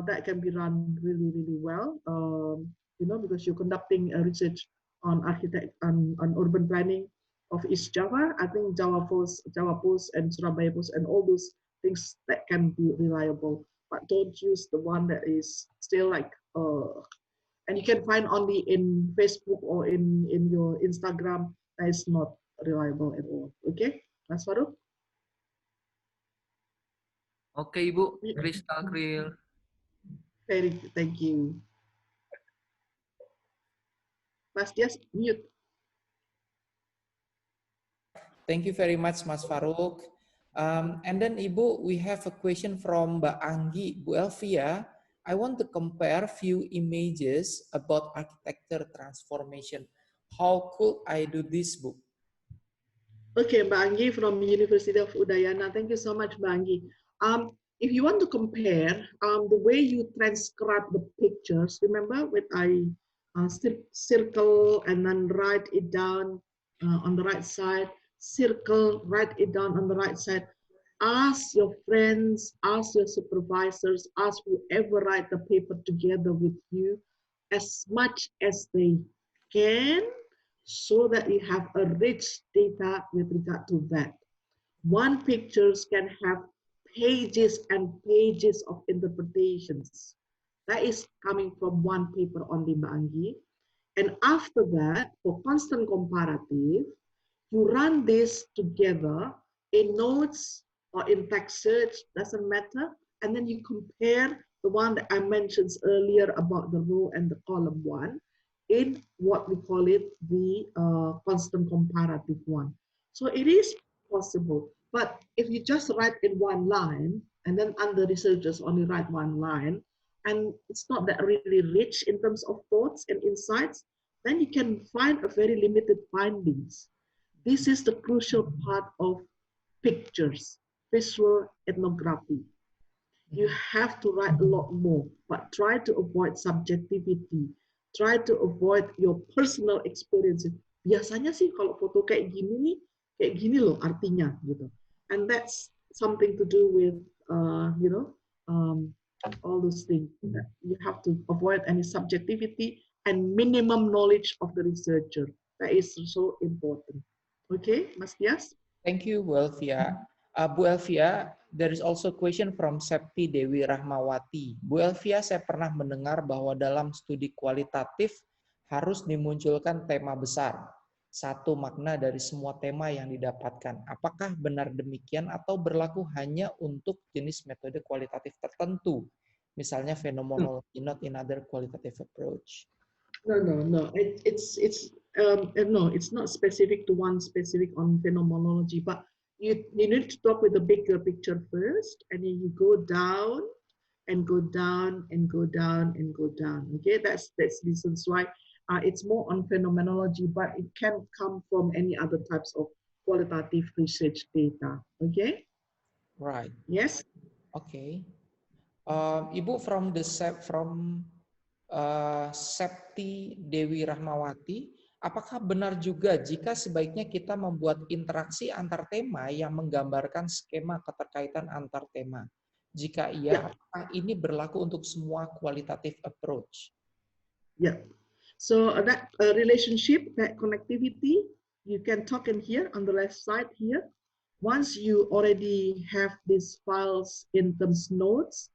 that can be run really, really well. You know, because you're conducting a research on architect on urban planning of East Java. I think Java Post, and Surabaya Post, and all those things that can be reliable. But don't use the one that is still like and you can find only in Facebook or in your Instagram that is not reliable at all. Okay, Mas Farouk? Oke Ibu, crystal clear. Very good, thank you. Mas Dias, mute. Thank you very much, Mas Farouk. And then Ibu, we have a question from Mbak Anggi, Bu Elvia. I want to compare few images about architecture transformation. How could I do this, Bu? Okay, Mbak Anggi from University of Udayana. Thank you so much, Mbak Anggi. If you want to compare the way you transcribe the pictures, remember when I circle and then write it down on the right side, circle, write it down on the right side. Ask your friends, ask your supervisors, ask whoever write the paper together with you as much as they can so that you have a rich data with regard to that. One pictures can have pages and pages of interpretations. That is coming from one paper only, Mbak Anggi. And after that, for constant comparative, you run this together in notes or in text search, doesn't matter. And then you compare the one that I mentioned earlier about the row and the column one in what we call it the constant comparative one. So it is possible. But if you just write in one line, and then under researchers only write one line, and it's not that really rich in terms of thoughts and insights, then you can find a very limited findings. This is the crucial part of pictures, visual ethnography. You have to write a lot more, but try to avoid subjectivity. Try to avoid your personal experiences. Biasanya sih kalau foto kayak gini loh artinya gitu. And that's something to do with you know all those things. You have to avoid any subjectivity and minimum knowledge of the researcher. That is so important. Okay, Mas Dias? Thank you, Bu Elvia. Bu Elvia, there is also a question from Septi Dewi Rahmawati. Bu Elvia, saya pernah mendengar bahwa dalam studi kualitatif harus dimunculkan tema besar, satu makna dari semua tema yang didapatkan. Apakah benar demikian atau berlaku hanya untuk jenis metode kualitatif tertentu, misalnya phenomenology, not in other qualitative approach? No. It's not specific to one specific on phenomenology, but you need to talk with the bigger picture first, and then you go down and go down and go down and go down. Okay, that's reasons why it's more on phenomenology, but it can come from any other types of qualitative research data. Okay. Right. Yes. Okay. Ibu from Septi Dewi Rahmawati, apakah benar juga jika sebaiknya kita membuat interaksi antar tema yang menggambarkan skema keterkaitan antar tema? Jika iya, apakah ini berlaku untuk semua qualitative approach? Yeah. So that relationship, that connectivity, you can talk in here on the left side here. Once you already have these files in terms nodes,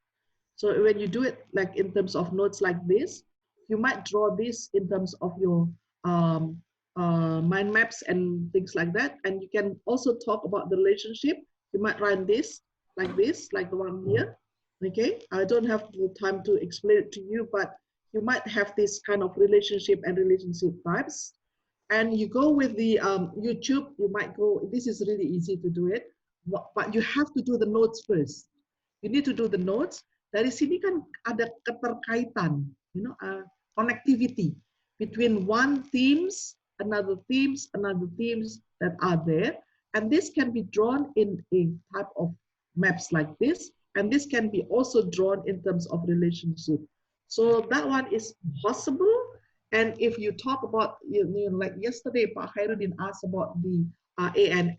so when you do it like in terms of nodes like this, you might draw this in terms of your mind maps and things like that. And you can also talk about the relationship. You might write this, like the one here. Okay, I don't have the time to explain it to you, but you might have this kind of relationship and relationship types. And you go with the YouTube, you might go, this is really easy to do it, but you have to do the notes first. You need to do the notes. Dari sini kan ada keterkaitan, connectivity between one themes, another themes that are there. And this can be drawn in a type of maps like this. And this can be also drawn in terms of relationship. So that one is possible. And if you talk about, like yesterday, Pak Khairuddin asked about the ANN,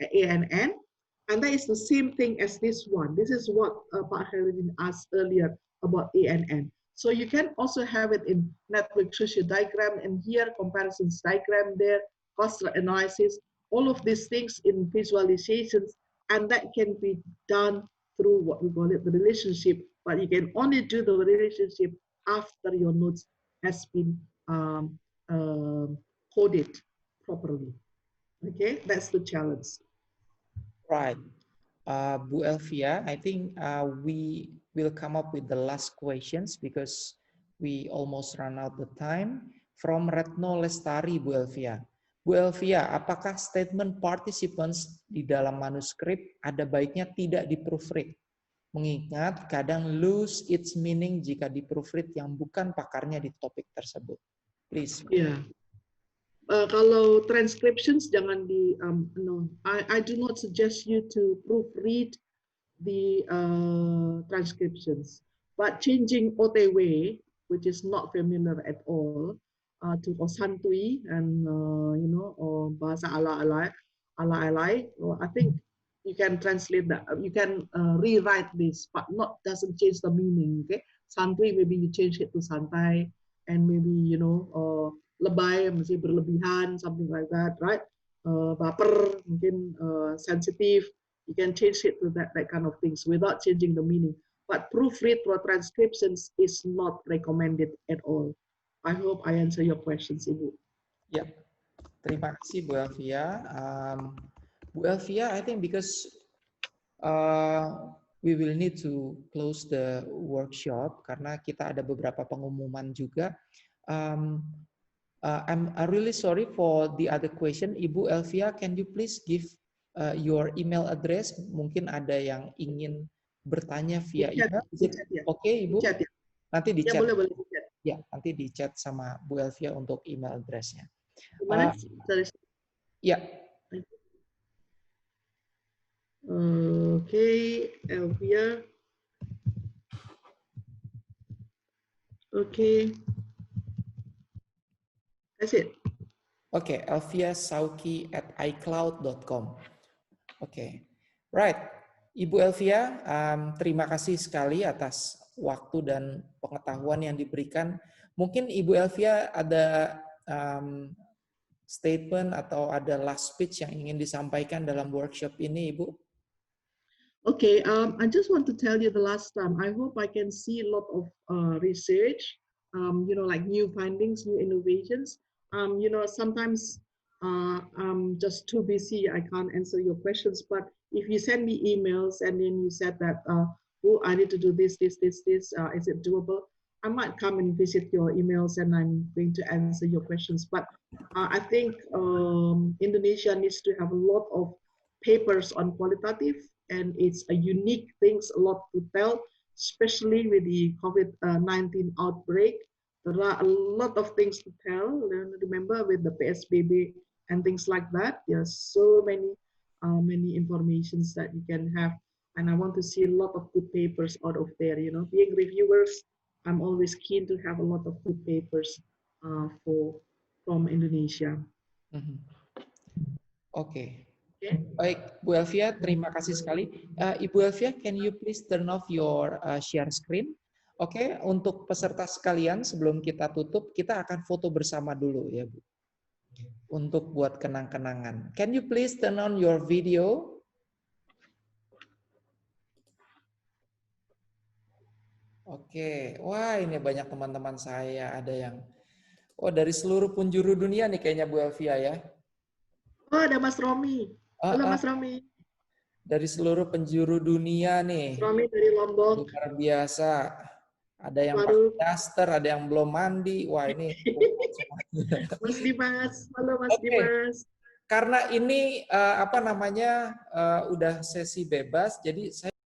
and that is the same thing as this one. This is what Pak Khairuddin asked earlier about ANN. So you can also have it in network social diagram, and here comparisons diagram there, cluster analysis, all of these things in visualizations, and that can be done through what we call it the relationship. But you can only do the relationship after your notes has been coded properly. Okay, that's the challenge. Right. Bu Elvia, I think we will come up with the last questions because we almost run out the time. From Retno Lestari, Bu Elvia. Bu Elvia, apakah statement participants di dalam manuskrip ada baiknya tidak di-proofread? Mengingat kadang lose its meaning jika di-proofread yang bukan pakarnya di topik tersebut. Please. Yeah. Kalau transcriptions jangan di no. I do not suggest you to proofread the transcriptions, but changing OTW, which is not familiar at all, to Osantui and or bahasa ala-ala, I think you can translate that. You can rewrite this, but doesn't change the meaning. Okay, Santui maybe you change it to santai, and maybe lebay masih berlebihan, something like that, right? Baper mungkin sensitive. You can change it to that kind of things without changing the meaning. But proofread for transcriptions is not recommended at all. I hope I answer your questions, Ibu. Ya, terima kasih Bu Elvia. Bu Elvia, I think because we will need to close the workshop karena kita ada beberapa pengumuman juga. I'm really sorry for the other question. Ibu Elvia, can you please give your email address? Mungkin ada yang ingin bertanya via email. Oke, Ibu? Chat, ya. Nanti di chat. Boleh di chat. Ya, nanti di chat sama Bu Elvia untuk email address-nya. Ya. Oke, Elvia. Oke. That's it. Oke, Elvia Shauki at icloud.com. Oke, right. Ibu Elvia, terima kasih sekali atas waktu dan pengetahuan yang diberikan. Mungkin Ibu Elvia ada statement atau ada last speech yang ingin disampaikan dalam workshop ini, Ibu? Okay, I just want to tell you the last time. I hope I can see a lot of research, like new findings, new innovations. You know, sometimes I'm just too busy. I can't answer your questions. But if you send me emails and then you said that, oh, I need to do this, this, this, this, is it doable? I might come and visit your emails and I'm going to answer your questions. But I think Indonesia needs to have a lot of papers on qualitative, and it's a unique things, a lot to tell, especially with the COVID-19 outbreak. There are a lot of things to tell. Remember with the PSBB and things like that, there's so many informations that you can have. And I want to see a lot of good papers out of there. You know, being reviewers, I'm always keen to have a lot of good papers from Indonesia. Oke. Baik, Bu Elvia, terima kasih sekali. Ibu Elvia, can you please turn off your share screen? Oke, untuk peserta sekalian, sebelum kita tutup, kita akan foto bersama dulu ya, Bu. Untuk buat kenang-kenangan. Can you please turn on your video? Oke, wah ini banyak teman-teman saya, ada yang dari seluruh penjuru dunia nih kayaknya Bu Elvia ya. Oh, ada Mas Romi. Halo Mas Romi. Dari seluruh penjuru dunia nih. Mas Romi dari Lombok. Luar biasa. Ada yang pakai daster, ada yang belum mandi. Wah ini. Mas Dimas, halo Mas Dimas. Karena ini udah sesi bebas, jadi saya